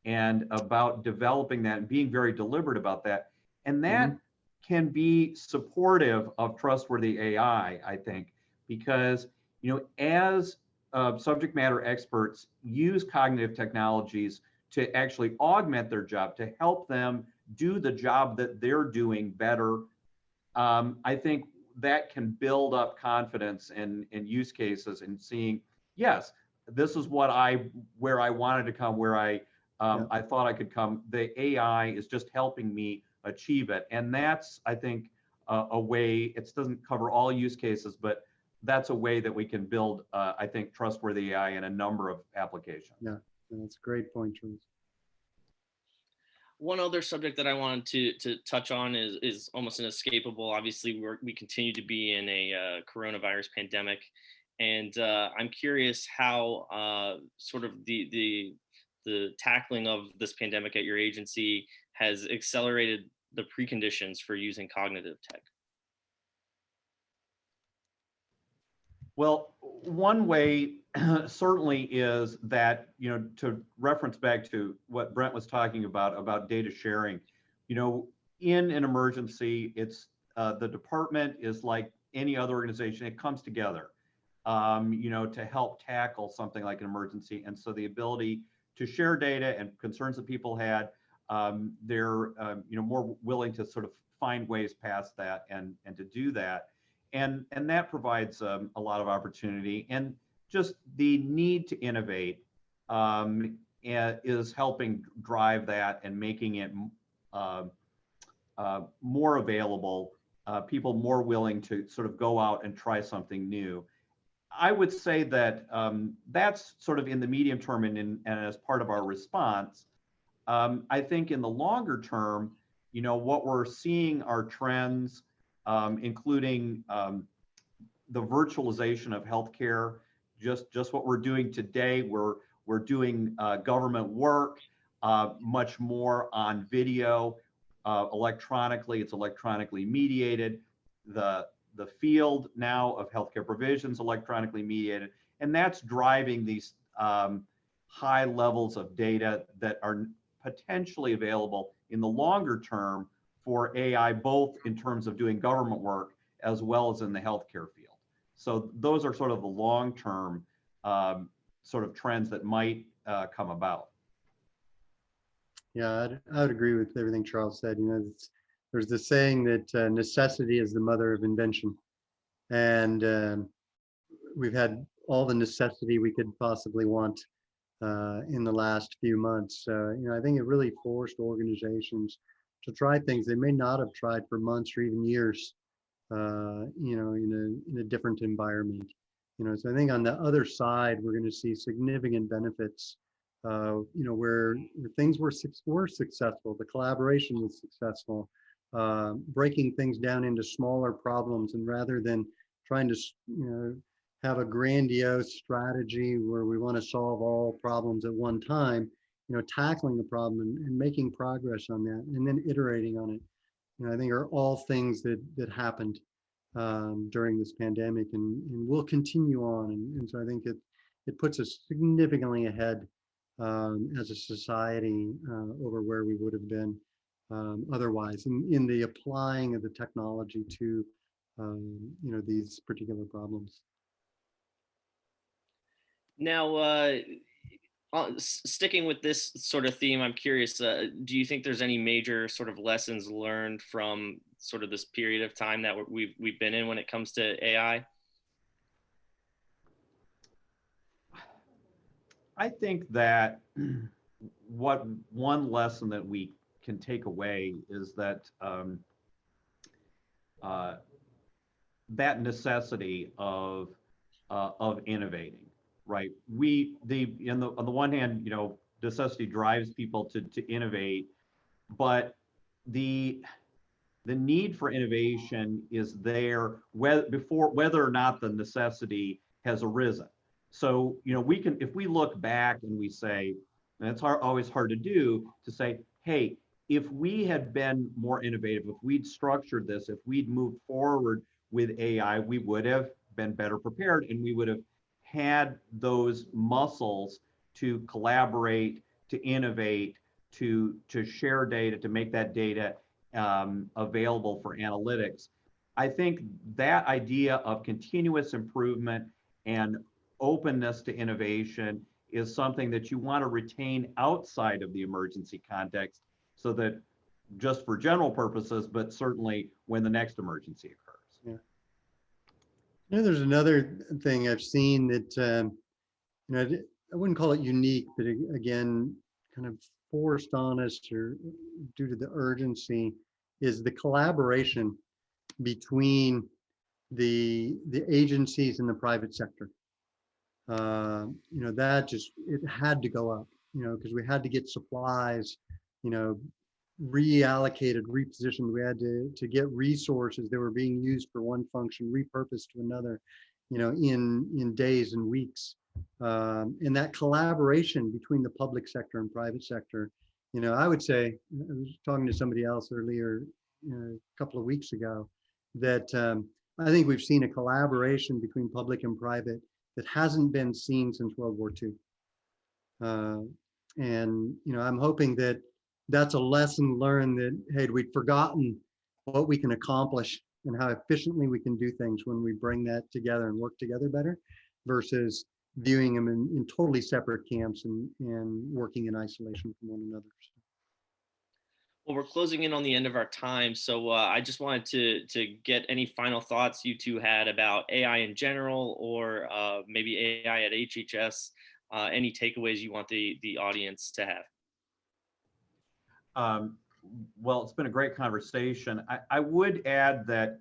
and about developing that and being very deliberate about that. And that can be supportive of trustworthy AI, I think, because, as subject matter experts use cognitive technologies to actually augment their job, to help them do the job that they're doing better, I think that can build up confidence in use cases and seeing, yes, this is where I wanted to come, where I thought I could come. The AI is just helping me achieve it. And that's, I think, a way, it doesn't cover all use cases, but that's a way that we can build, I think, trustworthy AI in a number of applications. Yeah, that's a great point, Charles. One other subject that I wanted to touch on is almost inescapable. Obviously, we continue to be in a coronavirus pandemic, and I'm curious how sort of the tackling of this pandemic at your agency has accelerated the preconditions for using cognitive tech. Well, one way certainly is that, to reference back to what Brent was talking about data sharing, in an emergency, it's the department is like any other organization. It comes together, to help tackle something like an emergency. And so the ability to share data and concerns that people had, they're, more willing to sort of find ways past that and to do that. And that provides a lot of opportunity, and just the need to innovate is helping drive that and making it more available, people more willing to sort of go out and try something new. I would say that that's sort of in the medium term and as part of our response. I think in the longer term, what we're seeing are trends, including the virtualization of healthcare. Just what we're doing today, we're doing government work much more on video, electronically. It's electronically mediated. The field now of healthcare provision is electronically mediated, and that's driving these high levels of data that are potentially available in the longer term for AI, both in terms of doing government work as well as in the healthcare field. So those are sort of the long-term sort of trends that might come about. Yeah, I would agree with everything Charles said. There's the saying that necessity is the mother of invention. And we've had all the necessity we could possibly want in the last few months. I think it really forced organizations to try things they may not have tried for months or even years, in a different environment. So I think on the other side, we're going to see significant benefits. Where things were successful, the collaboration was successful, breaking things down into smaller problems, and rather than trying to, have a grandiose strategy where we want to solve all problems at one time, tackling the problem and making progress on that, and then iterating on it. I think are all things that happened during this pandemic, and will continue on. And so I think it puts us significantly ahead as a society over where we would have been otherwise in the applying of the technology to these particular problems. Now, sticking with this sort of theme, I'm curious, do you think there's any major sort of lessons learned from sort of this period of time that we've been in when it comes to AI? I think that one lesson that we can take away is that that necessity of innovating. Right. On the one hand, necessity drives people to innovate, but the need for innovation is there whether or not the necessity has arisen. So, we can, if we look back and we say, and it's always hard to do, to say, hey, if we had been more innovative, if we'd structured this, if we'd moved forward with AI, we would have been better prepared, and we would have had those muscles to collaborate, to innovate, to share data, to make that data available for analytics. I think that idea of continuous improvement and openness to innovation is something that you want to retain outside of the emergency context, so that just for general purposes, but certainly when the next emergency occurs. Yeah. There's another thing I've seen that, I wouldn't call it unique, but again, kind of forced on us or due to the urgency, is the collaboration between the agencies and the private sector. That just, it had to go up, because we had to get supplies, reallocated, repositioned. We had to get resources that were being used for one function repurposed to another, in days and weeks. And that collaboration between the public sector and private sector, I would say, I was talking to somebody else earlier, a couple of weeks ago, that I think we've seen a collaboration between public and private that hasn't been seen since World War II. And I'm hoping that that's a lesson learned, that, hey, we'd forgotten what we can accomplish and how efficiently we can do things when we bring that together and work together better, versus viewing them in totally separate camps and working in isolation from one another. Well, we're closing in on the end of our time, so I just wanted to get any final thoughts you two had about AI in general, or maybe AI at HHS. Any takeaways you want the audience to have? Well, it's been a great conversation. I would add that,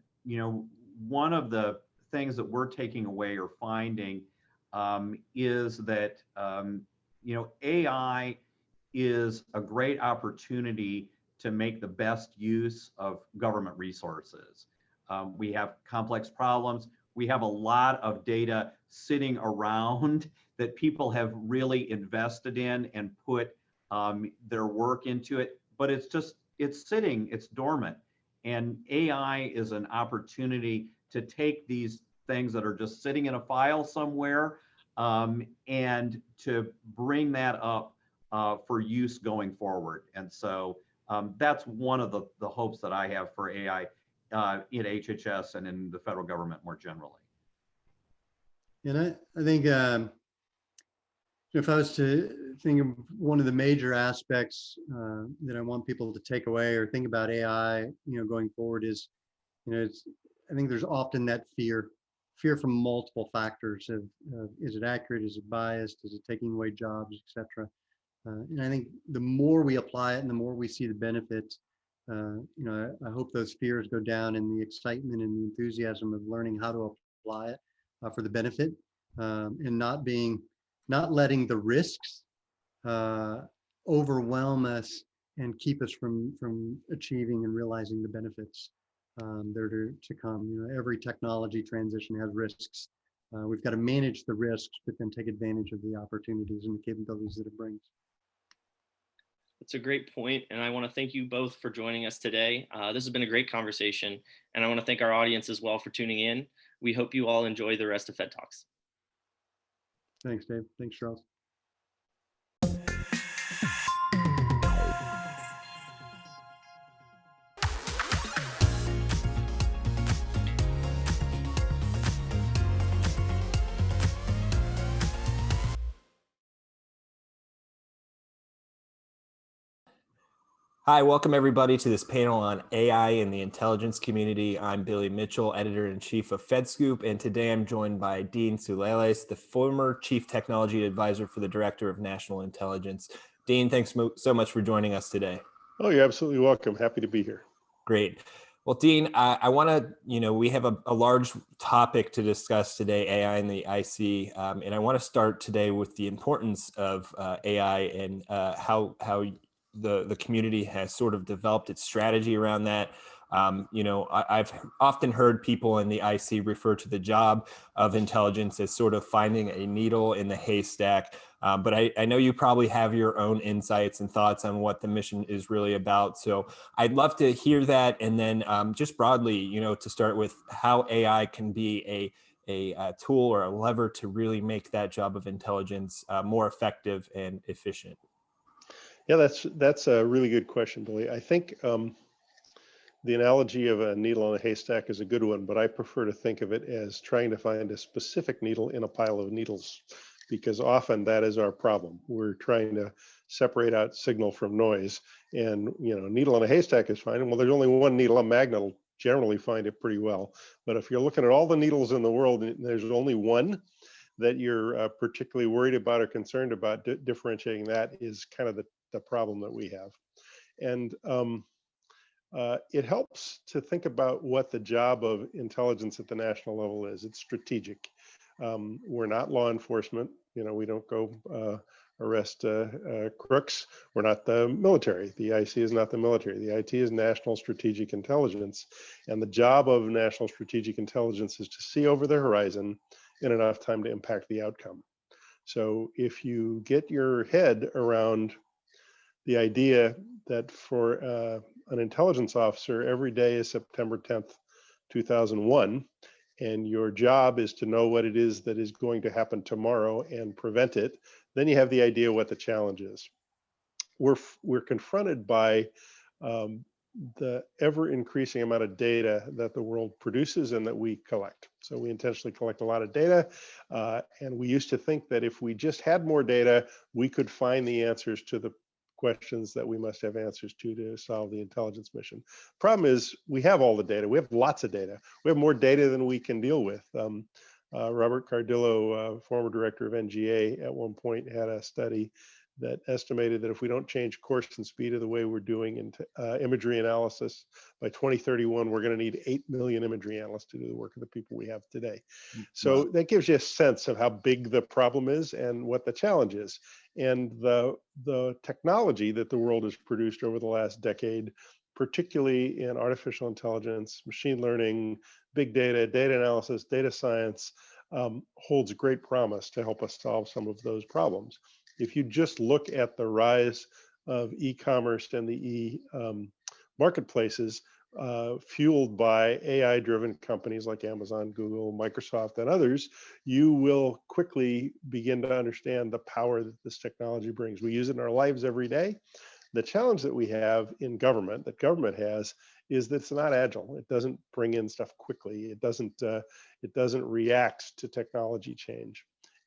one of the things that we're taking away or finding is that, AI is a great opportunity to make the best use of government resources. We have complex problems. We have a lot of data sitting around that people have really invested in and put their work into it, but it's sitting, it's dormant. And AI is an opportunity to take these things that are just sitting in a file somewhere and to bring that up for use going forward. And so that's one of the hopes that I have for AI in HHS and in the federal government more generally. And I think if I was to think of one of the major aspects that I want people to take away or think about AI, going forward is, I think there's often that fear fear from multiple factors of is it accurate, is it biased, is it taking away jobs, etc. And I think the more we apply it and the more we see the benefits, I hope those fears go down and the excitement and the enthusiasm of learning how to apply it for the benefit, and not letting the risks overwhelm us and keep us from achieving and realizing the benefits that are to come. Every technology transition has risks. We've got to manage the risks, but then take advantage of the opportunities and the capabilities that it brings. That's a great point, and I want to thank you both for joining us today. This has been a great conversation, and I want to thank our audience as well for tuning in. We hope you all enjoy the rest of FedTalks. Thanks, Dave. Thanks, Charles. Hi, welcome everybody to this panel on AI in the intelligence community. I'm Billy Mitchell, editor-in-chief of FedScoop, and today I'm joined by Dean Souleles, the former chief technology advisor for the director of national intelligence. Dean, thanks so much for joining us today. Oh, you're absolutely welcome. Happy to be here. Great. Well, Dean, I want to, we have a large topic to discuss today, AI and the IC, and I want to start today with the importance of AI and how the community has sort of developed its strategy around that. I've often heard people in the IC refer to the job of intelligence as sort of finding a needle in the haystack. But I know you probably have your own insights and thoughts on what the mission is really about. So I'd love to hear that. And then just broadly, to start with how AI can be a tool or a lever to really make that job of intelligence more effective and efficient. Yeah, that's a really good question, Billy. I think the analogy of a needle in a haystack is a good one, but I prefer to think of it as trying to find a specific needle in a pile of needles, because often that is our problem. We're trying to separate out signal from noise, and needle in a haystack is fine. Well, there's only one needle. A magnet will generally find it pretty well. But if you're looking at all the needles in the world, and there's only one that you're particularly worried about or concerned about, differentiating that is kind of the problem that we have. And it helps to think about what the job of intelligence at the national level is. It's strategic. We're not law enforcement. We don't go arrest crooks. We're not the military. The IC is not the military. The IT is national strategic intelligence. And the job of national strategic intelligence is to see over the horizon in enough time to impact the outcome. So if you get your head around the idea that for an intelligence officer, every day is September 10th, 2001, and your job is to know what it is that is going to happen tomorrow and prevent it, then you have the idea what the challenge is. We're confronted by the ever increasing amount of data that the world produces and that we collect. So we intentionally collect a lot of data, and we used to think that if we just had more data, we could find the answers to the questions that we must have answers to solve the intelligence mission. Problem is, we have all the data. We have lots of data. We have more data than we can deal with. Robert Cardillo, former director of NGA, at one point had a study that estimated that if we don't change course and speed of the way we're doing in imagery analysis, by 2031, we're going to need 8 million imagery analysts to do the work of the people we have today. So that gives you a sense of how big the problem is and what the challenge is. And the technology that the world has produced over the last decade, particularly in artificial intelligence, machine learning, big data, data analysis, data science, holds great promise to help us solve some of those problems. If you just look at the rise of e-commerce and the marketplaces fueled by AI-driven companies like Amazon, Google, Microsoft, and others, you will quickly begin to understand the power that this technology brings. We use it in our lives every day. The challenge that we have in government, that government has, is that it's not agile. It doesn't bring in stuff quickly. It doesn't react to technology change.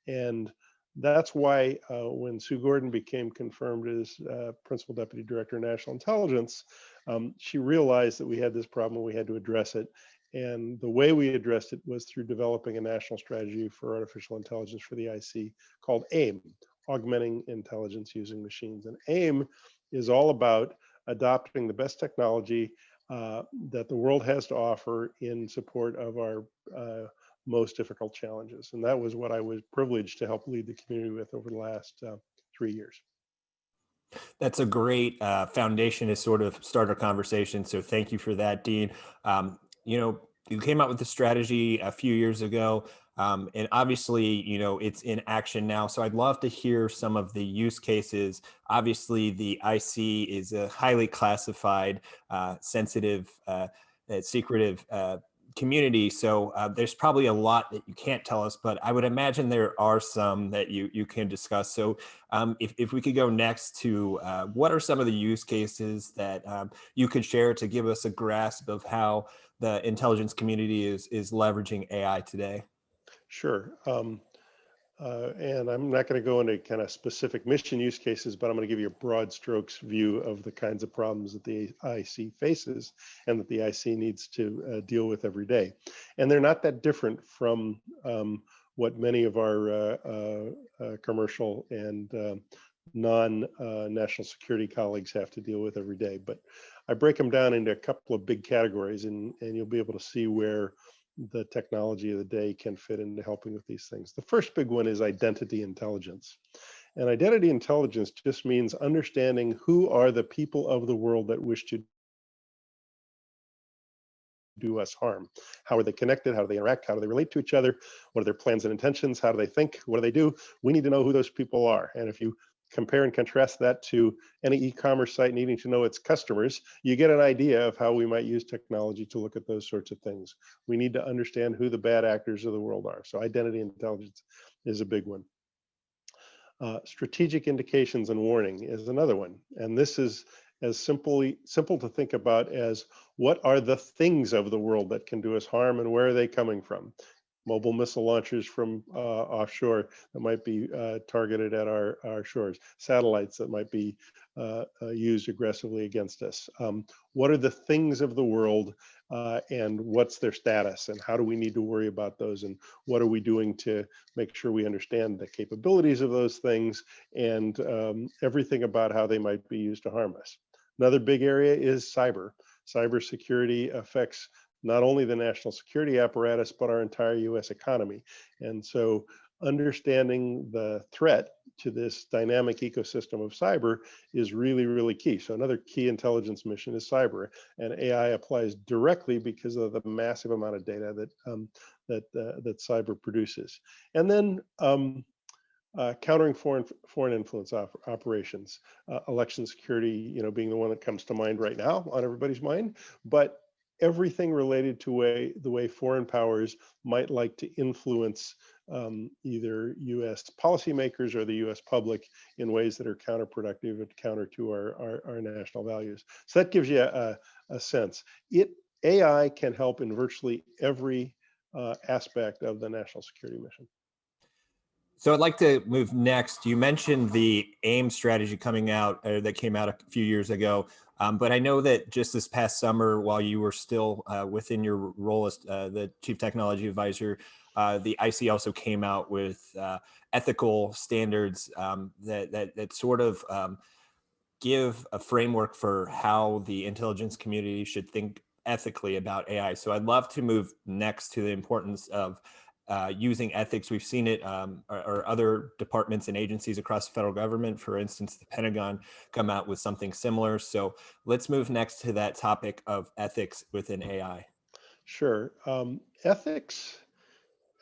And that's why when Sue Gordon became confirmed as Principal Deputy Director of National Intelligence, she realized that we had this problem and we had to address it. And the way we addressed it was through developing a national strategy for artificial intelligence for the IC called AIM, Augmenting Intelligence Using Machines. And AIM is all about adopting the best technology that the world has to offer in support of our most difficult challenges. And that was what I was privileged to help lead the community with over the last 3 years. That's a great foundation to sort of start our conversation. So thank you for that, Dean. You came out with the strategy a few years ago, and obviously, it's in action now. So I'd love to hear some of the use cases. Obviously, the IC is a highly classified, sensitive, secretive community. So there's probably a lot that you can't tell us, but I would imagine there are some that you can discuss. So if we could go next to what are some of the use cases that you could share to give us a grasp of how the intelligence community is leveraging AI today? Sure. And I'm not going to go into kind of specific mission use cases, but I'm going to give you a broad strokes view of the kinds of problems that the IC faces and that the IC needs to deal with every day. And they're not that different from what many of our commercial and non-national security colleagues have to deal with every day. But I break them down into a couple of big categories, and you'll be able to see where the technology of the day can fit into helping with these things. The first big one is identity intelligence. And identity intelligence just means understanding who are the people of the world that wish to do us harm. How are they connected? How do they interact? How do they relate to each other? What are their plans and intentions? How do they think? What do they do? We need to know who those people are. And if you compare and contrast that to any e-commerce site needing to know its customers, you get an idea of how we might use technology to look at those sorts of things. We need to understand who the bad actors of the world are. So identity intelligence is a big one. Strategic indications and warning is another one. And this is as simple to think about as what are the things of the world that can do us harm and where are they coming from? Mobile missile launchers from offshore that might be targeted at our shores, satellites that might be used aggressively against us. What are the things of the world and what's their status and how do we need to worry about those and what are we doing to make sure we understand the capabilities of those things and everything about how they might be used to harm us. Another big area is cyber. Cybersecurity affects not only the national security apparatus, but our entire US economy. And so understanding the threat to this dynamic ecosystem of cyber is really, really key. So another key intelligence mission is cyber, and AI applies directly because of the massive amount of data that cyber produces. And then countering foreign influence operations, election security, being the one that comes to mind right now on everybody's mind, but everything related to the way foreign powers might like to influence either U.S. policymakers or the U.S. public in ways that are counterproductive and counter to our national values. So that gives you a sense. AI can help in virtually every aspect of the national security mission. So I'd like to move next. You mentioned the AIM strategy coming out, or that came out a few years ago. But I know that just this past summer, while you were still within your role as the Chief Technology Advisor, the IC also came out with ethical standards that sort of give a framework for how the intelligence community should think ethically about AI. So I'd love to move next to the importance of using ethics. We've seen it, or other departments and agencies across the federal government, for instance, the Pentagon, come out with something similar. So let's move next to that topic of ethics within AI. Sure. Ethics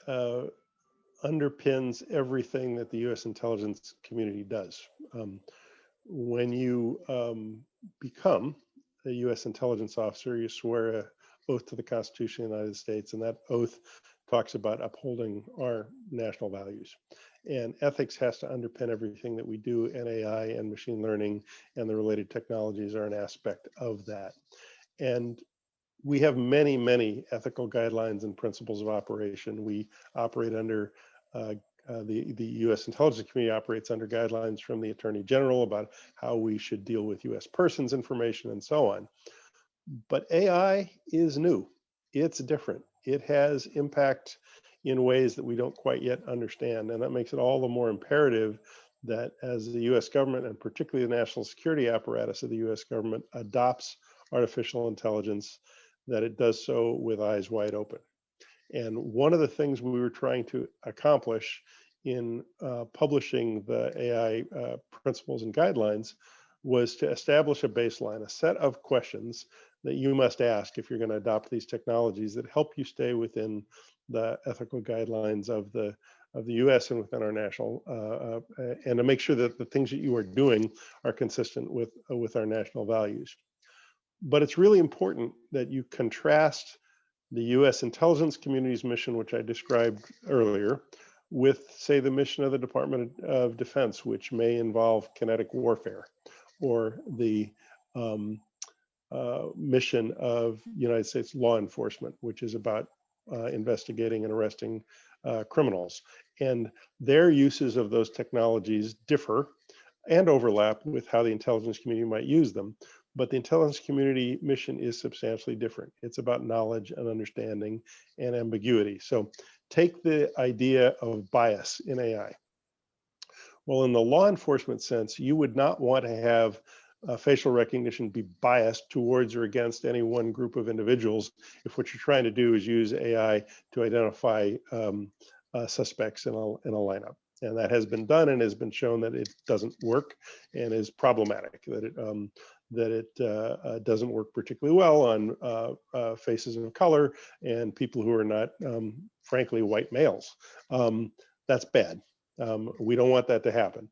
underpins everything that the U.S. intelligence community does. When you become a U.S. intelligence officer, you swear an oath to the Constitution of the United States, and that oath talks about upholding our national values. And ethics has to underpin everything that we do, and AI and machine learning and the related technologies are an aspect of that. And we have many, many ethical guidelines and principles of operation. We operate under the U.S. intelligence community operates under guidelines from the Attorney General about how we should deal with U.S. persons information and so on. But AI is new. it's different. It has impact in ways that we don't quite yet understand. And that makes it all the more imperative that as the US government, and particularly the national security apparatus of the US government, adopts artificial intelligence, that it does so with eyes wide open. And one of the things we were trying to accomplish in publishing the AI principles and guidelines was to establish a baseline, a set of questions that you must ask if you're going to adopt these technologies that help you stay within the ethical guidelines of the U.S. and within our national, and to make sure that the things that you are doing are consistent with our national values. But it's really important that you contrast the U.S. intelligence community's mission, which I described earlier, with, say, the mission of the Department of Defense, which may involve kinetic warfare, or the mission of United States law enforcement, which is about investigating and arresting criminals. And their uses of those technologies differ and overlap with how the intelligence community might use them. But the intelligence community mission is substantially different. It's about knowledge and understanding and ambiguity. So take the idea of bias in AI. Well, in the law enforcement sense, you would not want to have facial recognition be biased towards or against any one group of individuals if what you're trying to do is use AI to identify suspects in a lineup. And that has been done and has been shown that it doesn't work and is problematic, that it doesn't work particularly well on faces of color and people who are not, frankly, white males. That's bad. We don't want that to happen.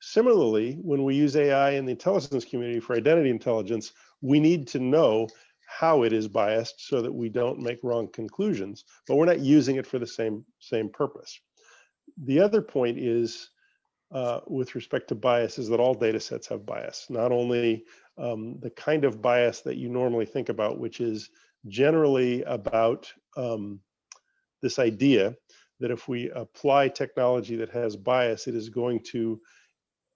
Similarly, when we use AI in the intelligence community for identity intelligence, we need to know how it is biased so that we don't make wrong conclusions, but we're not using it for the same purpose. The other point is, with respect to bias, is that all data sets have bias, not only the kind of bias that you normally think about, which is generally about this idea that if we apply technology that has bias, it is going to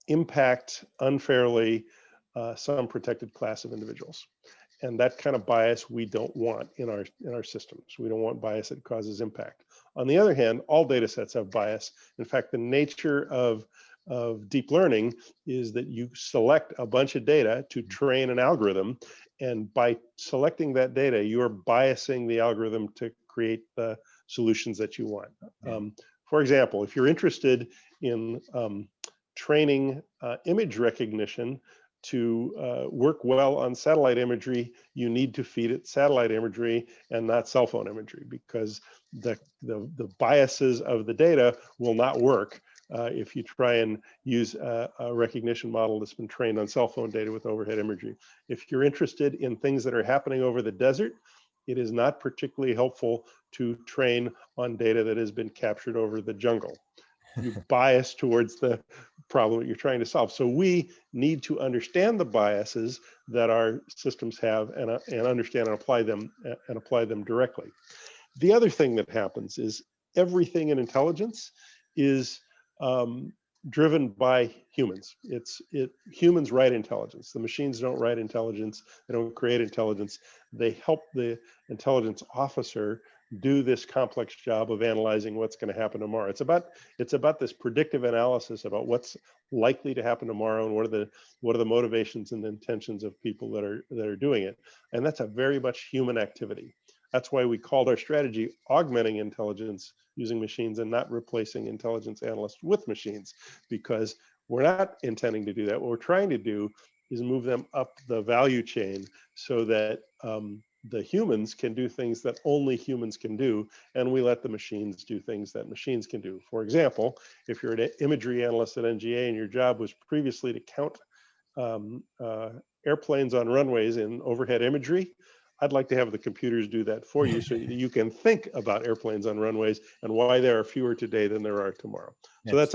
impact unfairly some protected class of individuals. And that kind of bias we don't want in our systems. We don't want bias that causes impact. On the other hand, all data sets have bias. In fact, the nature of deep learning is that you select a bunch of data to train an algorithm. And by selecting that data, you're biasing the algorithm to create the solutions that you want. For example, if you're interested in training image recognition to work well on satellite imagery, you need to feed it satellite imagery and not cell phone imagery, because the biases of the data will not work if you try and use a recognition model that's been trained on cell phone data with overhead imagery. If you're interested in things that are happening over the desert, it is not particularly helpful to train on data that has been captured over the jungle. You bias towards the problem that you're trying to solve. So we need to understand the biases that our systems have and understand and apply them directly. The other thing that happens is everything in intelligence is driven by humans. Humans write intelligence. The machines don't write intelligence. They don't create intelligence. They help the intelligence officer do this complex job of analyzing what's going to happen tomorrow. It's about this predictive analysis about what's likely to happen tomorrow and what are the motivations and the intentions of people that are doing it. And that's a very much human activity. That's why we called our strategy augmenting intelligence using machines and not replacing intelligence analysts with machines, because we're not intending to do that. What we're trying to do is move them up the value chain so that the humans can do things that only humans can do, and we let the machines do things that machines can do. For example, if you're an imagery analyst at NGA and your job was previously to count airplanes on runways in overhead imagery, I'd like to have the computers do that for you so that you can think about airplanes on runways and why there are fewer today than there are tomorrow. So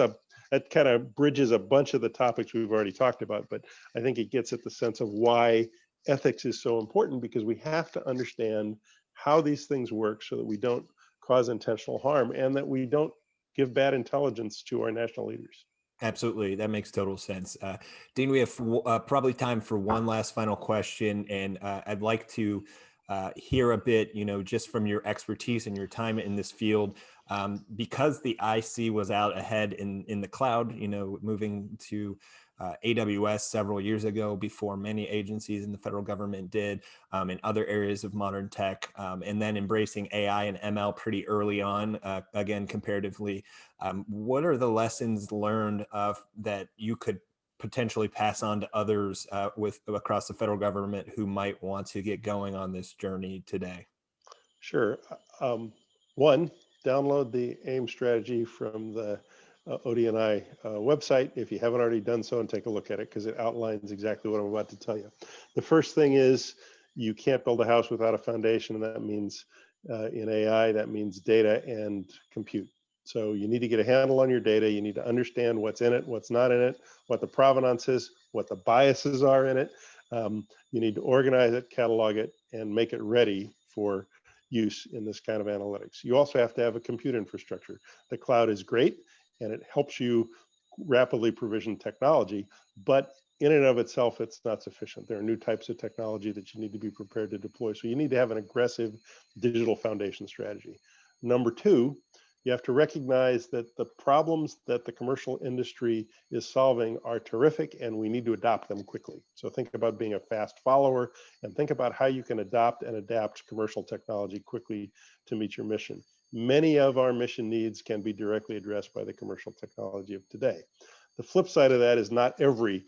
that kind of bridges a bunch of the topics we've already talked about, but I think it gets at the sense of why ethics is so important, because we have to understand how these things work so that we don't cause intentional harm and that we don't give bad intelligence to our national leaders. Absolutely. That makes total sense. Dean, we have probably time for one last final question. And I'd like to hear a bit, just from your expertise and your time in this field, because the IC was out ahead in the cloud, moving to AWS several years ago before many agencies in the federal government did, in other areas of modern tech, and then embracing AI and ML pretty early on, again, comparatively. What are the lessons learned that you could potentially pass on to others across the federal government who might want to get going on this journey today? Sure. One, download the AIM strategy from the ODNI website if you haven't already done so, and take a look at it because it outlines exactly what I'm about to tell you. The first thing is you can't build a house without a foundation, and that means in AI, that means data and compute. So you need to get a handle on your data. You need to understand what's in it, what's not in it, what the provenance is, what the biases are in it. You need to organize it, catalog it, and make it ready for use in this kind of analytics. You also have to have a compute infrastructure. The cloud is great and it helps you rapidly provision technology, but in and of itself, it's not sufficient. There are new types of technology that you need to be prepared to deploy. So you need to have an aggressive digital foundation strategy. Number two, you have to recognize that the problems that the commercial industry is solving are terrific and we need to adopt them quickly. So think about being a fast follower and think about how you can adopt and adapt commercial technology quickly to meet your mission. Many of our mission needs can be directly addressed by the commercial technology of today. The flip side of that is not every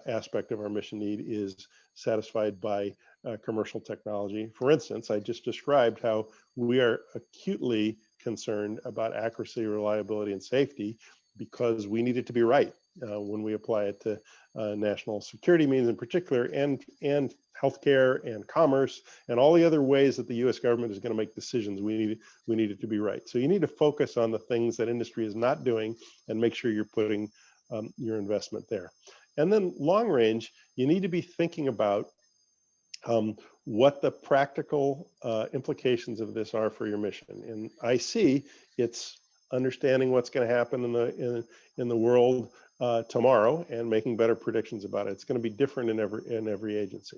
aspect of our mission need is satisfied by commercial technology. For instance, I just described how we are acutely concerned about accuracy, reliability, and safety because we need it to be right when we apply it to national security means in particular, and healthcare and commerce and all the other ways that the U.S. government is going to make decisions. We need it to be right. So you need to focus on the things that industry is not doing and make sure you're putting your investment there. And then long range, you need to be thinking about what the practical implications of this are for your mission. In IC, it's understanding what's going to happen in the world tomorrow and making better predictions about it. It's going to be different in every agency.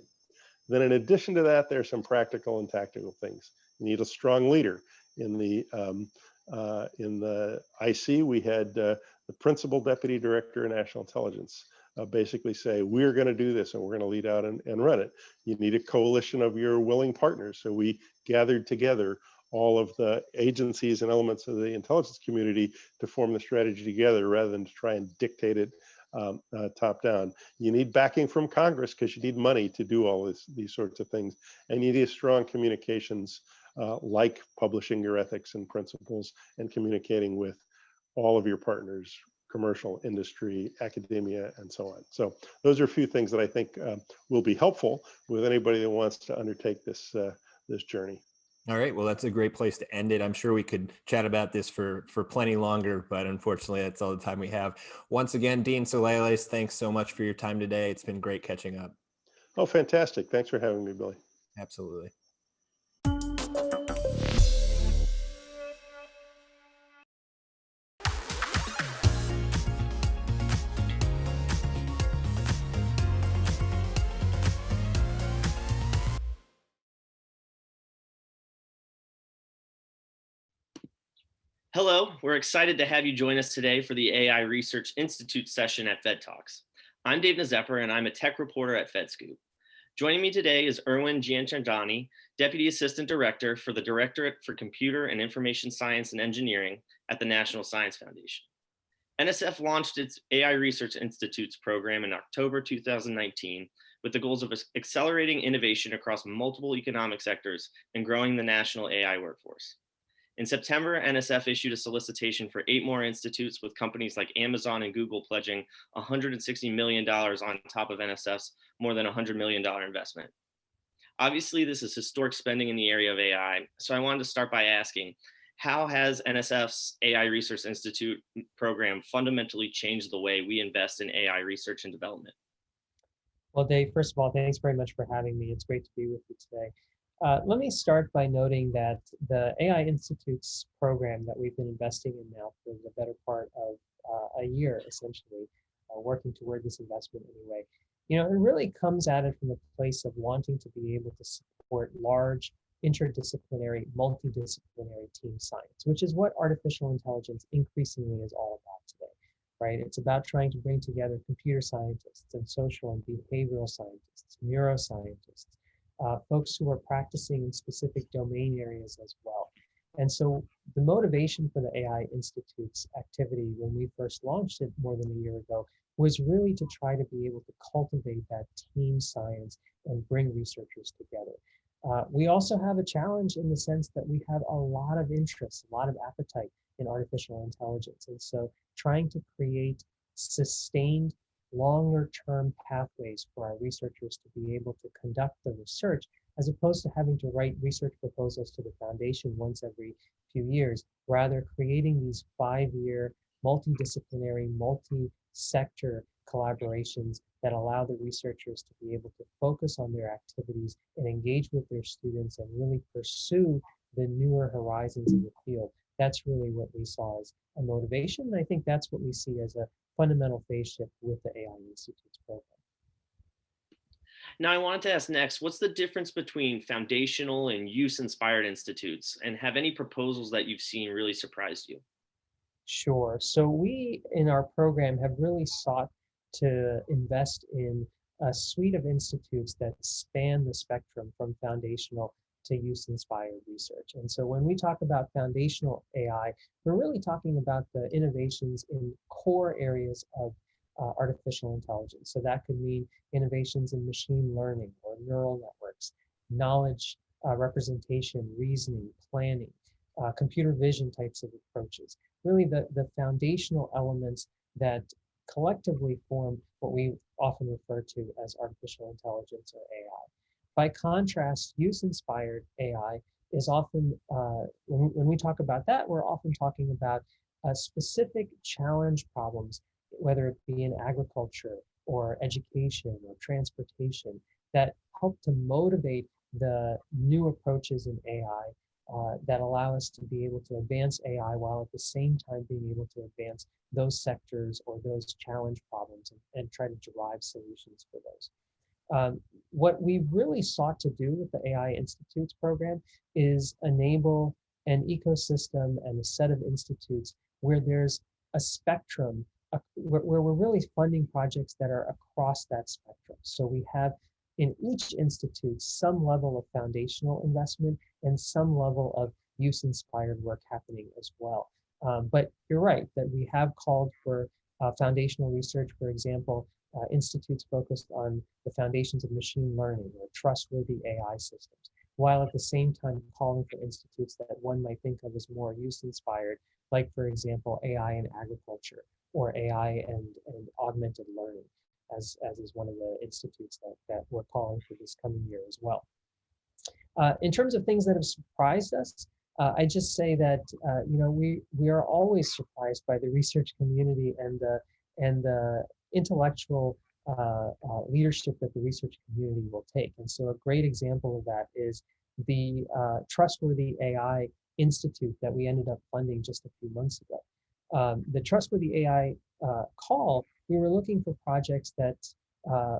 Then in addition to that, there's some practical and tactical things. You need a strong leader. In the IC, we had the principal deputy director of national intelligence basically say, we're going to do this and we're going to lead out and run it. You need a coalition of your willing partners. So we gathered together all of the agencies and elements of the intelligence community to form the strategy together rather than to try and dictate it top down. You need backing from Congress because you need money to do all these sorts of things. And you need strong communications like publishing your ethics and principles and communicating with all of your partners, commercial, industry, academia, and so on. So those are a few things that I think will be helpful with anybody that wants to undertake this journey. All right, well, that's a great place to end it. I'm sure we could chat about this for plenty longer, but unfortunately, that's all the time we have. Once again, Dean Soleles, thanks so much for your time today. It's been great catching up. Oh, fantastic. Thanks for having me, Billy. Absolutely. Hello, we're excited to have you join us today for the AI Research Institute session at FedTalks. I'm Dave Nazepper, and I'm a tech reporter at FedScoop. Joining me today is Erwin Gianchandani, Deputy Assistant Director for the Directorate for Computer and Information Science and Engineering at the National Science Foundation. NSF launched its AI Research Institutes program in October 2019 with the goals of accelerating innovation across multiple economic sectors and growing the national AI workforce. In September, NSF issued a solicitation for 8 more institutes, with companies like Amazon and Google pledging $160 million on top of NSF's more than $100 million investment. Obviously, this is historic spending in the area of AI, so I wanted to start by asking, how has NSF's AI Research Institute program fundamentally changed the way we invest in AI research and development? Well, Dave, first of all, thanks very much for having me. It's great to be with you today. Let me start by noting that the AI Institute's program that we've been investing in now for the better part of a year, essentially, working toward this investment anyway, it really comes at it from a place of wanting to be able to support support large interdisciplinary, multidisciplinary team science, which is what artificial intelligence increasingly is all about today, right? It's about trying to bring together computer scientists and social and behavioral scientists, neuroscientists, folks who are practicing in specific domain areas as well. And so the motivation for the AI Institute's activity when we first launched it more than a year ago was really to try to be able to cultivate that team science and bring researchers together. We also have a challenge in the sense that we have a lot of interest, a lot of appetite in artificial intelligence. And so trying to create sustained longer term pathways for our researchers to be able to conduct the research, as opposed to having to write research proposals to the foundation once every few years, rather creating these 5-year multidisciplinary, multi-sector collaborations that allow the researchers to be able to focus on their activities and engage with their students and really pursue the newer horizons in the field. That's really what we saw as a motivation. And I think that's what we see as a fundamental phase shift with the AI Institute's program. Now, I wanted to ask next, what's the difference between foundational and use-inspired institutes? And have any proposals that you've seen really surprised you? Sure. So we, in our program, have really sought to invest in a suite of institutes that span the spectrum from foundational to use-inspired research. And so when we talk about foundational AI, we're really talking about the innovations in core areas of artificial intelligence. So that could mean innovations in machine learning or neural networks, knowledge representation, reasoning, planning, computer vision types of approaches. Really the foundational elements that collectively form what we often refer to as artificial intelligence or AI. By contrast, use-inspired AI is often, when we talk about that, we're often talking about specific challenge problems, whether it be in agriculture or education or transportation, that help to motivate the new approaches in AI that allow us to be able to advance AI while at the same time being able to advance those sectors or those challenge problems and try to derive solutions for those. What we've really sought to do with the AI Institutes program is enable an ecosystem and a set of institutes where there's a spectrum, where we're really funding projects that are across that spectrum. So we have in each institute some level of foundational investment and some level of use-inspired work happening as well. But you're right that we have called for foundational research, for example, institutes focused on the foundations of machine learning or trustworthy AI systems, while at the same time calling for institutes that one might think of as more use-inspired, like, for example, AI in agriculture or AI and augmented learning, as is one of the institutes that we're calling for this coming year as well. In terms of things that have surprised us, I just say that we are always surprised by the research community and the intellectual leadership that the research community will take. And so a great example of that is the Trustworthy AI Institute that we ended up funding just a few months ago. The Trustworthy AI call, we were looking for projects that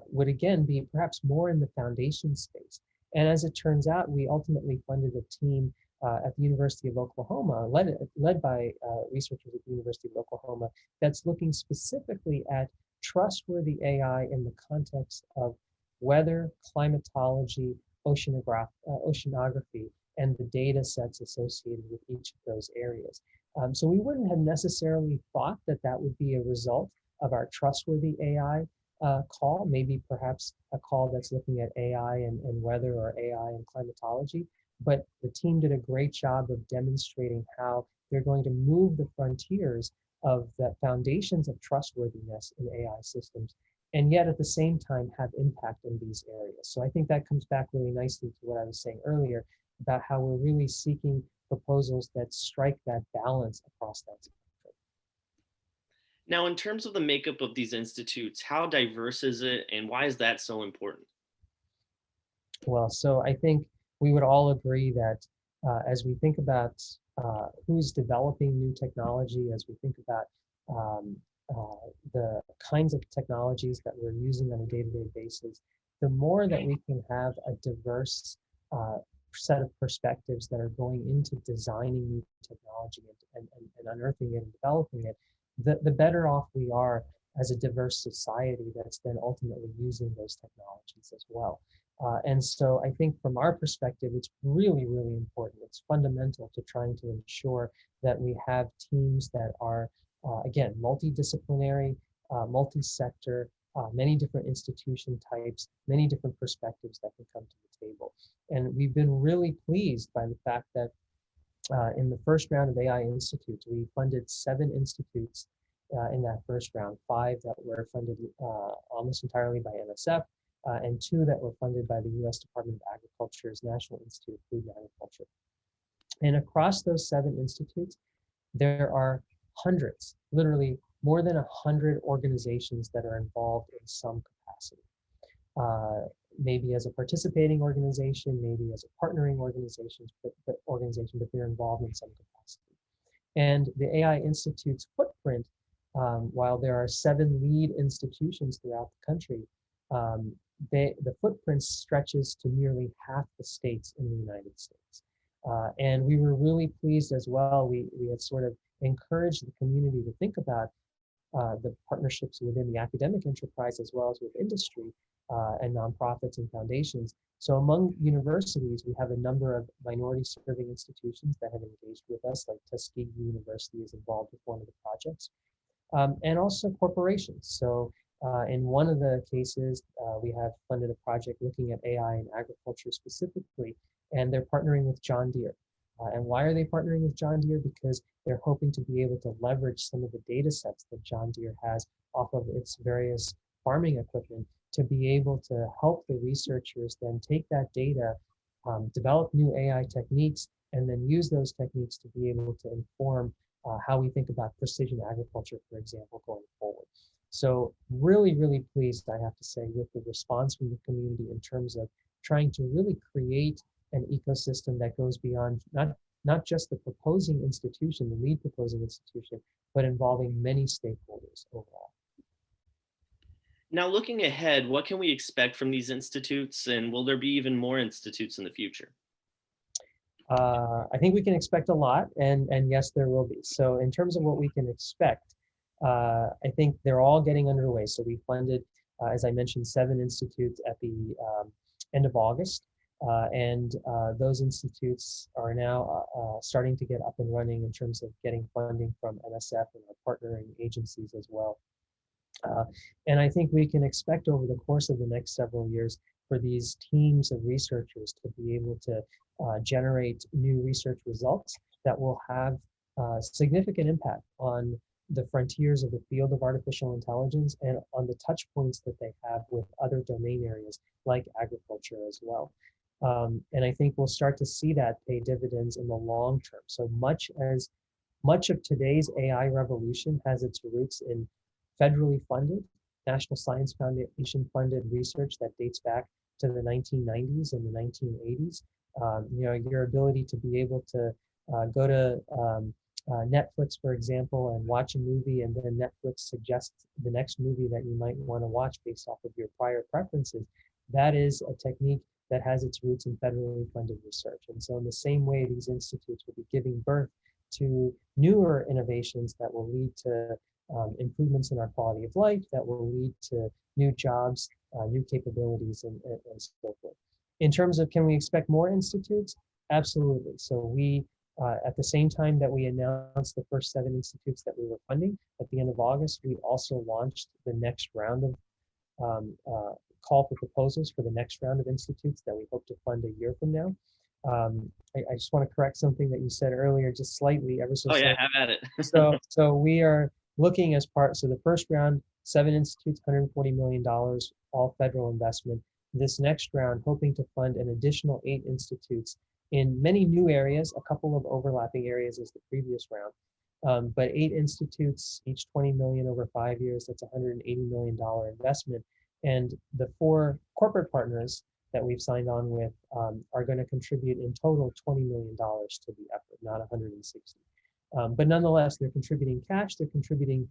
would again be perhaps more in the foundation space. And as it turns out, we ultimately funded a team at the University of Oklahoma, led by researchers at the University of Oklahoma, that's looking specifically at trustworthy AI in the context of weather, climatology, oceanography, and the data sets associated with each of those areas. So we wouldn't have necessarily thought that that would be a result of our trustworthy AI call, maybe perhaps a call that's looking at AI and weather or AI and climatology. But the team did a great job of demonstrating how they're going to move the frontiers of the foundations of trustworthiness in AI systems, and yet at the same time have impact in these areas. So I think that comes back really nicely to what I was saying earlier about how we're really seeking proposals that strike that balance across that spectrum. Now, in terms of the makeup of these institutes, how diverse is it and why is that so important? Well, so I think we would all agree that as we think about who's developing new technology, as we think about the kinds of technologies that we're using on a day-to-day basis, the more that we can have a diverse set of perspectives that are going into designing new technology and unearthing it and developing it, the better off we are as a diverse society that's then ultimately using those technologies as well. And so I think from our perspective, it's really, really important. It's fundamental to trying to ensure that we have teams that are, again, multidisciplinary, multi-sector, many different institution types, many different perspectives that can come to the table. And we've been really pleased by the fact that in the first round of AI Institutes, we funded 7 institutes in that first round, 5 that were funded almost entirely by NSF, and 2 that were funded by the U.S. Department of Agriculture's National Institute of Food and Agriculture. And across those 7 institutes, there are hundreds, literally more than 100 organizations that are involved in some capacity. Maybe as a participating organization, maybe as a partnering organization, but they're involved in some capacity. And the AI Institute's footprint, while there are 7 lead institutions throughout the country, the footprint stretches to nearly half the states in the United States. And we were really pleased as well. We had sort of encouraged the community to think about the partnerships within the academic enterprise as well as with industry and nonprofits and foundations. So among universities, we have a number of minority serving institutions that have engaged with us, like Tuskegee University is involved with one of the projects, and also corporations. So in one of the cases, we have funded a project looking at AI in agriculture specifically, and they're partnering with John Deere. And why are they partnering with John Deere? Because they're hoping to be able to leverage some of the data sets that John Deere has off of its various farming equipment to be able to help the researchers then take that data, develop new AI techniques, and then use those techniques to be able to inform how we think about precision agriculture, for example, going forward. So really, really pleased, I have to say, with the response from the community in terms of trying to really create an ecosystem that goes beyond not just the proposing institution, the lead proposing institution, but involving many stakeholders overall. Now, looking ahead, what can we expect from these institutes, and will there be even more institutes in the future? I think we can expect a lot, and yes, there will be. So in terms of what we can expect, I think they're all getting underway. So we funded, as I mentioned, 7 institutes at the end of August. And those institutes are now starting to get up and running in terms of getting funding from NSF and our partnering agencies as well. And I think we can expect over the course of the next several years for these teams of researchers to be able to generate new research results that will have significant impact on the frontiers of the field of artificial intelligence and on the touch points that they have with other domain areas like agriculture as well. And I think we'll start to see that pay dividends in the long term. So much of today's AI revolution has its roots in federally funded, National Science Foundation funded research that dates back to the 1990s and the 1980s. Your ability to be able to go to Netflix, for example, and watch a movie, and then Netflix suggests the next movie that you might want to watch based off of your prior preferences. That is a technique that has its roots in federally funded research. And so in the same way, these institutes will be giving birth to newer innovations that will lead to improvements in our quality of life, that will lead to new jobs, new capabilities, and so forth. In terms of, can we expect more institutes? Absolutely. So we, at the same time that we announced the first 7 institutes that we were funding, at the end of August, we also launched the next round of call for proposals for the next round of institutes that we hope to fund a year from now. I just want to correct something that you said earlier, just slightly, ever so slightly. Yeah, have at it. so we are looking as part, so the first round, 7 institutes, $140 million, all federal investment. This next round, hoping to fund an additional 8 institutes in many new areas, a couple of overlapping areas as the previous round, but 8 institutes, each 20 million over 5 years, that's $180 million investment. And the 4 corporate partners that we've signed on with are going to contribute in total $20 million to the effort, not 160. But nonetheless, they're contributing cash, they're contributing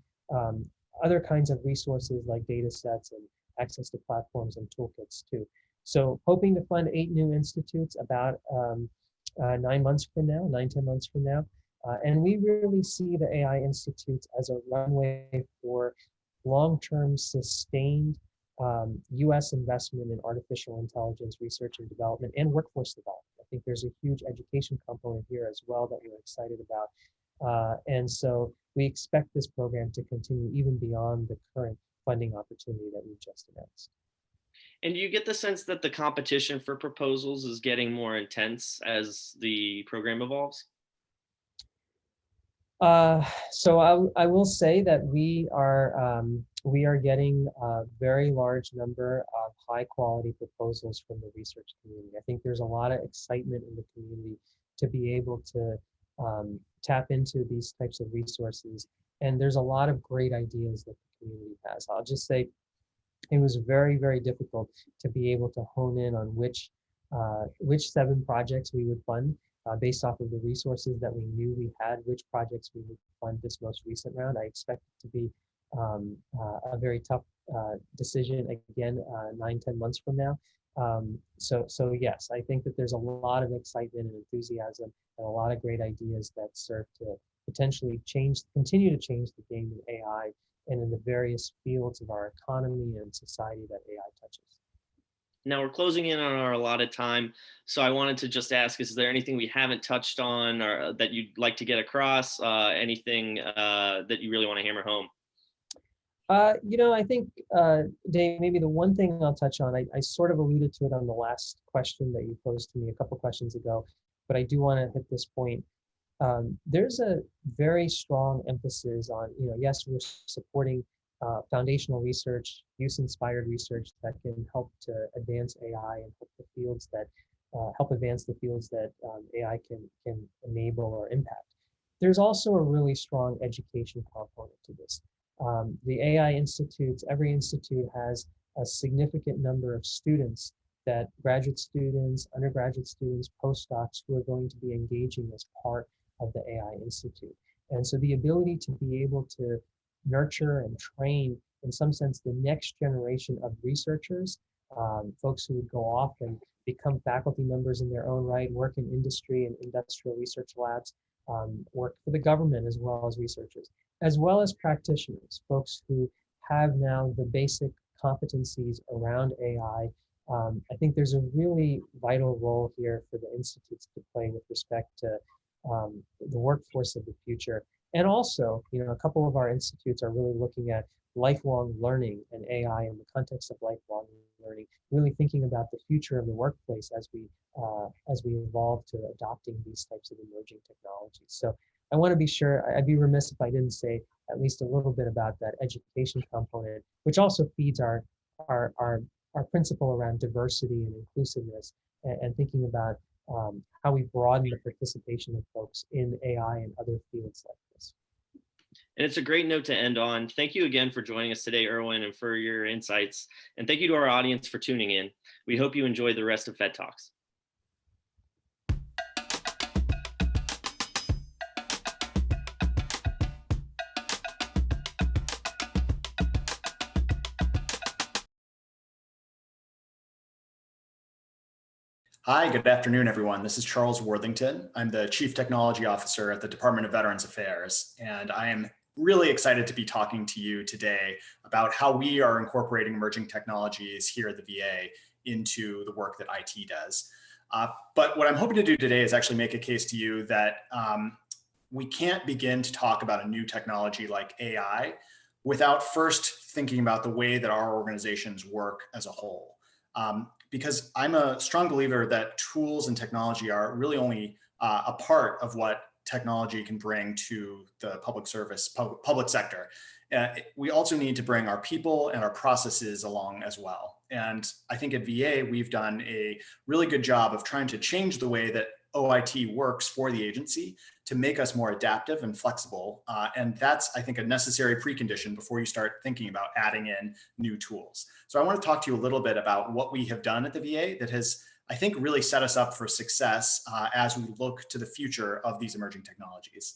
other kinds of resources like data sets and access to platforms and toolkits too. So hoping to fund 8 new institutes about 9 months from now, 9-10 months from now. And we really see the AI institutes as a runway for long-term sustained US investment in artificial intelligence research and development and workforce development. I think there's a huge education component here as well that we're excited about. And so we expect this program to continue even beyond the current funding opportunity that we've just announced. And do you get the sense that the competition for proposals is getting more intense as the program evolves? So I will say that we are getting a very large number of high quality proposals from the research community. I think there's a lot of excitement in the community to be able to tap into these types of resources. And there's a lot of great ideas that the community has. I'll just say it was very, very difficult to be able to hone in on which 7 projects we would fund based off of the resources that we knew we had, which projects we would fund this most recent round. I expect it to be a very tough decision again 9-10 months from now. So yes, I think that there's a lot of excitement and enthusiasm and a lot of great ideas that serve to potentially continue to change the game in AI and in the various fields of our economy and society that AI touches. Now we're closing in on our allotted time, so I wanted to just ask, is there anything we haven't touched on or that you'd like to get across, anything that you really want to hammer home? I think, Dave, maybe the one thing I'll touch on, I sort of alluded to it on the last question that you posed to me a couple questions ago, but I do want to hit this point. There's a very strong emphasis on, yes, we're supporting foundational research, use-inspired research that can help to advance AI and help advance the fields that AI can enable or impact. There's also a really strong education component to this. The AI institutes, every institute has a significant number of students that graduate students, undergraduate students, postdocs who are going to be engaging as part of the AI Institute. And so the ability to be able to nurture and train, in some sense, the next generation of researchers, folks who would go off and become faculty members in their own right, work in industry and industrial research labs, work for the government as well as researchers, as well as practitioners, folks who have now the basic competencies around AI. I think there's a really vital role here for the institutes to play with respect to the workforce of the future. And also, a couple of our institutes are really looking at lifelong learning and AI in the context of lifelong learning, really thinking about the future of the workplace as we evolve to adopting these types of emerging technologies. So I want to be sure, I'd be remiss if I didn't say at least a little bit about that education component, which also feeds our principle around diversity and inclusiveness and thinking about how we broaden the participation of folks in AI and other fields like this. And it's a great note to end on. Thank you again for joining us today, Erwin, and for your insights. And thank you to our audience for tuning in. We hope you enjoy the rest of FedTalks. Hi, good afternoon, everyone. This is Charles Worthington. I'm the Chief Technology Officer at the Department of Veterans Affairs, and I am really excited to be talking to you today about how we are incorporating emerging technologies here at the VA into the work that IT does. But what I'm hoping to do today is actually make a case to you that we can't begin to talk about a new technology like AI without first thinking about the way that our organizations work as a whole. Because I'm a strong believer that tools and technology are really only a part of what technology can bring to the public service, public sector. We also need to bring our people and our processes along as well. And I think at VA, we've done a really good job of trying to change the way that OIT works for the agency to make us more adaptive and flexible. And that's, I think, a necessary precondition before you start thinking about adding in new tools. So I want to talk to you a little bit about what we have done at the VA that has, I think, really set us up for success as we look to the future of these emerging technologies.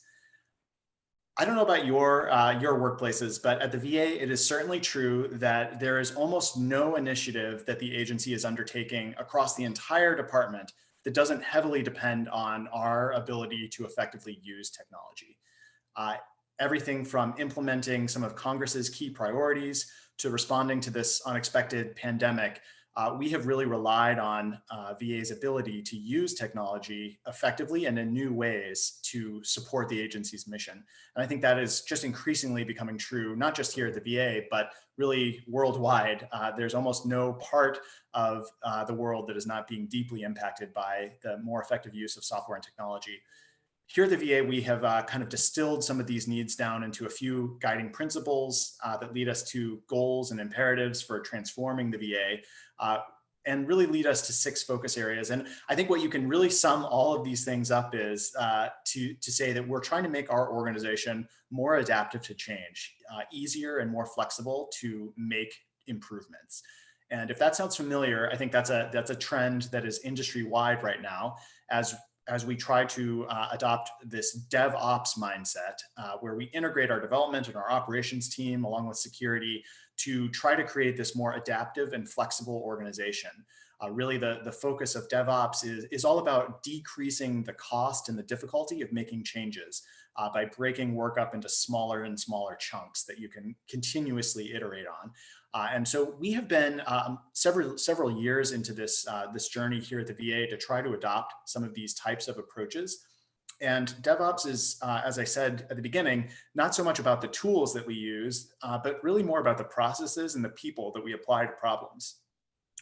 I don't know about your workplaces, but at the VA, it is certainly true that there is almost no initiative that the agency is undertaking across the entire department that doesn't heavily depend on our ability to effectively use technology. Uh, Everything from implementing some of Congress's key priorities to responding to this unexpected pandemic, we have really relied on VA's ability to use technology effectively and in new ways to support the agency's mission. And I think that is just increasingly becoming true, not just here at the VA, but really worldwide. There's almost no part of the world that is not being deeply impacted by the more effective use of software and technology. Here at the VA, we have kind of distilled some of these needs down into a few guiding principles that lead us to goals and imperatives for transforming the VA, and really lead us to 6 focus areas. And I think what you can really sum all of these things up is to say that we're trying to make our organization more adaptive to change, easier and more flexible to make improvements. And if that sounds familiar, I think that's a trend that is industry-wide right now, as we try to adopt this DevOps mindset, where we integrate our development and our operations team along with security to try to create this more adaptive and flexible organization. Really, the focus of DevOps is all about decreasing the cost and the difficulty of making changes by breaking work up into smaller and smaller chunks that you can continuously iterate on. And so we have been several years into this journey here at the VA to try to adopt some of these types of approaches. And DevOps is, as I said at the beginning, not so much about the tools that we use, but really more about the processes and the people that we apply to problems.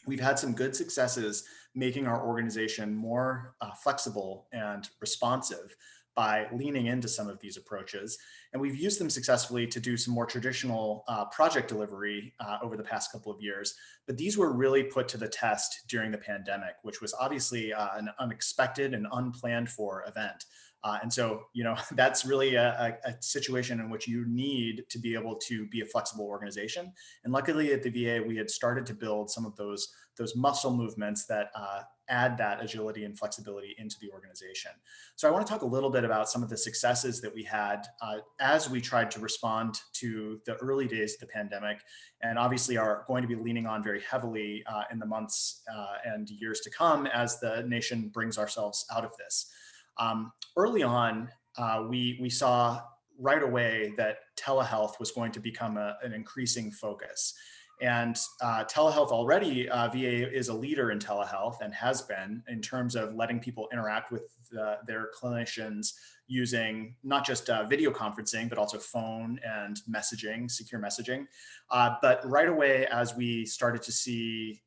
We've had some good successes making our organization more flexible and responsive by leaning into some of these approaches. And we've used them successfully to do some more traditional project delivery over the past couple of years. But these were really put to the test during the pandemic, which was obviously an unexpected and unplanned for event. And so, that's really a situation in which you need to be able to be a flexible organization. And luckily at the VA, we had started to build some of those muscle movements that add that agility and flexibility into the organization. So I want to talk a little bit about some of the successes that we had as we tried to respond to the early days of the pandemic, and obviously are going to be leaning on very heavily in the months and years to come as the nation brings ourselves out of this. Early on, we saw right away that telehealth was going to become an increasing focus. And telehealth already, VA is a leader in telehealth and has been in terms of letting people interact with their clinicians using not just video conferencing, but also phone and messaging, secure messaging. But right away, as we started to see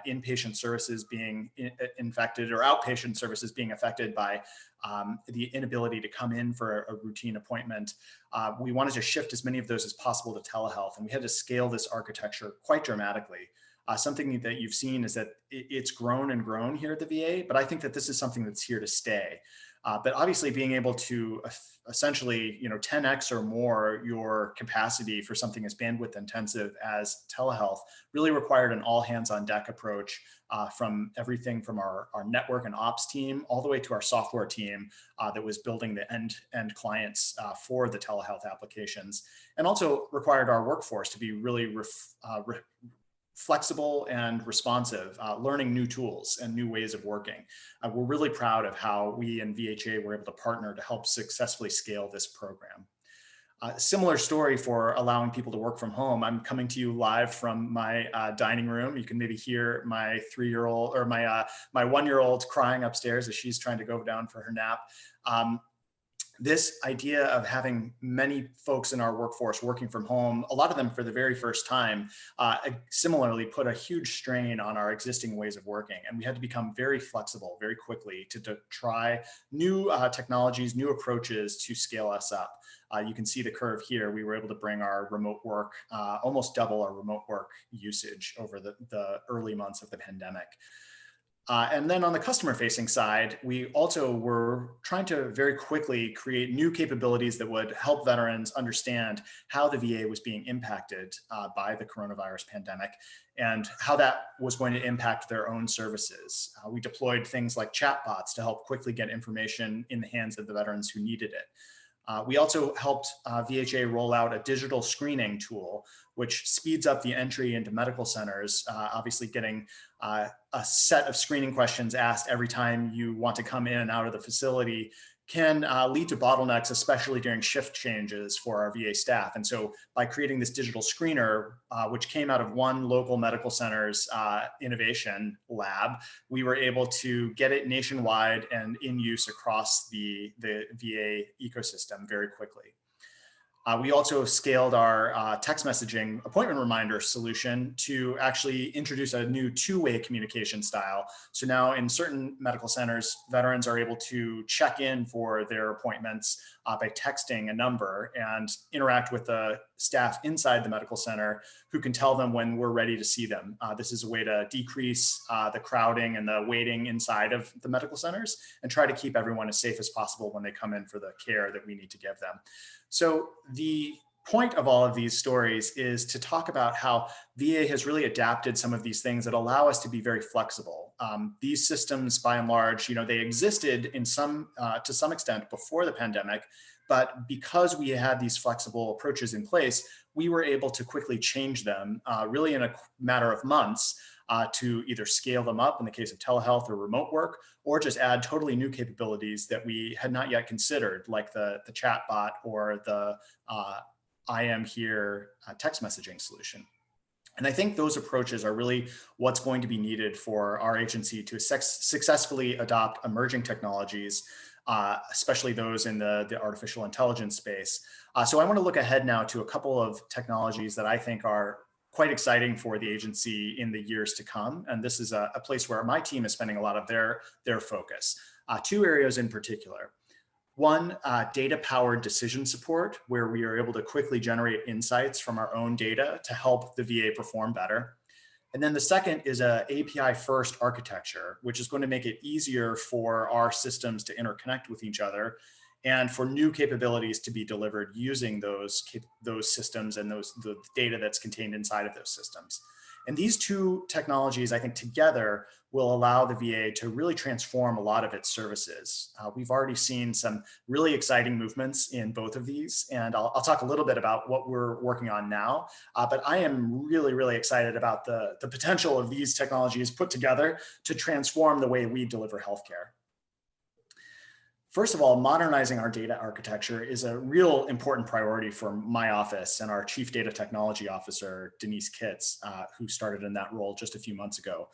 inpatient services being infected or outpatient services being affected by the inability to come in for a routine appointment, we wanted to shift as many of those as possible to telehealth. And we had to scale this architecture quite dramatically. Something that you've seen is that it's grown and grown here at the VA, but I think that this is something that's here to stay. But obviously being able to essentially, 10x or more your capacity for something as bandwidth intensive as telehealth really required an all hands on deck approach from everything from our network and ops team all the way to our software team that was building the end clients for the telehealth applications, and also required our workforce to be really flexible and responsive, learning new tools and new ways of working. We're really proud of how we and VHA were able to partner to help successfully scale this program. Similar story for allowing people to work from home. I'm coming to you live from my dining room. You can maybe hear my 3-year-old or my 1-year-old crying upstairs as she's trying to go down for her nap. This idea of having many folks in our workforce working from home, a lot of them for the very first time, similarly put a huge strain on our existing ways of working. And we had to become very flexible very quickly to try new technologies, new approaches to scale us up. You can see the curve here. We were able to bring our remote work, almost double our remote work usage over the early months of the pandemic. And then on the customer facing side, we also were trying to very quickly create new capabilities that would help veterans understand how the VA was being impacted by the coronavirus pandemic and how that was going to impact their own services. We deployed things like chatbots to help quickly get information in the hands of the veterans who needed it. We also helped VHA roll out a digital screening tool, which speeds up the entry into medical centers, obviously getting a set of screening questions asked every time you want to come in and out of the facility can lead to bottlenecks, especially during shift changes for our VA staff. And so by creating this digital screener, which came out of one local medical center's innovation lab, we were able to get it nationwide and in use across the VA ecosystem very quickly. We also scaled our text messaging appointment reminder solution to actually introduce a new two-way communication style. So now in certain medical centers, veterans are able to check in for their appointments by texting a number and interact with the staff inside the medical center who can tell them when we're ready to see them. This is a way to decrease the crowding and the waiting inside of the medical centers and try to keep everyone as safe as possible when they come in for the care that we need to give them. So the point of all of these stories is to talk about how VA has really adapted some of these things that allow us to be very flexible. These systems, by and large, they existed in to some extent before the pandemic, but because we had these flexible approaches in place, we were able to quickly change them really in a matter of months to either scale them up in the case of telehealth or remote work, or just add totally new capabilities that we had not yet considered, like the chatbot or the I am here text messaging solution. And I think those approaches are really what's going to be needed for our agency to successfully adopt emerging technologies, especially those in the artificial intelligence space. So I want to look ahead now to a couple of technologies that I think are quite exciting for the agency in the years to come. And this is a place where my team is spending a lot of their focus. Two areas in particular. One, data-powered decision support, where we are able to quickly generate insights from our own data to help the VA perform better. And then the second is a API-first architecture, which is going to make it easier for our systems to interconnect with each other and for new capabilities to be delivered using those systems and the data that's contained inside of those systems. And these two technologies, I think, together will allow the VA to really transform a lot of its services. We've already seen some really exciting movements in both of these, and I'll talk a little bit about what we're working on now. But I am really, really excited about the potential of these technologies put together to transform the way we deliver healthcare. First of all, modernizing our data architecture is a real important priority for my office and our Chief Data Technology Officer, Denise Kitts, who started in that role just a few months ago.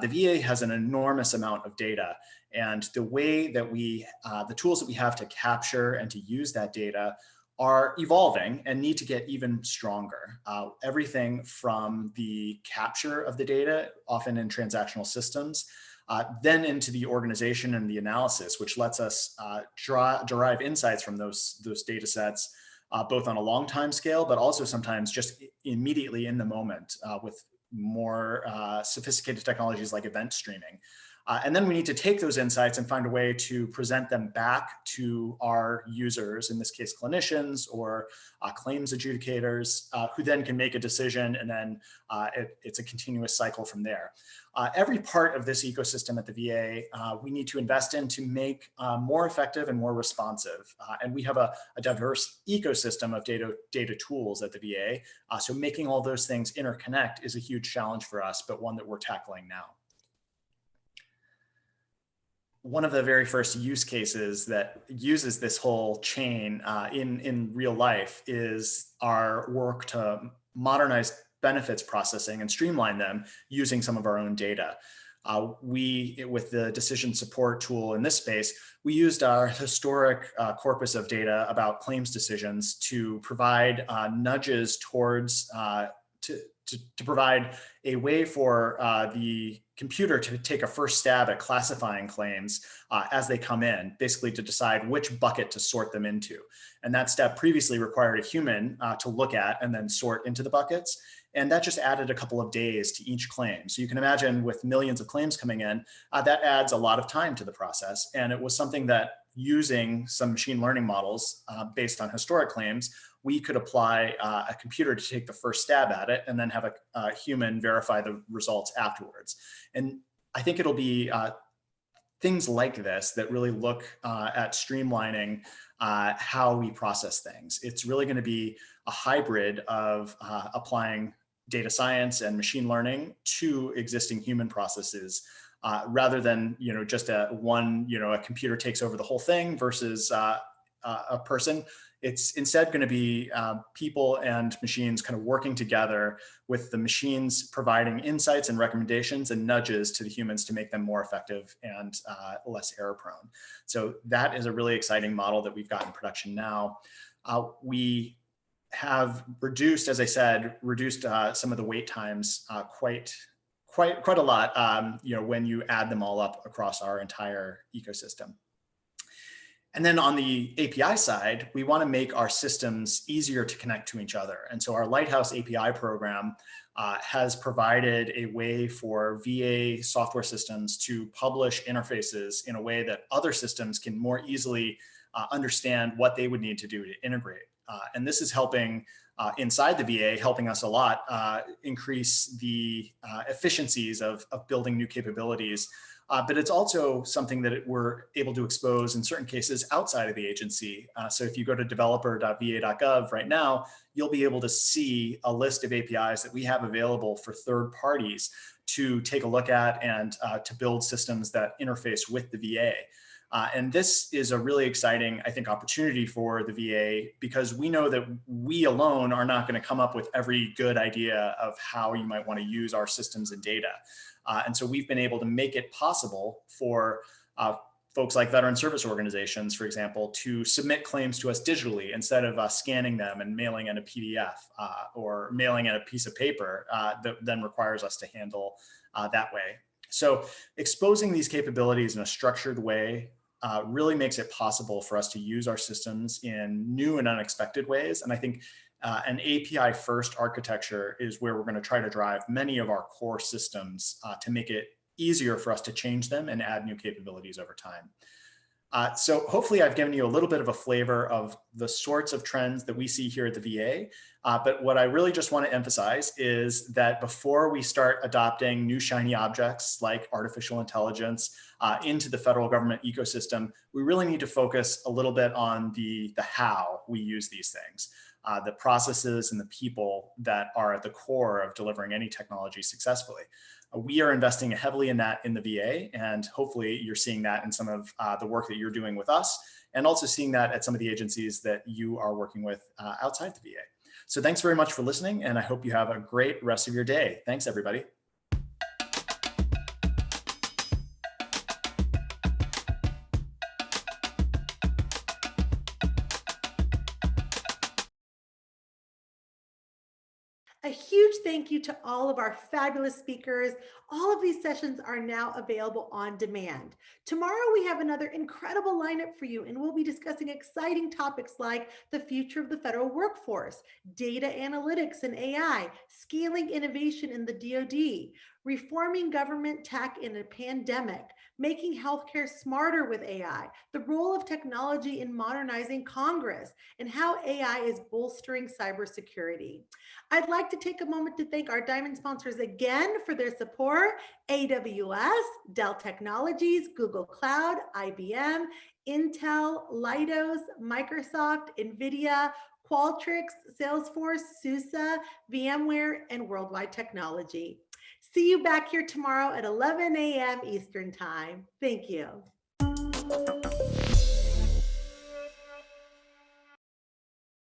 The VA has an enormous amount of data, and the way that the tools that we have to capture and to use that data are evolving and need to get even stronger. Everything from the capture of the data, often in transactional systems, then into the organization and the analysis, which lets us derive insights from those data sets, both on a long time scale, but also sometimes just immediately in the moment with more sophisticated technologies like event streaming. And then we need to take those insights and find a way to present them back to our users, in this case, clinicians or claims adjudicators, who then can make a decision, and then it's a continuous cycle from there. Every part of this ecosystem at the VA, we need to invest in to make more effective and more responsive. And we have a diverse ecosystem of data tools at the VA. So making all those things interconnect is a huge challenge for us, but one that we're tackling now. One of the very first use cases that uses this whole chain in real life is our work to modernize benefits processing and streamline them using some of our own data. With the decision support tool in this space, we used our historic corpus of data about claims decisions to provide nudges towards to provide a way for the computer to take a first stab at classifying claims as they come in, basically to decide which bucket to sort them into. And that step previously required a human to look at and then sort into the buckets. And that just added a couple of days to each claim. So you can imagine with millions of claims coming in, that adds a lot of time to the process. And it was something that using some machine learning models based on historic claims, we could apply a computer to take the first stab at it and then have a human verify the results afterwards. And I think it'll be things like this that really look at streamlining how we process things. It's really going to be a hybrid of applying data science and machine learning to existing human processes, rather than just a computer takes over the whole thing versus a person. It's instead going to be people and machines kind of working together, with the machines providing insights and recommendations and nudges to the humans to make them more effective and less error prone. So that is a really exciting model that we've got in production now. We have reduced, as I said, some of the wait times quite a lot, when you add them all up across our entire ecosystem. And then on the API side, we want to make our systems easier to connect to each other. And so our Lighthouse API program has provided a way for VA software systems to publish interfaces in a way that other systems can more easily understand what they would need to do to integrate. And this is helping inside the VA, helping us a lot increase the efficiencies of building new capabilities. But it's also something that we're able to expose in certain cases outside of the agency. So if you go to developer.va.gov right now, you'll be able to see a list of APIs that we have available for third parties to take a look at and to build systems that interface with the VA. And this is a really exciting, I think, opportunity for the VA, because we know that we alone are not going to come up with every good idea of how you might want to use our systems and data. And so we've been able to make it possible for folks like veteran service organizations, for example, to submit claims to us digitally instead of scanning them and mailing in a PDF or mailing in a piece of paper that then requires us to handle that way. So exposing these capabilities in a structured way really makes it possible for us to use our systems in new and unexpected ways. And I think an API first architecture is where we're going to try to drive many of our core systems to make it easier for us to change them and add new capabilities over time. So hopefully I've given you a little bit of a flavor of the sorts of trends that we see here at the VA. But what I really just want to emphasize is that before we start adopting new shiny objects like artificial intelligence into the federal government ecosystem, we really need to focus a little bit on the how we use these things. The processes and the people that are at the core of delivering any technology successfully. We are investing heavily in that in the VA, and hopefully you're seeing that in some of the work that you're doing with us, and also seeing that at some of the agencies that you are working with outside the VA. So thanks very much for listening, and I hope you have a great rest of your day. Thanks, everybody. A huge thank you to all of our fabulous speakers. All of these sessions are now available on demand. Tomorrow we have another incredible lineup for you, and we'll be discussing exciting topics like the future of the federal workforce, data analytics and AI, scaling innovation in the DoD, reforming government tech in a pandemic, making healthcare smarter with AI, the role of technology in modernizing Congress, and how AI is bolstering cybersecurity. I'd like to take a moment to thank our diamond sponsors again for their support: AWS, Dell Technologies, Google Cloud, IBM, Intel, Leidos, Microsoft, NVIDIA, Qualtrics, Salesforce, SUSE, VMware, and Worldwide Technology. See you back here tomorrow at 11 a.m. Eastern Time. Thank you.